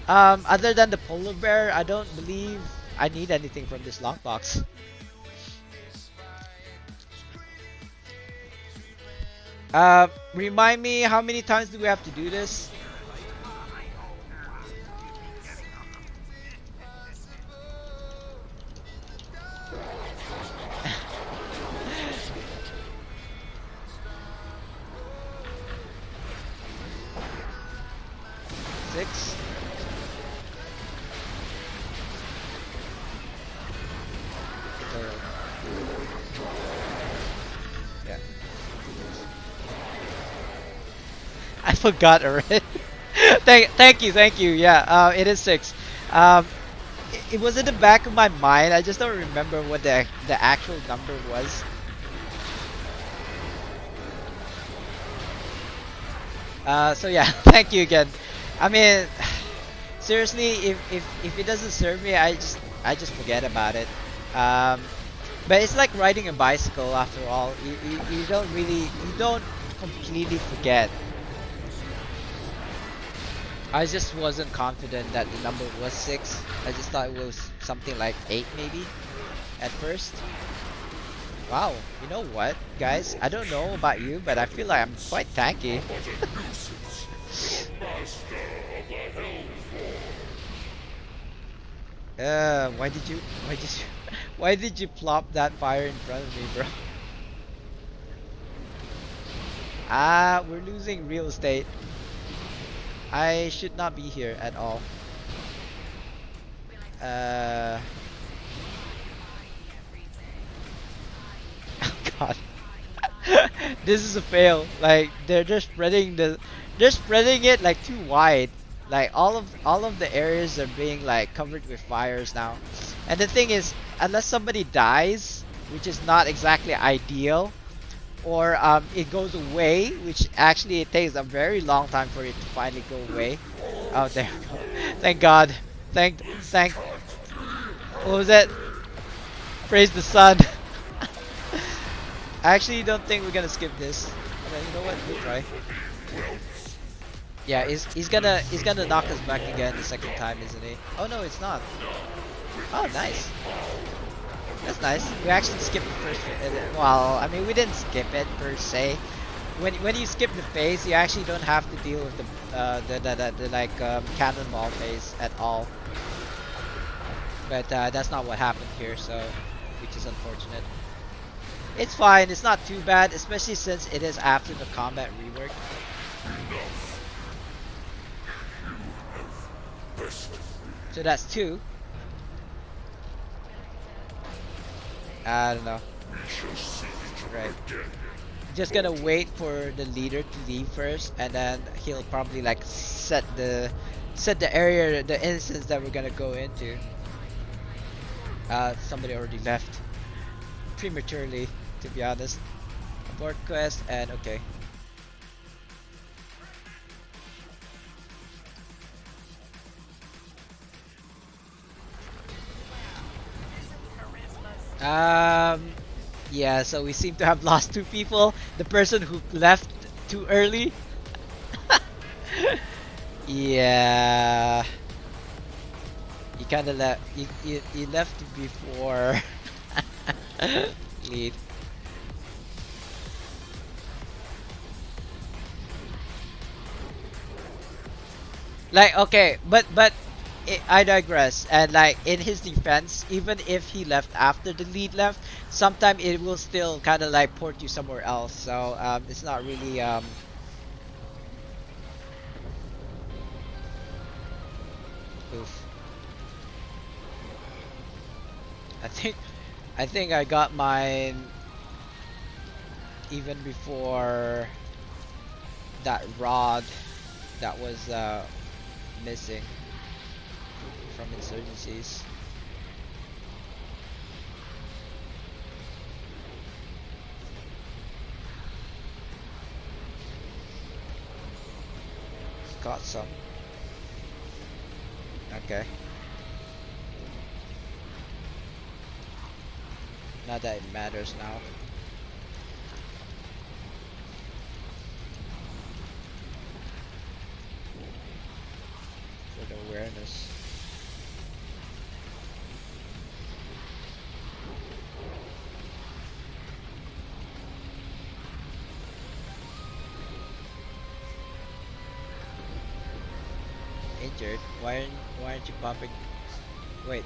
Other than the polar bear, I don't believe I need anything from this lockbox. Remind me, how many times do we have to do this? Six. Yeah. I forgot already. Thank you. Yeah, it is 6. It was in the back of my mind. I just don't remember what the actual number was. So yeah, thank you again. I mean, seriously, if it doesn't serve me, I just forget about it. Um, but it's like riding a bicycle after all. You don't completely forget. I just wasn't confident that the number was 6. I just thought it was something like 8 maybe at first. Wow, you know what, guys? I don't know about you, but I feel like I'm quite tanky. Why did you why did you plop that fire in front of me, bro? Ah, we're losing real estate. I should not be here at all. Oh god. This is a fail. Like they're spreading it like too wide. Like all of the areas are being like covered with fires now. And the thing is, unless somebody dies, which is not exactly ideal, or it goes away, which actually it takes a very long time for it to finally go away. Oh, there we go. Thank God. Thank. What was that? Praise the sun. I actually don't think we're gonna skip this. Okay, you know what? We'll try. Yeah, he's gonna knock us back again the second time, isn't he? Oh no, it's not. Oh, nice. That's nice. We actually skipped the first. Well, I mean, we didn't skip it per se. When you skip the phase, you actually don't have to deal with the like cannonball phase at all. But that's not what happened here, so which is unfortunate. It's fine. It's not too bad, especially since it is after the combat rework. So that's 2. I don't know. Right. Just gonna wait for the leader to leave first, and then he'll probably like set the area, the instance that we're gonna go into. Somebody already left prematurely, to be honest. Abort quest and okay. Yeah, so we seem to have lost 2 people. The person who left too early. Yeah. You kinda left, you left before lead. Like, okay, but I digress. And like in his defense, even if he left after the lead left, sometimes it will still kind of like port you somewhere else. So it's not really oof. I think I got mine even before that rod that was missing from insurgencies. Got some. Okay. Not that it matters now. course. Injured? Why aren't you popping? Wait,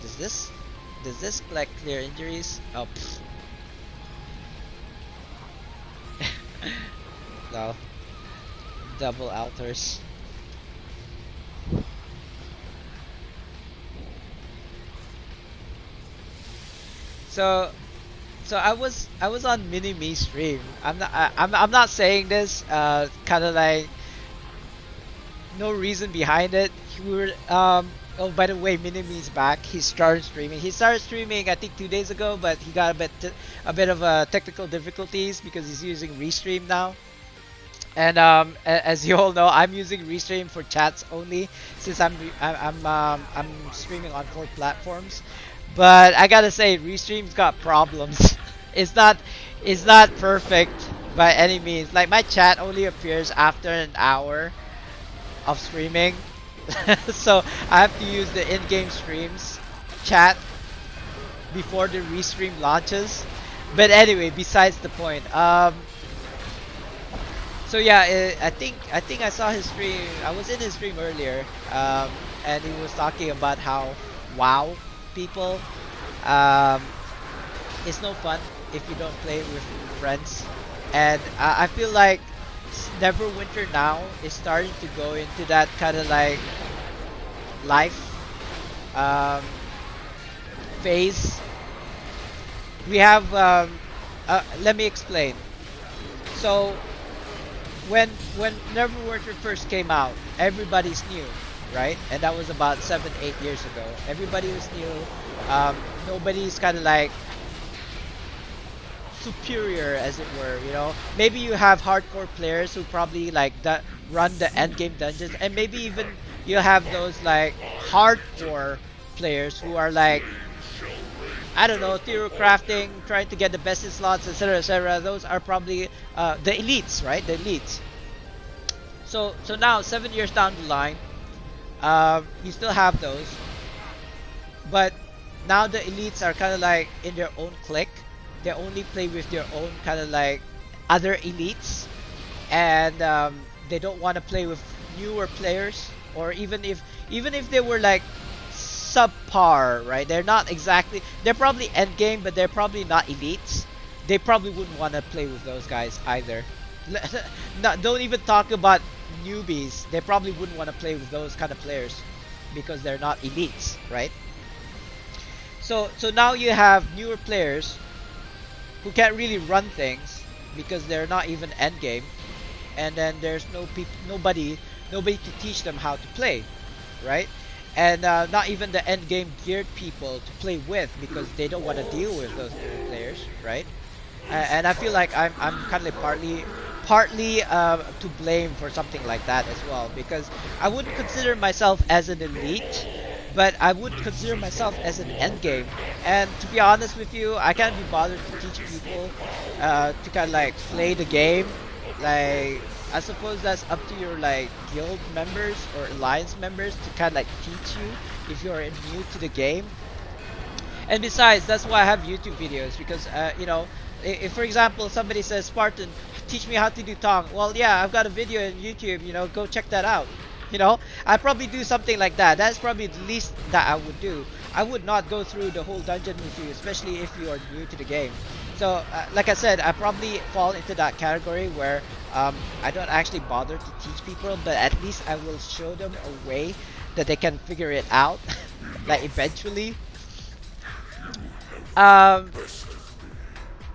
does this like clear injuries? Oh, pfft. No, double alters. So I was on Mini Me stream. I'm not saying this kind of like no reason behind it. We were oh, by the way, Mini Me's back. He started streaming. He started streaming I think 2 days ago, but he got a bit of technical difficulties because he's using Restream now. And as you all know, I'm using Restream for chats only since I'm streaming on 4 platforms. But I gotta say, Restream's got problems. it's not it's not perfect by any means. Like my chat only appears after an hour of streaming, so I have to use the in-game streams chat before the Restream launches. But anyway, besides the point. So yeah, I think I saw his stream. I was in his stream earlier, and he was talking about how WoW people, it's no fun if you don't play with friends, and I feel like Neverwinter now is starting to go into that kind of like life phase. We have let me explain. So when Neverwinter first came out, everybody's new, right? And that was about 7-8 years ago. Everybody was new. Nobody's kind of like superior, as it were. You know, maybe you have hardcore players who probably like run the end game dungeons, and maybe even you have those like hardcore players who are like, I don't know, theory crafting, trying to get the best in slots, etc., etc. Those are probably the elites, right? The elites. So now 7 years down the line, you still have those, but now the elites are kind of like in their own clique. They only play with their own kind of like other elites, and they don't want to play with newer players, or even if they were like subpar, right? They're not exactly, they're probably end game, but they're probably not elites. They probably wouldn't want to play with those guys either. Don't even talk about newbies. They probably wouldn't want to play with those kind of players because they're not elites, right? So now you have newer players who can't really run things because they're not even end game, and then there's nobody to teach them how to play, right? And not even the end game geared people to play with because they don't want to deal with those new players, right? And I feel like I'm kind of like partly to blame for something like that as well, because I wouldn't consider myself as an elite, but I would consider myself as an end game. And to be honest with you, I can't be bothered to teach people to kind of like play the game. Like, I suppose that's up to your like guild members or alliance members to kind of like teach you if you're new to the game. And besides, that's why I have YouTube videos, because you know, if for example somebody says, Spartan, teach me how to do Tong. Well, yeah, I've got a video on YouTube, you know, go check that out. You know, I'd probably do something like that. That's probably the least that I would do. I would not go through the whole dungeon with you, especially if you are new to the game. So, like I said, I probably fall into that category where I don't actually bother to teach people, but at least I will show them a way that they can figure it out, like eventually.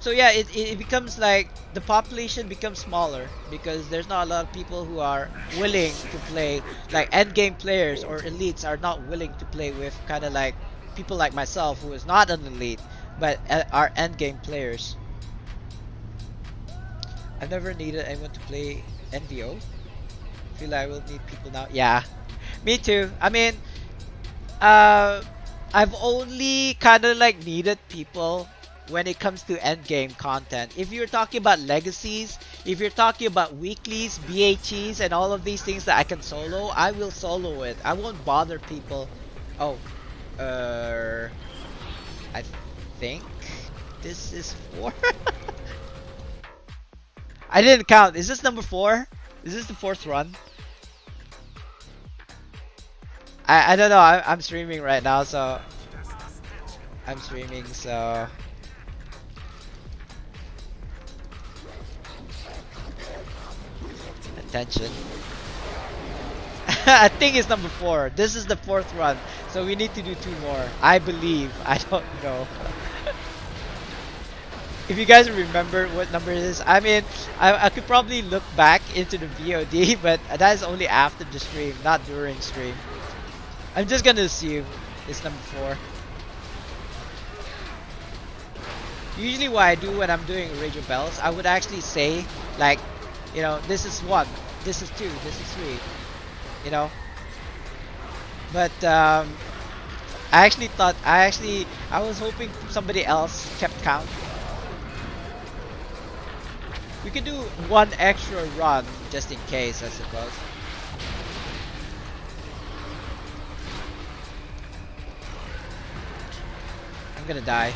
So yeah, it becomes like the population becomes smaller because there's not a lot of people who are willing to play, like end game players or elites are not willing to play with kind of like people like myself who is not an elite but are end game players. I've never needed anyone to play NVO. Feel like I will need people now. Yeah, me too. I mean, I've only kind of like needed people when it comes to end game content. If you're talking about legacies, If you're talking about weeklies, BHEs, and all of these things that I can solo, I will solo it. I won't bother people. Oh, I think this is 4. I didn't count. Is this number 4? Is this the 4th run? I don't know. I'm streaming right now, so I'm streaming, so attention. I think it's number 4. This is the 4th run, so we need to do 2 more. I believe. I don't know. If you guys remember what number it is, I mean, I could probably look back into the VOD, but that is only after the stream, not during stream. I'm just gonna assume it's number 4. Usually what I do when I'm doing Radio Bells, I would actually say, like, you know, this is 1, this is 2, this is 3, you know. But I was hoping somebody else kept count. We could do 1 extra run just in case, I suppose. I'm gonna die.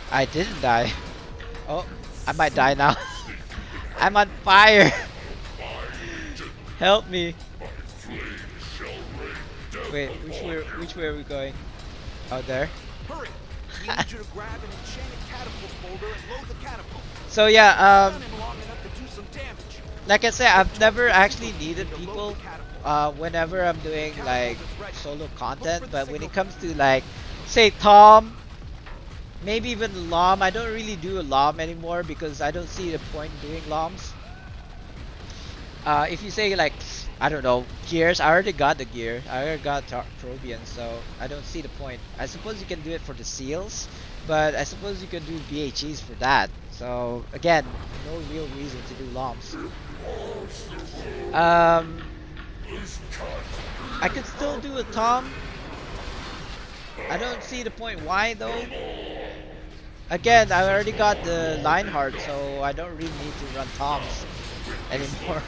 I didn't die. Oh, I might die now. I'm on fire. Help me. Wait, which way are we going? Oh, there. Hurry! We need you to grab an enchanted catapult folder and load the catapult. So yeah, Stun him long enough to do some damage. like I said, I've never actually needed people whenever I'm doing like solo content, but when it comes to like, say Tom, maybe even LOM, I don't really do a LOM anymore because I don't see the point doing LOMs. If you say like, I don't know, gears, I already got the gear. I already got Trobian, so I don't see the point. I suppose you can do it for the seals, but I suppose you can do BHEs for that. So again, no real reason to do LOMs. I could still do a Tom. I don't see the point why though. Again, I already got the Lionheart, so I don't really need to run Toms anymore.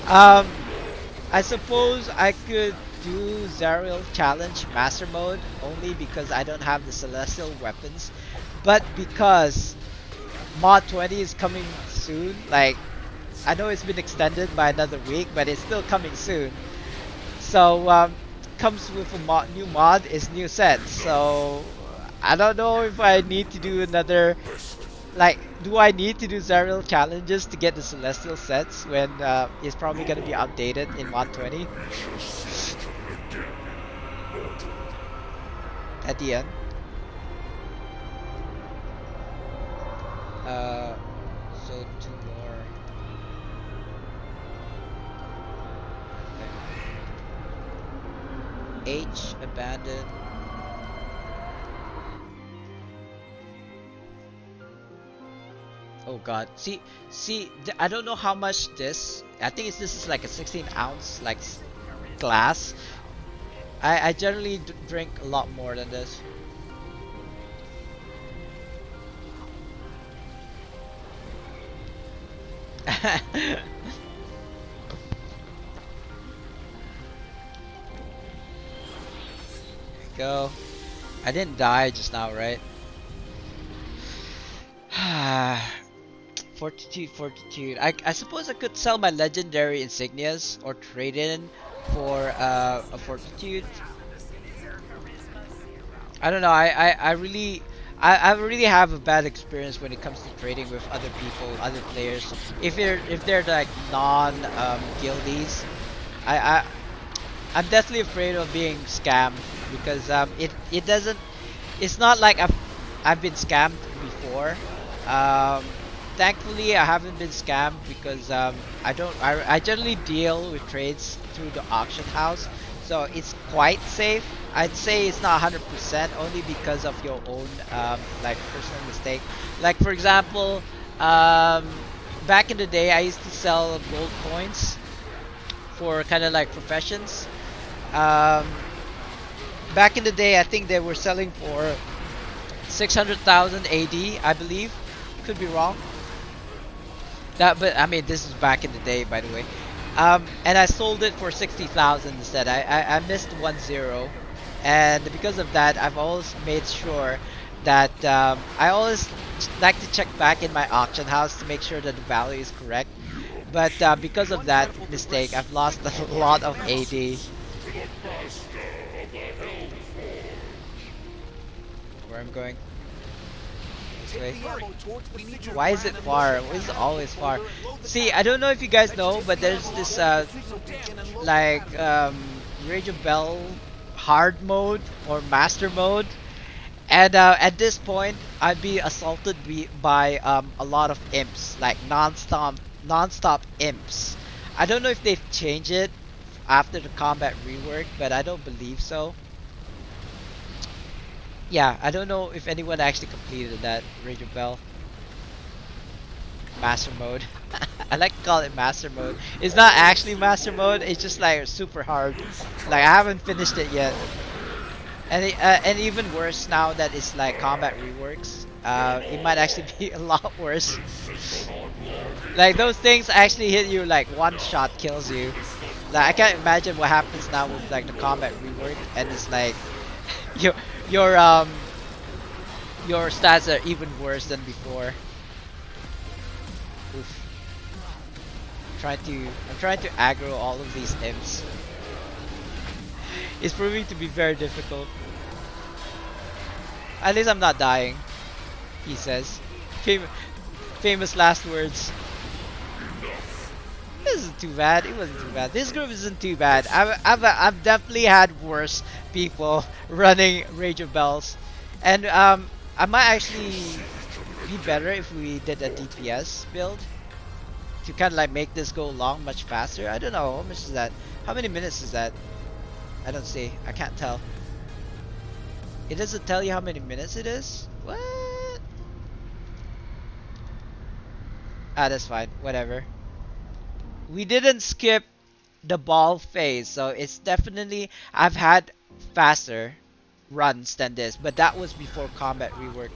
I suppose I could do Zariel Challenge Master Mode only because I don't have the Celestial weapons, but because Mod 20 is coming soon, like, I know it's been extended by another week, but it's still coming soon. So, comes with a new mod, is new sets, so I don't know if I need to do another, like, do I need to do Zariel challenges to get the Celestial sets when it's probably going to be outdated in Mod 20? At the end. So 2 more. Okay. H, abandoned. Oh god, see, I don't know how much this, I think this is like a 16-ounce like glass. I generally drink a lot more than this. Go. I didn't die just now, right? Fortitude. I suppose I could sell my legendary insignias or trade in for a fortitude. I don't know. I really have a bad experience when it comes to trading with other people, other players. If they're like non guildies, I'm definitely afraid of being scammed because it doesn't. It's not like I've been scammed before. Thankfully, I haven't been scammed because I generally deal with trades through the auction house, so it's quite safe. I'd say it's not 100% only because of your own like personal mistake. Like for example, back in the day, I used to sell gold coins for kind of like professions. Back in the day, I think they were selling for 600,000 AD, I believe. Could be wrong. But I mean, this is back in the day, by the way. And I sold it for 60,000 instead. I missed 1 0, and because of that, I've always made sure that I always like to check back in my auction house to make sure that the value is correct. But because of that mistake, I've lost a lot of AD. Where I'm going? This way. Why is it far? Why is it always far? See, I don't know if you guys know, but there's this like Rage of Bell hard mode or master mode, and at this point I'd be assaulted by a lot of imps, like non-stop imps. I don't know if they've changed it after the combat rework, but I don't believe so. Yeah, I don't know if anyone actually completed that Rage of Bell master mode. I like to call it master mode. It's not actually master mode, it's just like super hard. Like I haven't finished it yet. And even worse now that it's like combat reworks, it might actually be a lot worse. Like those things actually hit you like one shot kills you. Like I can't imagine what happens now with like the combat rework, and it's like your your stats are even worse than before. Oof. I'm trying to aggro all of these imps. It's proving to be very difficult. At least I'm not dying, he says. Famous last words. This isn't too bad. It wasn't too bad. This group isn't too bad. I've definitely had worse people running Rage of Bells, and I might actually be better if we did a DPS build to kind of like make this go along much faster. I don't know how much is that. How many minutes is that? I don't see. I can't tell. It doesn't tell you how many minutes it is. What? Ah, that's fine. Whatever. We didn't skip the ball phase, so it's definitely, I've had faster runs than this, but that was before combat rework.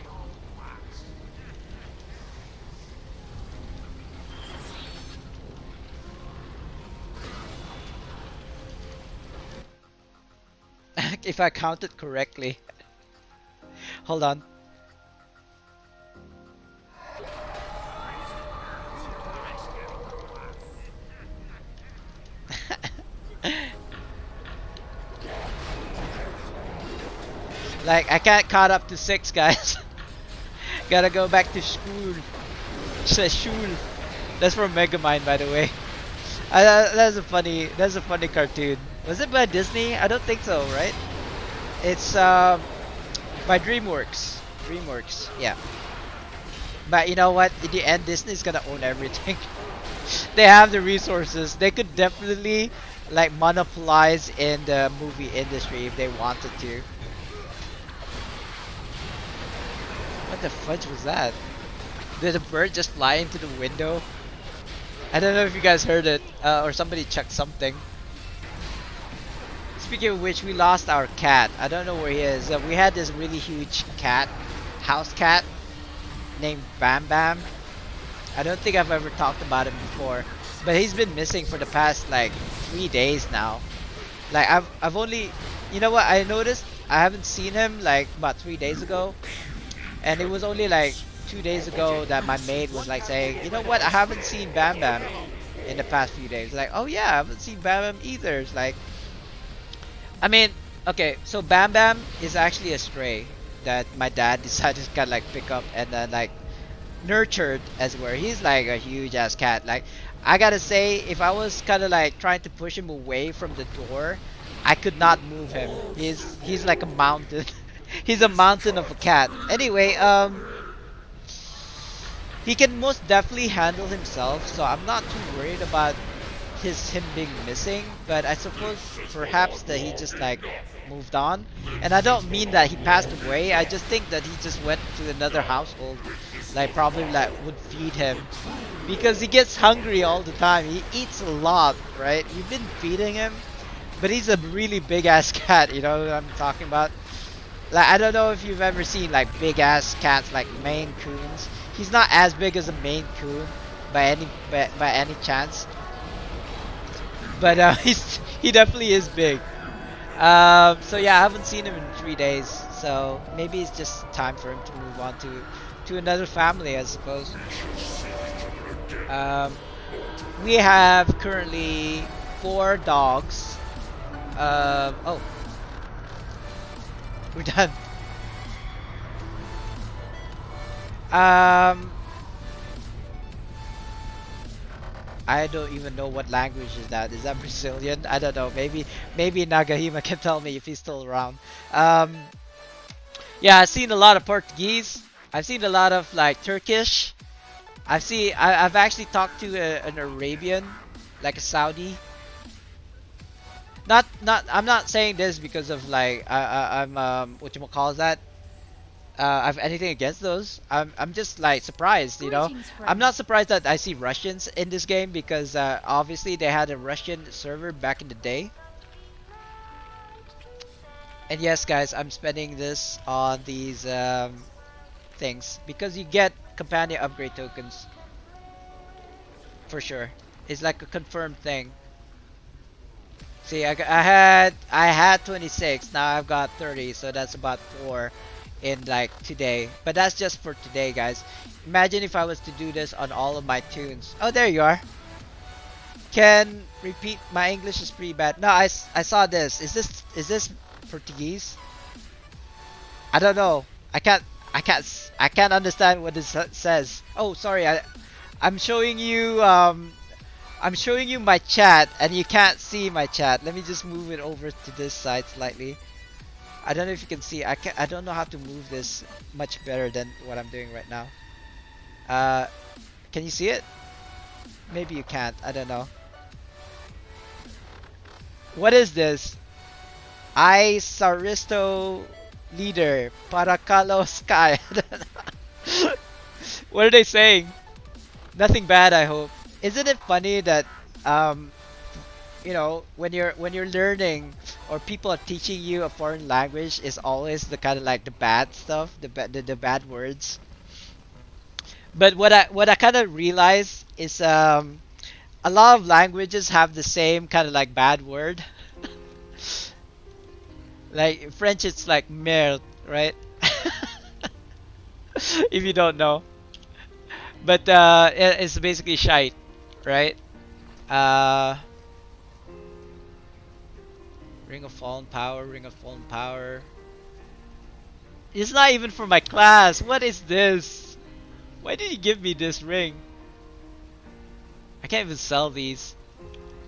If I counted correctly. Hold on. Like, I can't caught up to 6, guys. Gotta go back to school. Says school. That's from Megamind, by the way. That's a funny cartoon. Was it by Disney? I don't think so, right? It's by DreamWorks. DreamWorks, yeah. But you know what? In the end, Disney's gonna own everything. They have the resources. They could definitely like monopolize in the movie industry if they wanted to. What the fudge was that? Did a bird just fly into the window? I don't know if you guys heard it, or somebody checked something. Speaking of which, we lost our cat. I don't know where he is. We had this really huge cat, house cat, named Bam Bam. I don't think I've ever talked about him before, but he's been missing for the past like 3 days now. Like I've only, you know what? I noticed I haven't seen him like about 3 days ago, and it was only like 2 days ago that my maid was like saying, you know what? I haven't seen Bam Bam in the past few days. Like, oh yeah, I haven't seen Bam Bam either. It's like, I mean, okay, so Bam Bam is actually a stray that my dad decided to kind of like pick up and then like nurtured, as it were. He's like a huge ass cat. Like, I gotta say, if I was kind of like trying to push him away from the door, I could not move him. He's like a mountain. He's a mountain of a cat. Anyway, he can most definitely handle himself, so I'm not too worried about him being missing. But I suppose perhaps that he just like moved on, and I don't mean that he passed away. I just think that he just went to another household, like probably like would feed him, because he gets hungry all the time. He eats a lot, right? We've been feeding him, but he's a really big ass cat, you know what I'm talking about. Like I don't know if you've ever seen like big ass cats like Maine Coons. He's not as big as a Maine Coon by any chance, but he definitely is big. So yeah, I haven't seen him in 3 days, so maybe it's just time for him to move on to another family, I suppose. We have currently 4 dogs. Oh, we're done. I don't even know what language is that. Is that Brazilian? I don't know. Maybe Nagahima can tell me if he's still around. Yeah, I've seen a lot of Portuguese. I've seen a lot of like Turkish. I've actually talked to an Arabian, like a Saudi. I'm not saying this because of like I'm what you call that. I have anything against those. I'm just like surprised, you know. Greetings, I'm friend. not surprised that I see Russians in this game because obviously they had a Russian server back in the day. And yes, guys, I'm spending this on these things because you get companion upgrade tokens for sure. It's like a confirmed thing. See, I had 26. Now I've got 30, so that's about 4 in like today. But that's just for today, guys. Imagine if I was to do this on all of my tunes. Oh, there you are. Can repeat. My English is pretty bad. No, I saw this. Is this Portuguese? I don't know. I can't understand what this says. Oh, sorry. I'm showing you I'm showing you my chat and you can't see my chat. Let me just move it over to this side slightly. I don't know if you can see. I don't know how to move this much better than what I'm doing right now. Can you see it? Maybe you can't. I don't know. What is this? I Saristo leader Paracalo Sky. What are they saying? Nothing bad, I hope. Isn't it funny that you know, when you're learning or people are teaching you a foreign language, is always the kind of like the bad stuff, the bad words. But what I kind of realize is a lot of languages have the same kind of like bad word. Like French, it's like merde, right? If you don't know, but it's basically shite, right? Ring of Fallen Power, Ring of Fallen Power. It's not even for my class. What is this? Why did you give me this ring? I can't even sell these.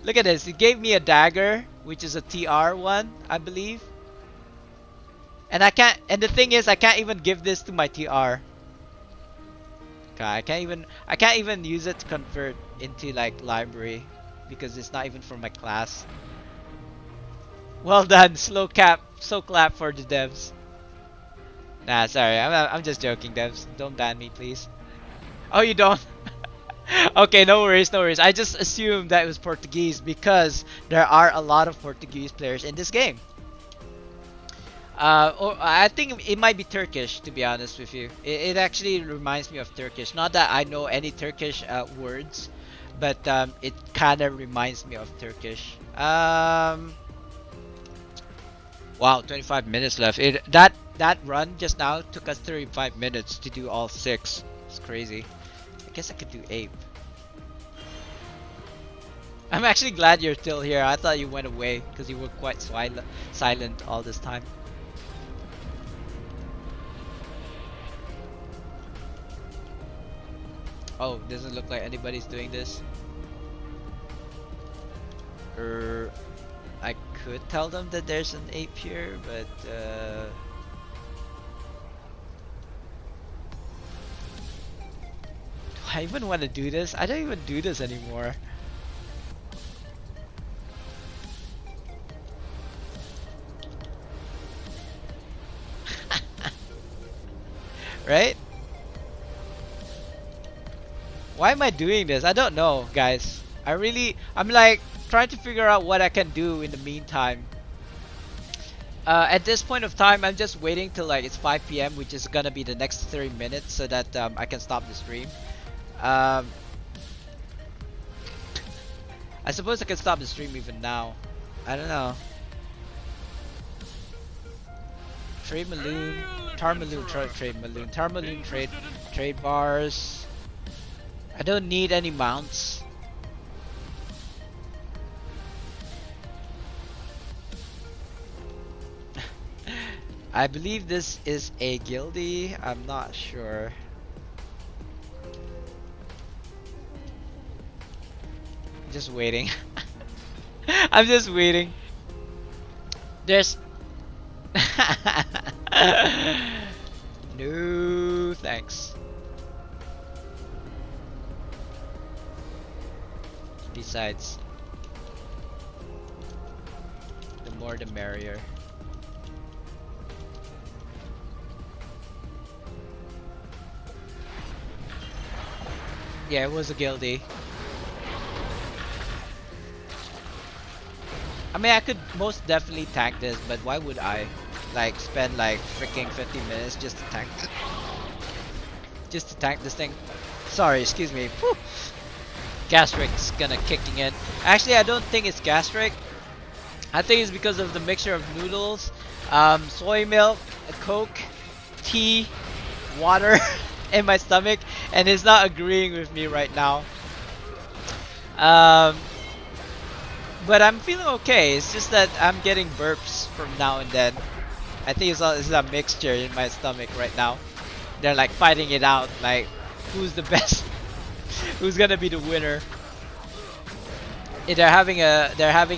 Look at this. It gave me a dagger, which is a TR one, I believe. And I can't. And the thing is, I can't even give this to my TR. Okay, I can't even use it to convert into like library because it's not even for my class. Well done, slow clap for the devs. Nah, sorry, I'm just joking, devs. Don't ban me, please. Oh, you don't? Okay, no worries, no worries. I just assumed that it was Portuguese because there are a lot of Portuguese players in this game. Or I think it might be Turkish, to be honest with you. It actually reminds me of Turkish. Not that I know any Turkish words, but it kind of reminds me of Turkish. Wow, 25 minutes left. That run just now took us 35 minutes to do all 6. It's crazy. I guess I could do Ape. I'm actually glad you're still here. I thought you went away because you were quite silent all this time. Oh, doesn't look like anybody's doing this. I could tell them that there's an ape here, but do I even want to do this? I don't even do this anymore. Right? Why am I doing this? I don't know, guys. I'm like trying to figure out what I can do in the meantime. At this point of time, I'm just waiting till like it's 5 p.m., which is gonna be the next 30 minutes, so that I can stop the stream. Um, I suppose I can stop the stream even now. I don't know. Trade Maloon, Tarmaloon, trade Maloon, Tarmaloon, trade bars. I don't need any mounts. I believe this is a guildie. I'm not sure. Just waiting. I'm just waiting. There's no thanks. Besides, the more the merrier. Yeah, it was a guildie. I mean, I could most definitely tank this, but why would I? Like, spend like freaking 50 minutes just to tank it? Just to tank this thing? Sorry, excuse me. Whew. Gastric's gonna kicking in. Actually, I don't think it's gastric. I think it's because of the mixture of noodles, soy milk, Coke, tea, water in my stomach, and it's not agreeing with me right now. But I'm feeling okay. It's just that I'm getting burps from now and then. I think it's a mixture in my stomach right now. They're like fighting it out, like who's the best, who's gonna be the winner. They're having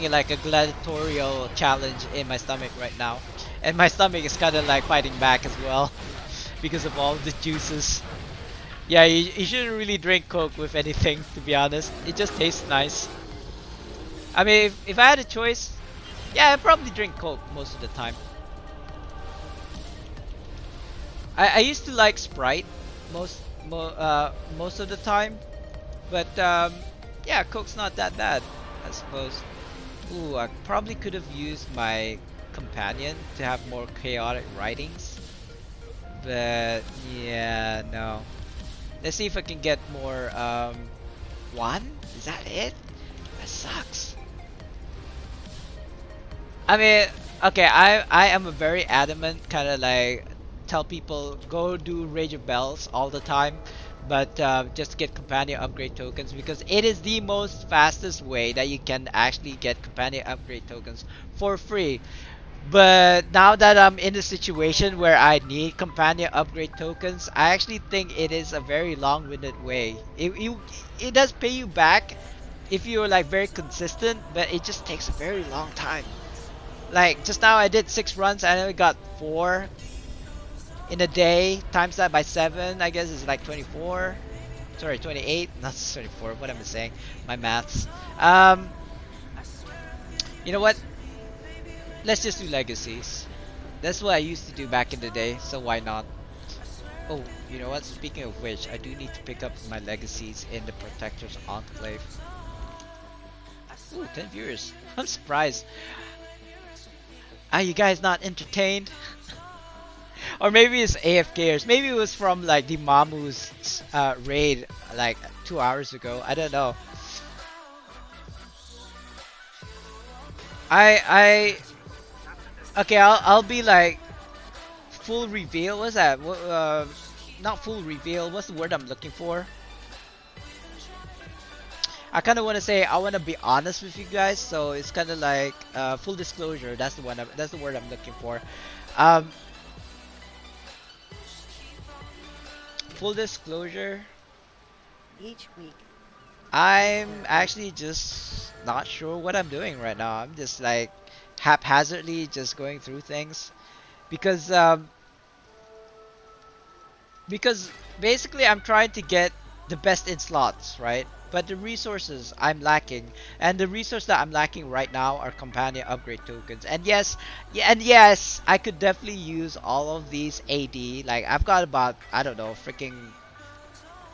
like a gladiatorial challenge in my stomach right now, and my stomach is kind of like fighting back as well because of all the juices. Yeah, you shouldn't really drink Coke with anything, to be honest. It just tastes nice. I mean, if I had a choice, yeah, I'd probably drink Coke most of the time. I used to like Sprite most of the time, but yeah, Coke's not that bad, I suppose. Ooh, I probably could have used my companion to have more chaotic writings, but yeah, no. Let's see if I can get more. One? Is that it? That sucks. I mean, okay, I am a very adamant kind of like tell people go do Rage of Bells all the time, but just to get companion upgrade tokens, because it is the most fastest way that you can actually get companion upgrade tokens for free. But now that I'm in the situation where I need companion upgrade tokens, I actually think it is a very long-winded way. It does pay you back if you're like very consistent, but it just takes a very long time. Like just now I did 6 runs and I only got 4 in a day. Times that by 7, I guess is like 24. Sorry, 28, not 24. What am I saying? My maths. You know what? Let's just do legacies. That's what I used to do back in the day, so why not? Oh, you know what? Speaking of which, I do need to pick up my legacies in the Protector's Enclave. Ooh, 10 viewers. I'm surprised. Are you guys not entertained? Or maybe it's AFKers. Maybe it was from like the Mamu's raid like 2 hours ago. I don't know. Okay, I'll be like full reveal. What's that? Not full reveal. What's the word I'm looking for? I kind of want to say I want to be honest with you guys, so it's kind of like full disclosure. That's the one. That's the word I'm looking for. Full disclosure. Each week. I'm actually just not sure what I'm doing right now. I'm just like haphazardly just going through things because basically I'm trying to get the best in slots, right? But the resources I'm lacking, and the resource that I'm lacking right now are companion upgrade tokens. And yes, I could definitely use all of these AD. Like I've got about, I don't know, freaking,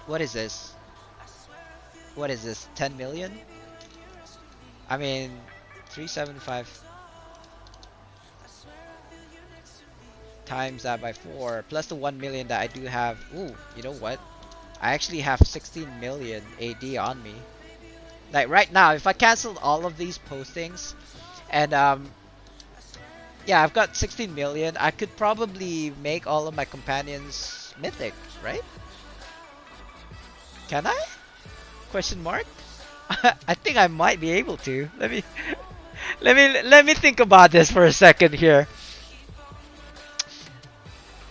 what is this? What is this? 10 million? I mean, 375. times that by 4 plus the 1 million that I do have. Ooh, you know what? I actually have 16 million AD on me. Like right now, if I canceled all of these postings and yeah, I've got 16 million, I could probably make all of my companions mythic, right? Can I? Question mark? I think I might be able to. Let me think about this for a second here.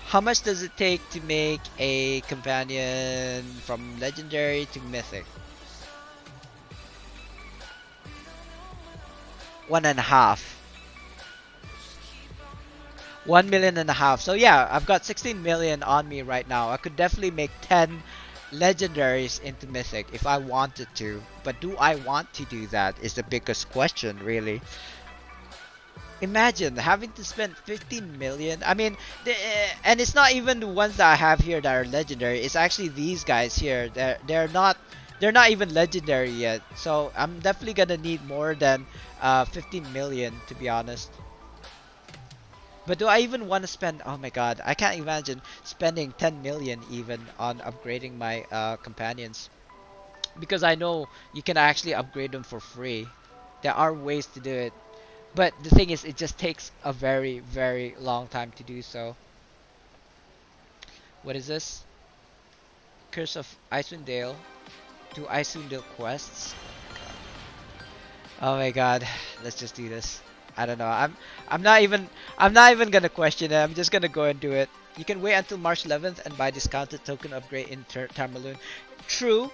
How much does it take to make a companion from legendary to mythic? 1.5. 1.5 million. So yeah, I've got 16 million on me right now. I could definitely make 10 legendaries into mythic if I wanted to. But do I want to do that is the biggest question, really. Imagine having to spend 15 million. I mean, and it's not even the ones that I have here that are legendary. It's actually these guys here. They're not even legendary yet. So I'm definitely gonna need more than 15 million to be honest. But do I even want to spend? Oh my god, I can't imagine spending 10 million even on upgrading my companions. Because I know you can actually upgrade them for free. There are ways to do it. But the thing is, it just takes a very, very long time to do so. What is this? Curse of Icewind Dale. Do Icewind Dale quests? Oh my god. Let's just do this. I don't know. I'm not even gonna question it. I'm just gonna go and do it. You can wait until March 11th and buy discounted token upgrade in Tarmaloon. True,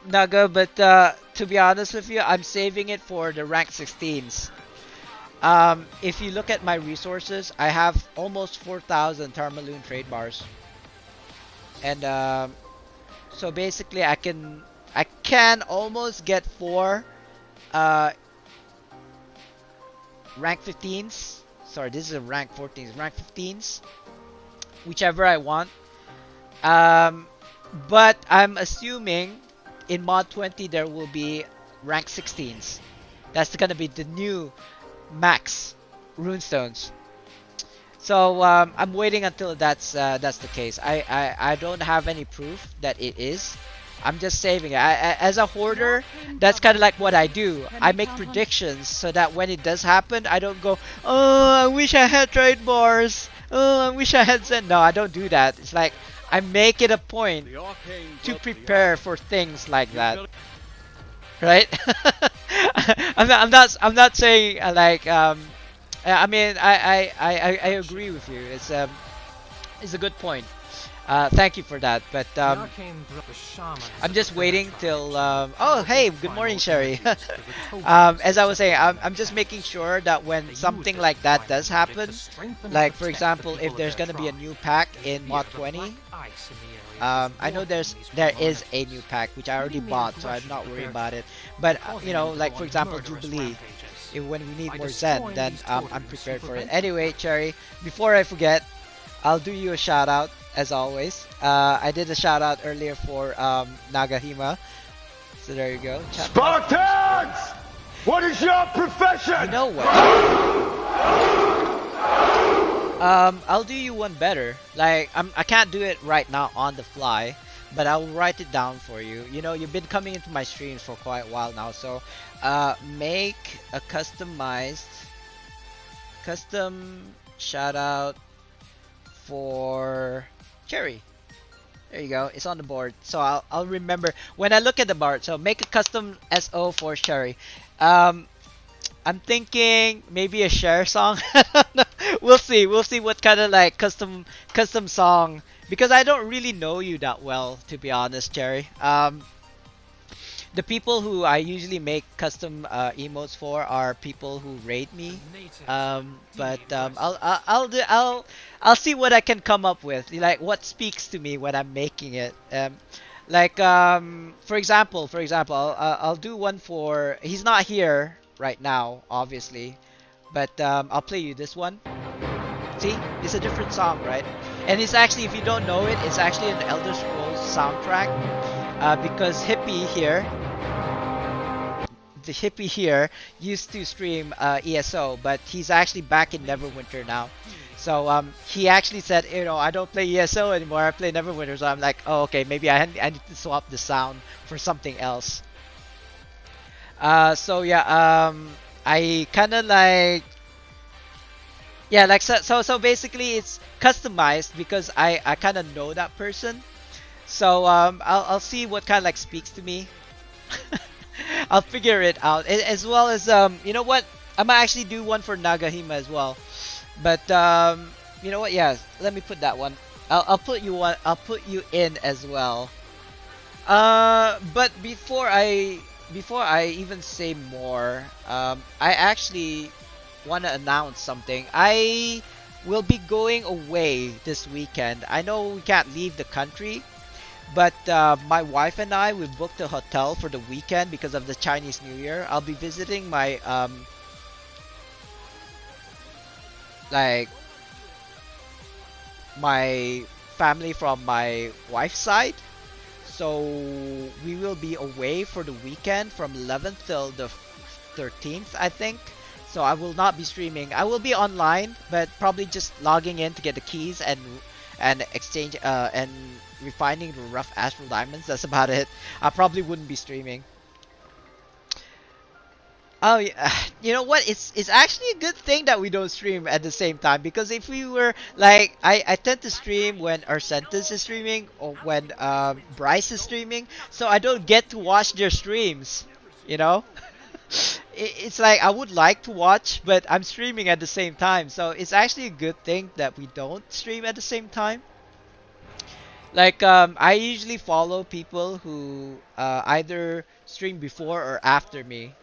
Naga, but to be honest with you, I'm saving it for the rank 16s. If you look at my resources, I have almost 4,000 Tarmaloon trade bars, and so basically I can almost get 4 rank 15s. Sorry, this is a rank 14s, rank 15s, whichever I want. But I'm assuming in mod 20 there will be rank 16s. That's gonna be the new max runestones. So I'm waiting until that's the case. I don't have any proof that it is. I'm just saving it. As a hoarder, that's kind of like what I do. I make predictions so that when it does happen, I don't go, oh, I wish I had trade bars. Oh, I wish I had sent. No, I don't do that. It's like I make it a point to prepare for things like that, right? I'm not saying like I mean I agree with you. It's a good point. Thank you for that. But I'm just waiting till. Oh, hey, good morning, Sherry. As I was saying, I'm just making sure that when something like that does happen, like for example, if there's gonna be a new pack in mod 20, I know there is a new pack which I already bought, so I'm not worried about it. But you know, like for example, Jubilee. When we need more Zen, then I'm prepared for it. Anyway, Cherry, before I forget, I'll do you a shout out as always. I did a shout out earlier for Nagahima, so there you go. Spartans! What is your profession? You know what? I'll do you one better. Like I can't do it right now on the fly, but I'll write it down for you. You know, you've been coming into my streams for quite a while now, so make a custom shout out for Cherry. There you go. It's on the board, so I'll remember when I look at the board. So make a custom SO for Cherry. I'm thinking maybe a share song. We'll see. We'll see what kind of like custom song, because I don't really know you that well, to be honest, Cherry. The people who I usually make custom emotes for are people who raid me. But I'll see what I can come up with. Like what speaks to me when I'm making it. Like for example, I'll do one for. He's not here right now, obviously, but I'll play you this one. See, it's a different song, right? And it's actually, if you don't know it, it's actually an Elder Scrolls soundtrack. Because the hippie here used to stream ESO, but he's actually back in Neverwinter now. So he actually said, you know, I don't play ESO anymore. I play Neverwinter. So I'm like, oh, okay, maybe I need to swap the sound for something else. So yeah, I kind of like, yeah, like so basically it's customized because I kind of know that person. So I'll see what kind of like speaks to me. I'll figure it out. As well as you know what? I might actually do one for Nagahima as well. But you know what? Yeah, let me put that one. I'll put you one. I'll put you in as well. But before I even say more, I actually want to announce something. I will be going away this weekend. I know we can't leave the country, but my wife and I, we booked a hotel for the weekend because of the Chinese New Year. I'll be visiting my like my family from my wife's side. So we will be away for the weekend from 11th till the 13th, I think. So I will not be streaming. I will be online, but probably just logging in to get the keys and exchange and refining the rough astral diamonds. That's about it. I probably wouldn't be streaming. Oh yeah, you know what? It's actually a good thing that we don't stream at the same time, because if we were like, I tend to stream when Arsentis is streaming or when Bryce is streaming, so I don't get to watch their streams. You know, it's like I would like to watch, but I'm streaming at the same time, so it's actually a good thing that we don't stream at the same time. Like I usually follow people who either stream before or after me.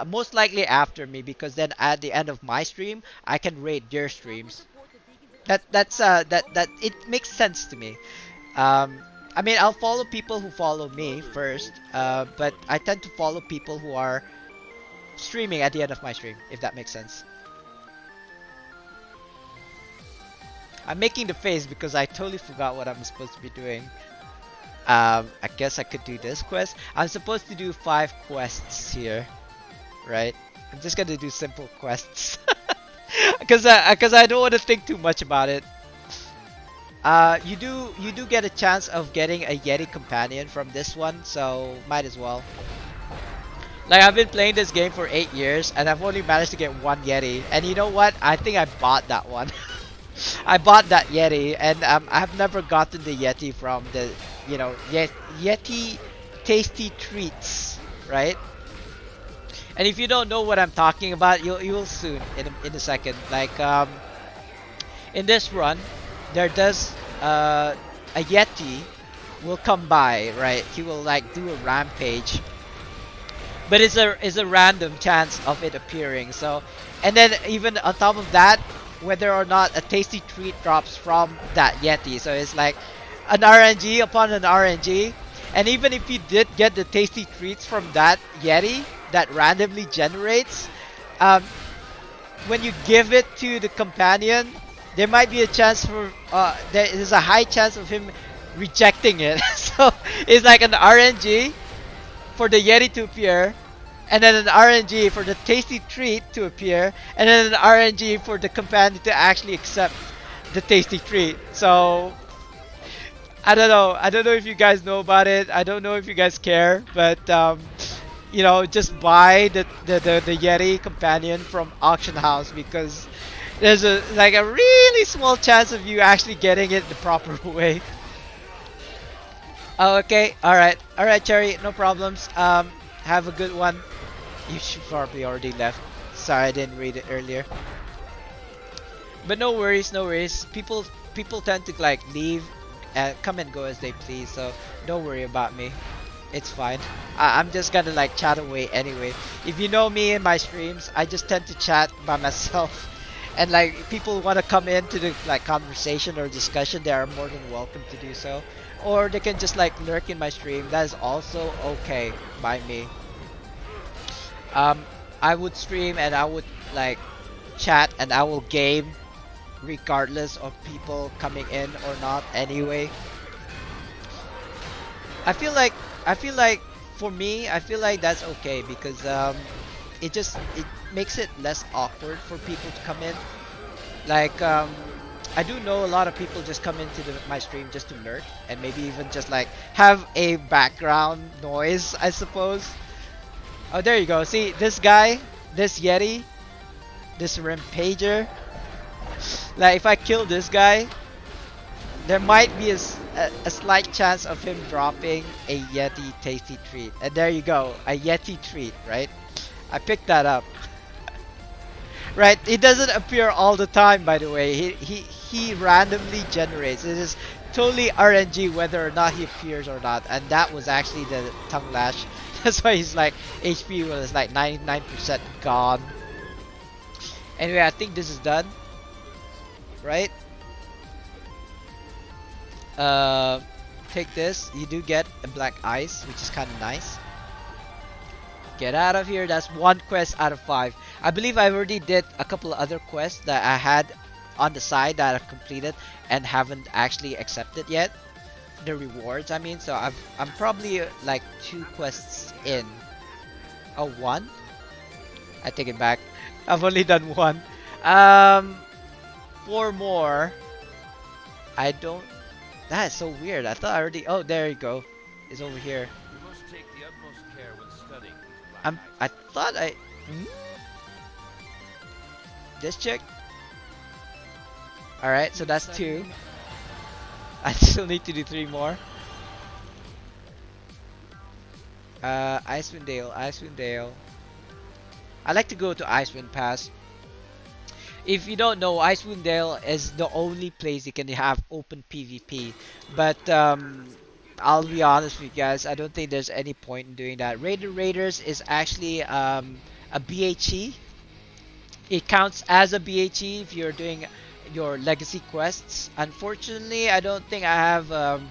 Most likely after me, because then at the end of my stream I can rate their streams. That it makes sense to me. I mean, I'll follow people who follow me first, but I tend to follow people who are streaming at the end of my stream, if that makes sense. I'm making the face because I totally forgot what I'm supposed to be doing. I guess I could do this quest. I'm supposed to do 5 quests here, right? I'm just gonna do simple quests because I don't want to think too much about it. You do get a chance of getting a Yeti companion from this one, so might as well. Like, I've been playing this game for 8 years and I've only managed to get 1 Yeti, and you know what? I think I bought that one. I bought that Yeti, and I've never gotten the Yeti from the, you know, Yeti Tasty Treats, right? And if you don't know what I'm talking about, you'll soon in a second. Like in this run, there does a Yeti will come by, right? He will like do a rampage, but it's a random chance of it appearing. So, and then even on top of that, whether or not a tasty treat drops from that Yeti. So it's like an RNG upon an RNG. And even if you did get the tasty treats from that Yeti that randomly generates, when you give it to the companion, there might be a chance for there is a high chance of him rejecting it. So it's like an RNG for the Yeti to appear, and then an RNG for the tasty treat to appear, and then an RNG for the companion to actually accept the tasty treat. So I don't know. I don't know if you guys know about it. I don't know if you guys care, but you know, just buy the Yeti companion from auction house, because there's a really small chance of you actually getting it the proper way. Oh, okay. All right, Cherry. No problems. Have a good one. You should probably already left. Sorry, I didn't read it earlier. But no worries, no worries. People tend to like leave and come and go as they please, so don't worry about me. It's fine. I'm just gonna like chat away anyway. If you know me in my streams, I just tend to chat by myself. And like, people want to come into the like conversation or discussion, they are more than welcome to do so. Or they can just like lurk in my stream. That is also okay by me. I would stream and I would like chat and I will game regardless of people coming in or not anyway. I feel like for me, I feel like that's okay, because it makes it less awkward for people to come in. Like I do know a lot of people just come into my stream just to lurk and maybe even just like have a background noise, I suppose. Oh, there you go. See, this guy, this Yeti, this Rampager. Like, if I kill this guy, there might be a slight chance of him dropping a Yeti tasty treat. And there you go, a Yeti treat, right? I picked that up. Right, it doesn't appear all the time, by the way. He randomly generates. It is totally RNG whether or not he appears or not. And that was actually the tongue lash. That's why he's like HP was like 99% gone. Anyway, I think this is done. Right? Take this. You do get a black ice, which is kind of nice. Get out of here. That's one quest out of 5. I believe I already did a couple of other quests that I had on the side that I've completed and haven't actually accepted yet. The rewards, I mean. So I'm probably like 2 quests in. Oh, 1? I take it back. I've only done 1. 4 more. I don't. That is so weird. I thought I already. Oh, there you go. It's over here. You must take the utmost care when studying. I thought I. This chick. All right, so that's 2. I still need to do 3 more. Icewind Dale, Icewind Dale. I like to go to Icewind Pass. If you don't know, Icewind Dale is the only place you can have open PvP. But I'll be honest with you guys, I don't think there's any point in doing that. Raiders is actually a BHE. It counts as a BHE if you're doing your legacy quests. Unfortunately, I don't think I have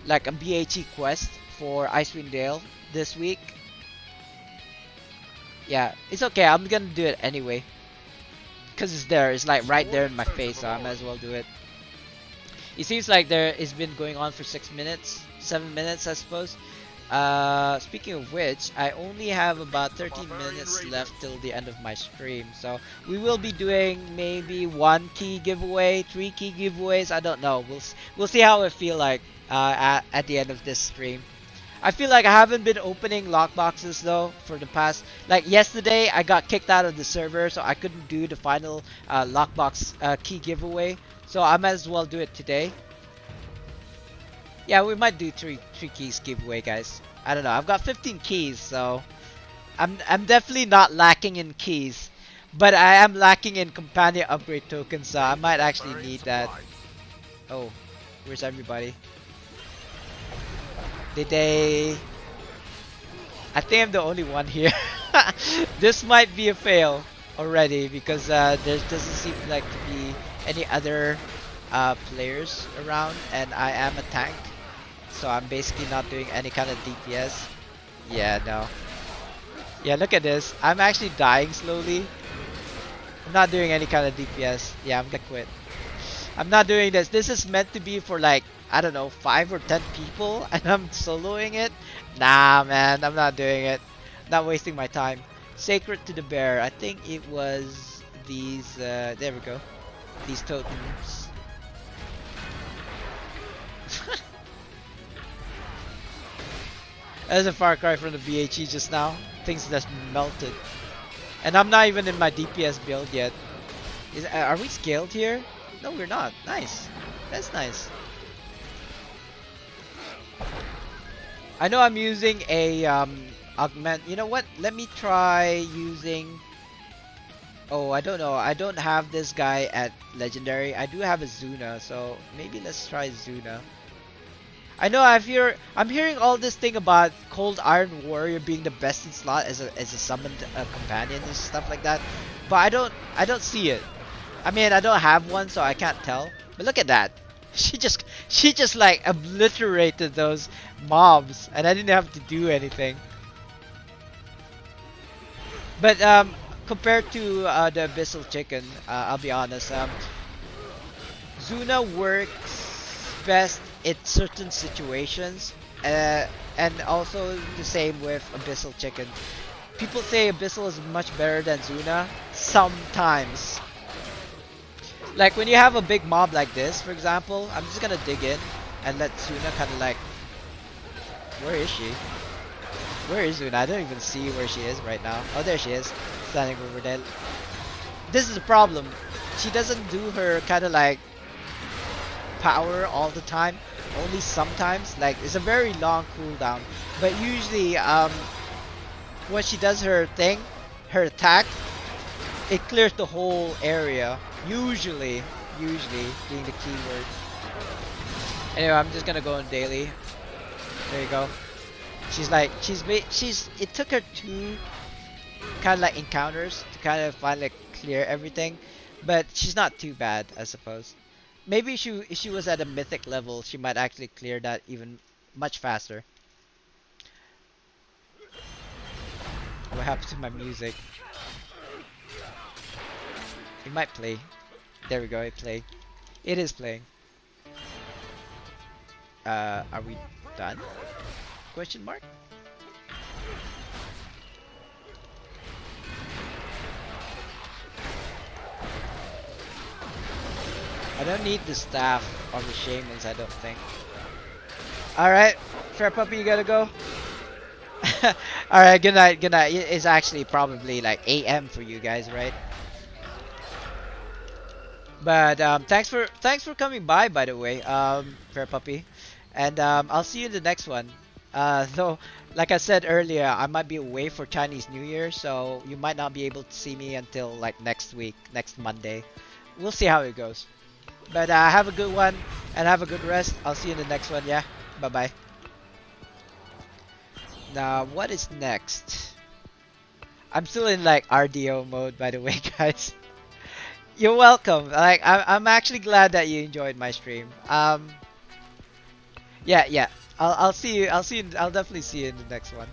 like a BHE quest for Icewind Dale this week. Yeah, it's okay. I'm gonna do it anyway. Because it's there. It's like right there in my face, so I might as well do it. It seems like it's been going on for 6 minutes. 7 minutes, I suppose. Speaking of which, I only have about 13 minutes left till the end of my stream. So we will be doing maybe 1 key giveaway, 3 key giveaways. I don't know. We'll see how I feel like at the end of this stream. I feel like I haven't been opening lockboxes though for the past. Like yesterday, I got kicked out of the server, so I couldn't do the final lockbox key giveaway. So I might as well do it today. Yeah, we might do three keys giveaway, guys. I don't know. I've got 15 keys, so I'm definitely not lacking in keys, but I am lacking in companion upgrade tokens, so I might actually need that. Oh, where's everybody? Did they? I think I'm the only one here. This might be a fail already because there doesn't seem like to be any other players around, and I am a tank, so I'm basically not doing any kind of DPS. Yeah, no. Yeah, look at this. I'm actually dying slowly. I'm not doing any kind of DPS. Yeah, I'm gonna quit. I'm not doing this. This is meant to be for like, I don't know, 5 or 10 people, and I'm soloing it. Nah, man, I'm not doing it. Not wasting my time. Sacred to the Bear. I think it was these. There we go. These totems. That's a far cry from the BHE just now. Things just melted. And I'm not even in my DPS build yet. Are we scaled here? No, we're not. Nice. That's nice. I know I'm using a augment. You know what? Let me try using. Oh, I don't know. I don't have this guy at legendary. I do have a Zuna, so maybe let's try Zuna. I know I'm hearing all this thing about Cold Iron Warrior being the best in slot as a summoned companion and stuff like that, but I don't see it. I mean, I don't have one, so I can't tell. But look at that. She just like obliterated those mobs, and I didn't have to do anything. But compared to the Abyssal Chicken, I'll be honest. Zuna works best in certain situations, and also the same with Abyssal Chicken. People say Abyssal is much better than Zuna sometimes. Like when you have a big mob like this, for example, I'm just gonna dig in and let Suna kind of like, where is she? Where is Suna? I don't even see where she is right now. Oh, there she is, standing over there. This is the problem. She doesn't do her kind of like power all the time. Only sometimes. Like it's a very long cooldown. But usually, when she does her thing, her attack, it clears the whole area. Usually being the keyword. Anyway, I'm just gonna go on daily. There you go. It took her 2 kind of like encounters to kind of finally clear everything, but she's not too bad, I suppose. Maybe if she was at a mythic level, she might actually clear that even much faster. What happened to my music? It might play. There we go, it played. It is playing. Are we done? Question mark? I don't need the staff or the shamans, I don't think. Alright, Fair Puppy, you gotta go. Alright, good night, good night. It's actually probably like AM for you guys, right? But thanks for coming by the way, Fair Puppy. And I'll see you in the next one. Though, like I said earlier, I might be away for Chinese New Year, so you might not be able to see me until like next week, next Monday. We'll see how it goes. But have a good one and have a good rest. I'll see you in the next one. Yeah, bye bye. Now, what is next? I'm still in like RDO mode, by the way, guys. You're welcome. Like, I'm actually glad that you enjoyed my stream. Yeah. I'll see you. I'll definitely see you in the next one.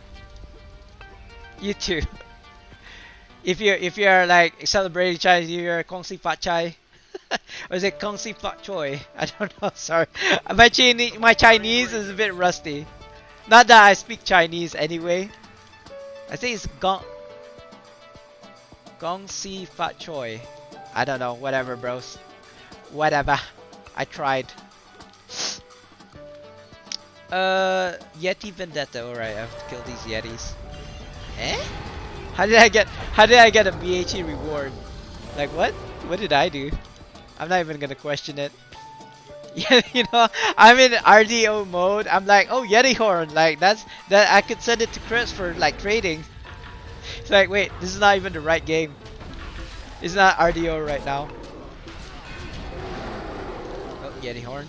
You too. If you're like celebrating Chinese New Year, Kong Si Fat Chai. Or is it Kong Si Fat Choi? I don't know. Sorry, my Chinese is a bit rusty. Not that I speak Chinese anyway. I think it's Gong Si Fat Choi. I don't know. Whatever, bros. Whatever. I tried. Yeti Vendetta. Alright, I have to kill these Yetis. Eh? How did I get a BHE reward? Like what? What did I do? I'm not even gonna question it. Yeah, you know, I'm in RDO mode. I'm like, oh, Yeti horn, like that. I could send it to Chris for like trading. It's like, wait, this is not even the right game. It's not RDO right now. Oh, Yeti horn.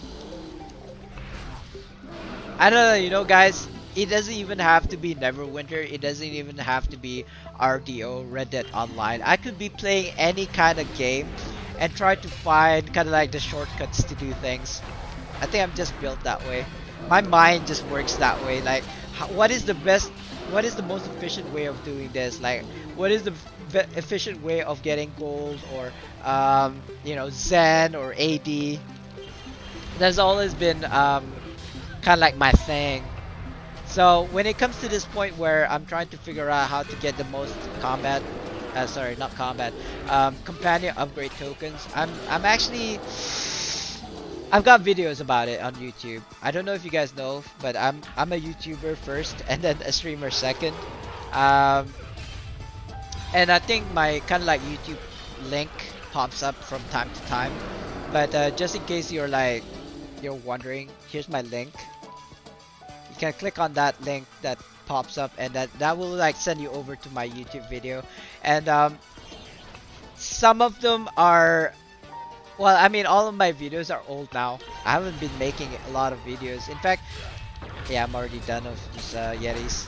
I don't know, you know, guys. It doesn't even have to be Neverwinter. It doesn't even have to be RDO, Red Dead Online. I could be playing any kind of game and try to find kind of like the shortcuts to do things. I think I'm just built that way. My mind just works that way. Like, what is the most efficient way of doing this? Like, what is the efficient way of getting gold or, you know, Zen or AD? That's always been kind of like my thing. So when it comes to this point where I'm trying to figure out how to get the most combat, sorry, not combat, companion upgrade tokens, I'm actually, I've got videos about it on YouTube. I don't know if you guys know, but I'm a YouTuber first and then a streamer second. And I think my kind of like YouTube link pops up from time to time. But just in case you're wondering, here's my link. You can click on that link that pops up, and that will like send you over to my YouTube video. And some of them are, well, I mean, all of my videos are old now. I haven't been making a lot of videos. In fact, yeah, I'm already done of these Yetis.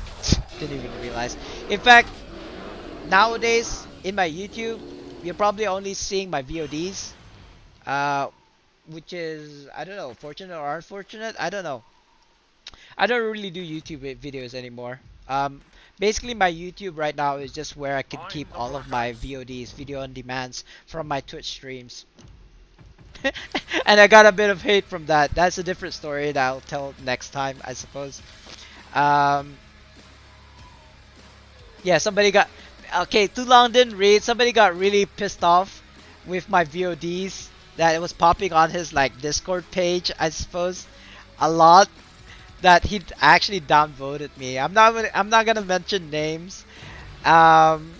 Didn't even realize. In fact, nowadays in my YouTube, you're probably only seeing my VODs, which is, I don't know, fortunate or unfortunate. I don't know. I don't really do YouTube videos anymore. Basically my YouTube right now is just where I can keep all of my VODs, video on demands, from my Twitch streams. And I got a bit of hate from that. That's a different story that I'll tell next time, I suppose. Yeah, somebody got, okay, too long didn't read. Somebody got really pissed off with my VODs that it was popping on his like Discord page, I suppose, a lot, that he actually downvoted me. I'm not gonna mention names. Um,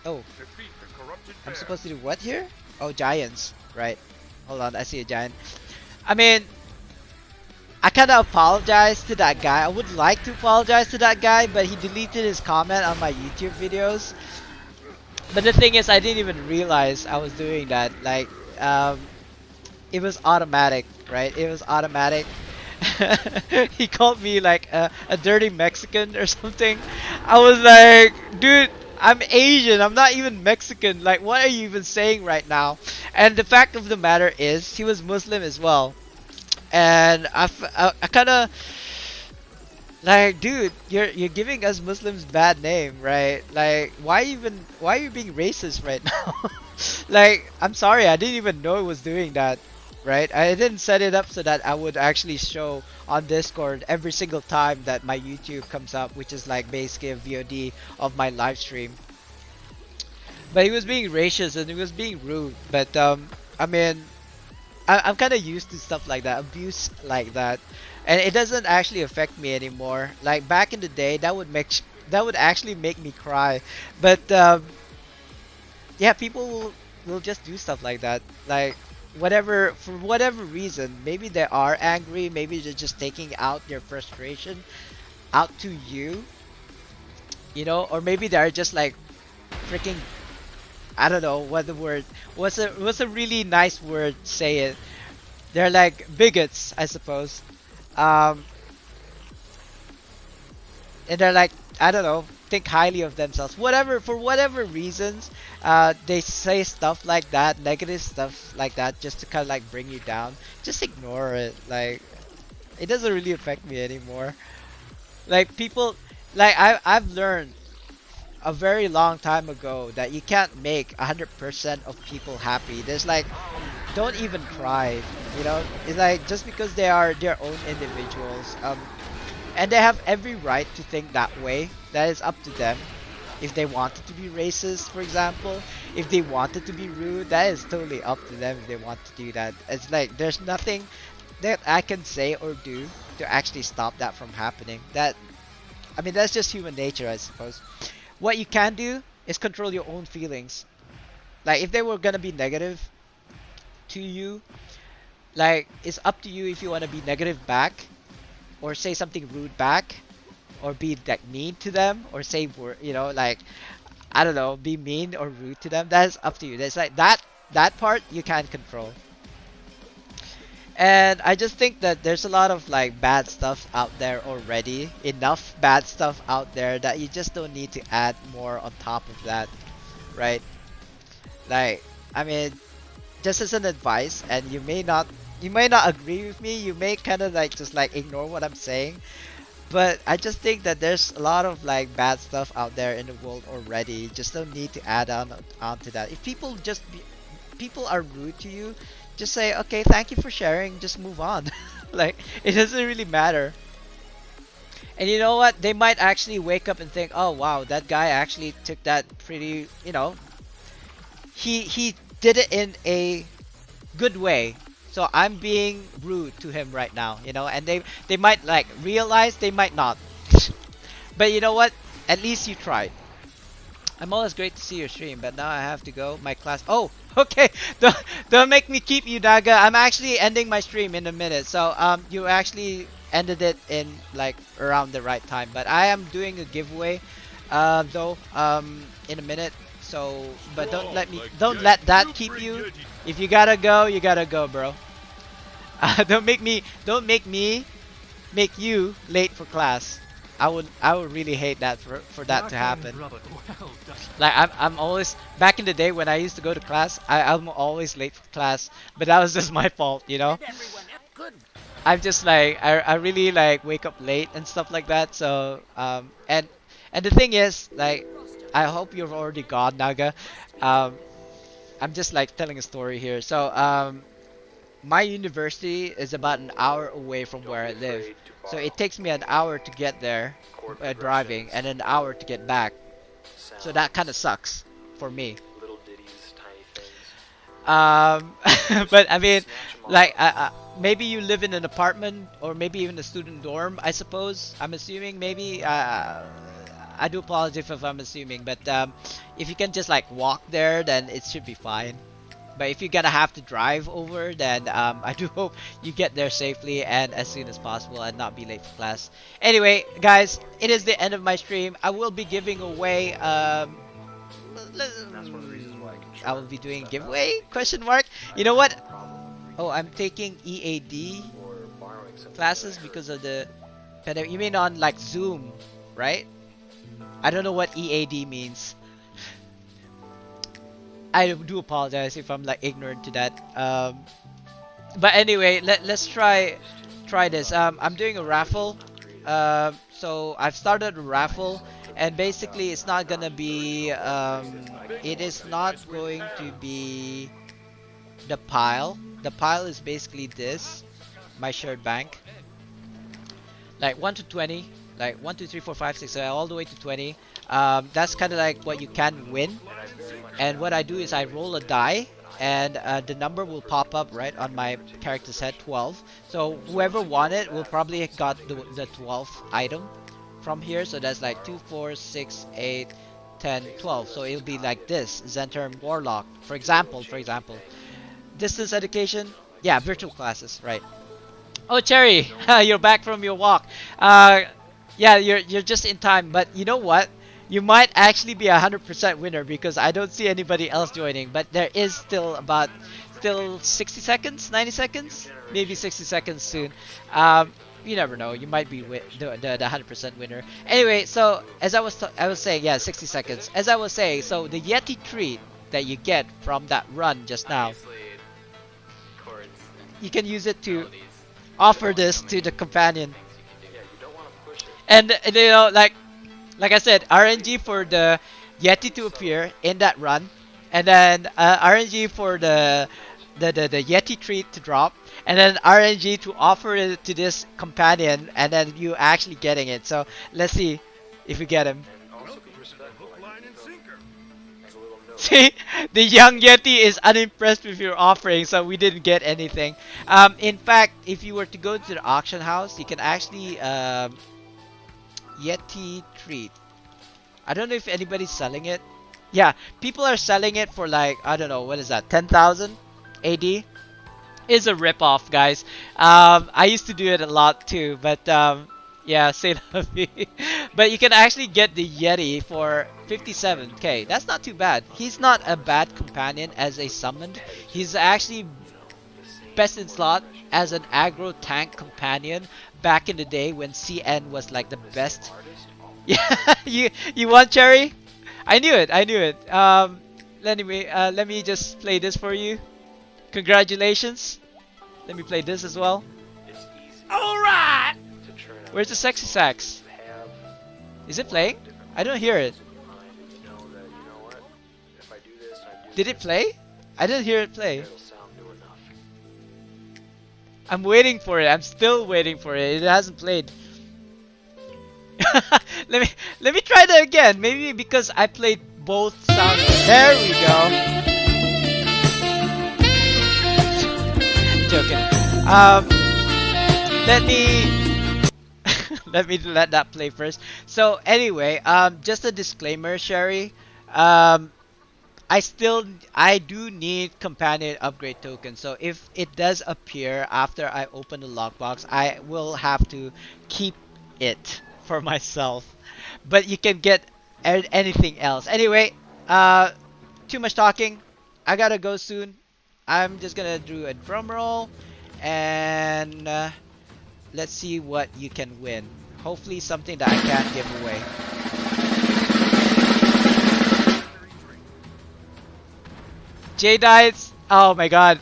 oh, Defeat the corrupted I'm bear. supposed to do what here? Oh, giants, right? Hold on, I see a giant. I mean, I kind of apologize to that guy. I would like to apologize to that guy, but he deleted his comment on my YouTube videos. But the thing is, I didn't even realize I was doing that. Like, it was automatic, right? It was automatic. He called me like a dirty Mexican or something. I was like, dude, I'm Asian. I'm not even Mexican. Like, what are you even saying right now? And the fact of the matter is, he was Muslim as well. And I kind of like, dude, you're giving us Muslims bad name, right? Like, why are you being racist right now? Like, I'm sorry, I didn't even know it was doing that, right? I didn't set it up so that I would actually show on Discord every single time that my YouTube comes up, which is like basically a VOD of my live stream. But he was being racist and he was being rude. But I mean, I'm kind of used to stuff like that, abuse like that, and it doesn't actually affect me anymore. Like back in the day, that would actually make me cry. But yeah, people will just do stuff like that. Like whatever, for whatever reason, maybe they are angry, maybe they're just taking out their frustration out to you, or maybe they're just like freaking, I don't know what the word, what's a really nice word, say it. They're like bigots, I suppose. Um, and they're like, I don't know, think highly of themselves. Whatever, for whatever reasons, they say stuff like that, negative stuff like that, just to kind of like bring you down. Just ignore it. Like, it doesn't really affect me anymore. Like people, like I've learned a very long time ago that you can't make 100% of people happy. There's like, don't even try, it's like, just because they are their own individuals, and they have every right to think that way. That is up to them. If they wanted to be racist, for example, if they wanted to be rude, that is totally up to them if they want to do that. It's like, there's nothing that I can say or do to actually stop that from happening. I mean, that's just human nature, I suppose. What you can do is control your own feelings. Like, if they were gonna be negative to you, like, it's up to you if you want to be negative back, or say something rude back, or be like mean to them, or say like, I don't know, be mean or rude to them. That is up to you. That's like that part you can't control. And I just think that there's a lot of like bad stuff out there already. Enough bad stuff out there that you just don't need to add more on top of that, right? Like, I mean, just as an advice, and you may not agree with me, you may kind of like just like ignore what I'm saying, but I just think that there's a lot of like bad stuff out there in the world already. You just don't need to add onto that. If people are rude to you, just say, okay, thank you for sharing, just move on. Like, it doesn't really matter. And you know what, they might actually wake up and think, oh wow, that guy actually took that pretty, he did it in a good way, so I'm being rude to him right now, and they might like realize, they might not. But you know what, at least you tried. I'm always great to see your stream, but now I have to go. My class. Oh, okay. Don't make me keep you, Naga. I'm actually ending my stream in a minute. So you actually ended it in like around the right time. But I am doing a giveaway, though, in a minute. So, but don't let that keep you. If you gotta go, you gotta go, bro. Don't make me make you late for class. I would really hate that for that to happen. Like, I'm always, back in the day when I used to go to class, I'm always late for class, but that was just my fault, I'm just like, I really like wake up late and stuff like that. So and the thing is, like, I hope you've already gone, Naga. I'm just like telling a story here. So my university is about an hour away from where I live. So it takes me an hour to get there driving, and an hour to get back. So that kind of sucks for me. Little ditties, tiny things. But I mean, like, maybe you live in an apartment or maybe even a student dorm. I suppose. I'm assuming maybe. I do apologize if I'm assuming, but if you can just like walk there, then it should be fine. But if you're gonna have to drive over, then I do hope you get there safely and as soon as possible and not be late for class. Anyway, guys, it is the end of my stream. I will be giving away. I will be doing giveaway? Question mark. You know what? Oh, I'm taking EAD classes because of the pandemic. You mean on like Zoom, right? I don't know what EAD means. I do apologize if I'm like ignorant to that. But anyway, let's try this. I'm doing a raffle. So I've started a raffle, and basically it's not gonna be. It is not going to be the pile. The pile is basically this, my shared bank. Like 1 to 20, like 1, 2, 3, 4, 5, 6, all the way to 20. That's kind of like what you can win. And what I do is I roll a die, and the number will pop up right on my character's head, 12. So whoever won it will probably got the 12th item from here. So that's like 2, 4, 6, 8, 10, 12. So it'll be like this, Zenterm Warlock, for example. Distance education, yeah, virtual classes, right? Oh, Cherry, you're back from your walk. Yeah, you're just in time. But you know what? You might actually be 100% winner because I don't see anybody else joining. But there is still 60 seconds, 90 seconds, maybe 60 seconds soon. You never know. You might be the 100% winner. Anyway, so as I was saying, yeah, 60 seconds. As I was saying, so the Yeti treat that you get from that run just now, you can use it to offer this to the companion. And you know, like I said, RNG for the Yeti to appear in that run, and then RNG for the Yeti treat to drop, and then RNG to offer it to this companion, and then you actually getting it. So let's see if we get him. See, the young Yeti is unimpressed with your offering, so we didn't get anything. In fact, if you were to go to the auction house, you can actually Yeti treat. I don't know if anybody's selling it. Yeah, people are selling it for like, I don't know, what is that, 10,000 AD? It's a ripoff, guys. I used to do it a lot too, but yeah, say but you can actually get the Yeti for 57k. That's not too bad. He's not a bad companion as a summoned. He's actually best in slot as an aggro tank companion back in the day when CN was like the best. Yeah, you want Cherry? I knew it. Anyway, let me just play this for you. Congratulations. Let me play this as well. Alright! Where's the sexy sax? Is it playing? I don't hear it. Did it play? I didn't hear it play. I'm waiting for it. I'm still waiting for it. It hasn't played. let me try that again. Maybe because I played both sounds. There we go. Joking. Let me let that play first. So anyway, just a disclaimer, Sherry. I do need companion upgrade tokens. So if it does appear after I open the lockbox, I will have to keep it for myself. But you can get anything else. Anyway, too much talking. I gotta go soon. I'm just gonna do a drum roll and let's see what you can win. Hopefully something that I can give away. Jadites! Oh my god.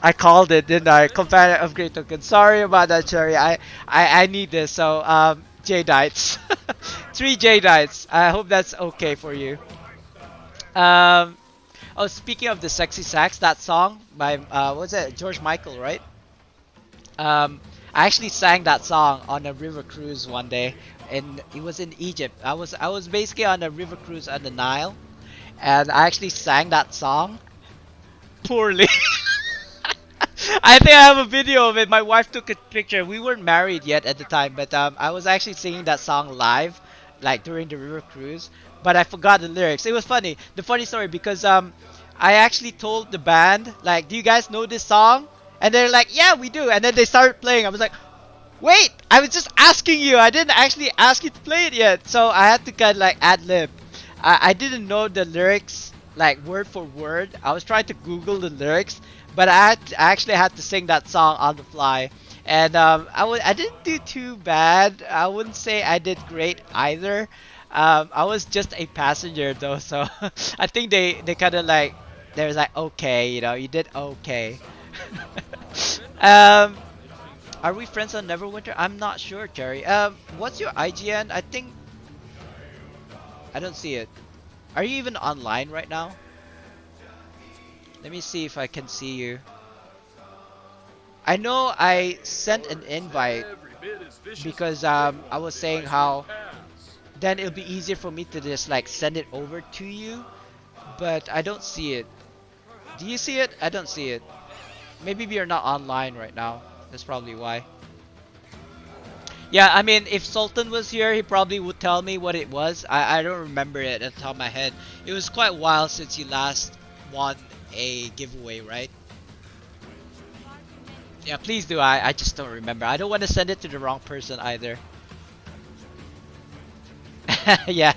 I called it, didn't I? Companion upgrade token. Sorry about that, Cherry. I need this. So, Jadites. 3 Jadites. I hope that's okay for you. Oh, speaking of the sexy sax, that song by, what's it? George Michael, right? I actually sang that song on a river cruise one day, and it was in Egypt. I was basically on a river cruise on the Nile, and I actually sang that song poorly. I think I have a video of it. My wife took a picture. We weren't married yet at the time, but I was actually singing that song live, like during the river cruise. But I forgot the lyrics. It was funny. The funny story because I actually told the band like, "Do you guys know this song?" And they're like, "Yeah, we do." And then they started playing. I was like, "Wait, I was just asking you. I didn't actually ask you to play it yet." So I had to kind of like ad lib. I didn't know the lyrics like word for word. I was trying to Google the lyrics, but I actually had to sing that song on the fly. And I didn't do too bad. I wouldn't say I did great either. I was just a passenger though, so I think they kind of like they was like, okay, you know, you did okay. um, are we friends on Neverwinter? I'm not sure, Jerry. What's your IGN? I think I don't see it. Are you even online right now? Let me see if I can see you. I know I sent an invite because I was saying how then it'll be easier for me to just like send it over to you, but I don't see it. Do you see it? I don't see it. Maybe we are not online right now. That's probably why. Yeah, I mean, if Sultan was here, he probably would tell me what it was. I don't remember it at the top of my head. It was quite a while since you last won a giveaway, right? Yeah, please do. I just don't remember. I don't want to send it to the wrong person either. Yeah.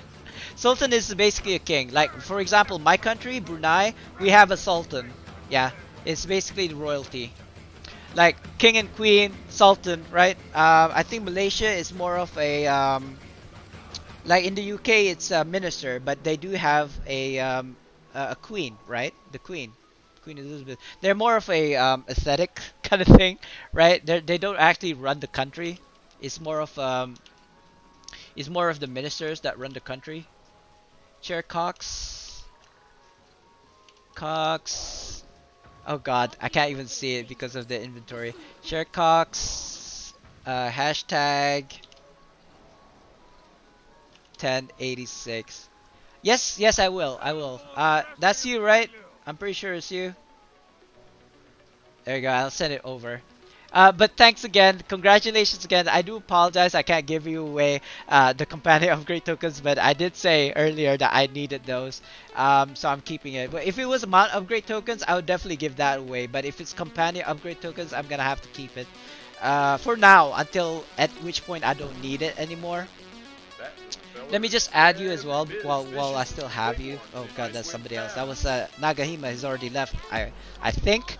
Sultan is basically a king. Like, for example, my country, Brunei, we have a sultan. Yeah, it's basically the royalty. Like, king and queen, sultan, right? I think Malaysia is more of a, like in the UK, it's a minister, but they do have a queen, right? The queen. Queen Elizabeth. They're more of a aesthetic kind of thing, right? They don't actually run the country. It's more of the ministers that run the country. Chair Cox. Cox. Oh god, I can't even see it because of the inventory. Chair Cox. Hashtag 1086. Yes, yes, I will. I will. That's you, right? I'm pretty sure it's you. There you go. I'll send it over. But thanks again. Congratulations again. I do apologize. I can't give you away the companion upgrade tokens, but I did say earlier that I needed those. So I'm keeping it. But if it was mount upgrade tokens, I would definitely give that away. But if it's companion upgrade tokens, I'm gonna have to keep it for now until at which point I don't need it anymore. Let me just add you as well while I still have you. Oh god, that's somebody else. That was Nagahima. He's already left. I think.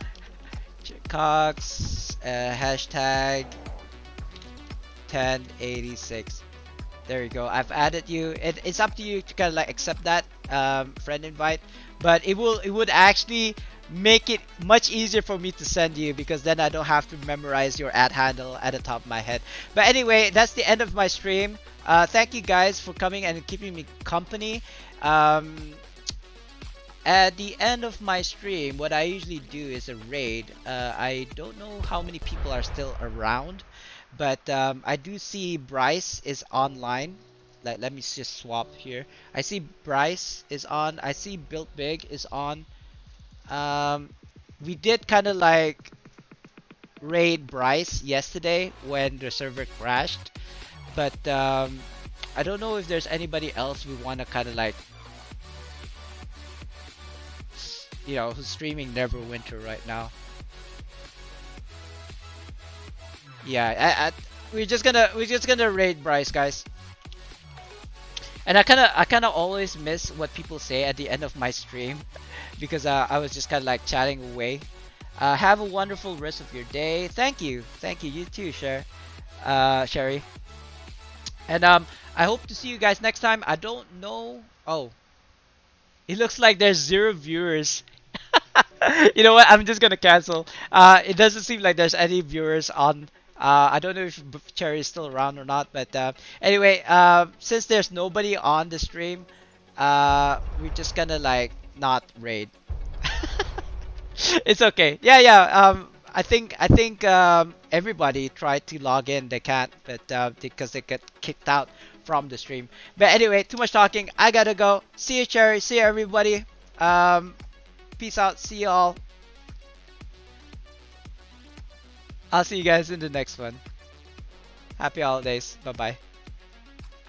Cox hashtag 1086. There you go. I've added you. It's up to you to kind of like accept that friend invite, but it would actually make it much easier for me to send you because then I don't have to memorize your ad handle at the top of my head. But anyway, that's the end of my stream. Thank you guys for coming and keeping me company. At the end of my stream, what I usually do is a raid. I don't know how many people are still around, but I do see Bryce is online. Like, let me just swap here. I see Bryce is on. I see Built Big is on. We did kind of like raid Bryce yesterday when the server crashed, but I don't know if there's anybody else we want to kind of like, you know, who's streaming Neverwinter right now. Yeah, we're just gonna raid Bryce, guys. And I kind of always miss what people say at the end of my stream because I was just kind of like chatting away. Have a wonderful rest of your day. Thank you. You too, Sherry. And I hope to see you guys next time. I don't know. Oh, it looks like there's 0 viewers. You know what? I'm just gonna cancel. It doesn't seem like there's any viewers on. I don't know if Cherry is still around or not, but anyway, since there's nobody on the stream, we're just gonna like not raid. It's okay. Yeah. I think everybody tried to log in. They can't, but because they get kicked out from the stream. But anyway, too much talking. I gotta go. See you, Cherry. See you, everybody. Peace out. See y'all. I'll see you guys in the next one. Happy holidays. Bye bye.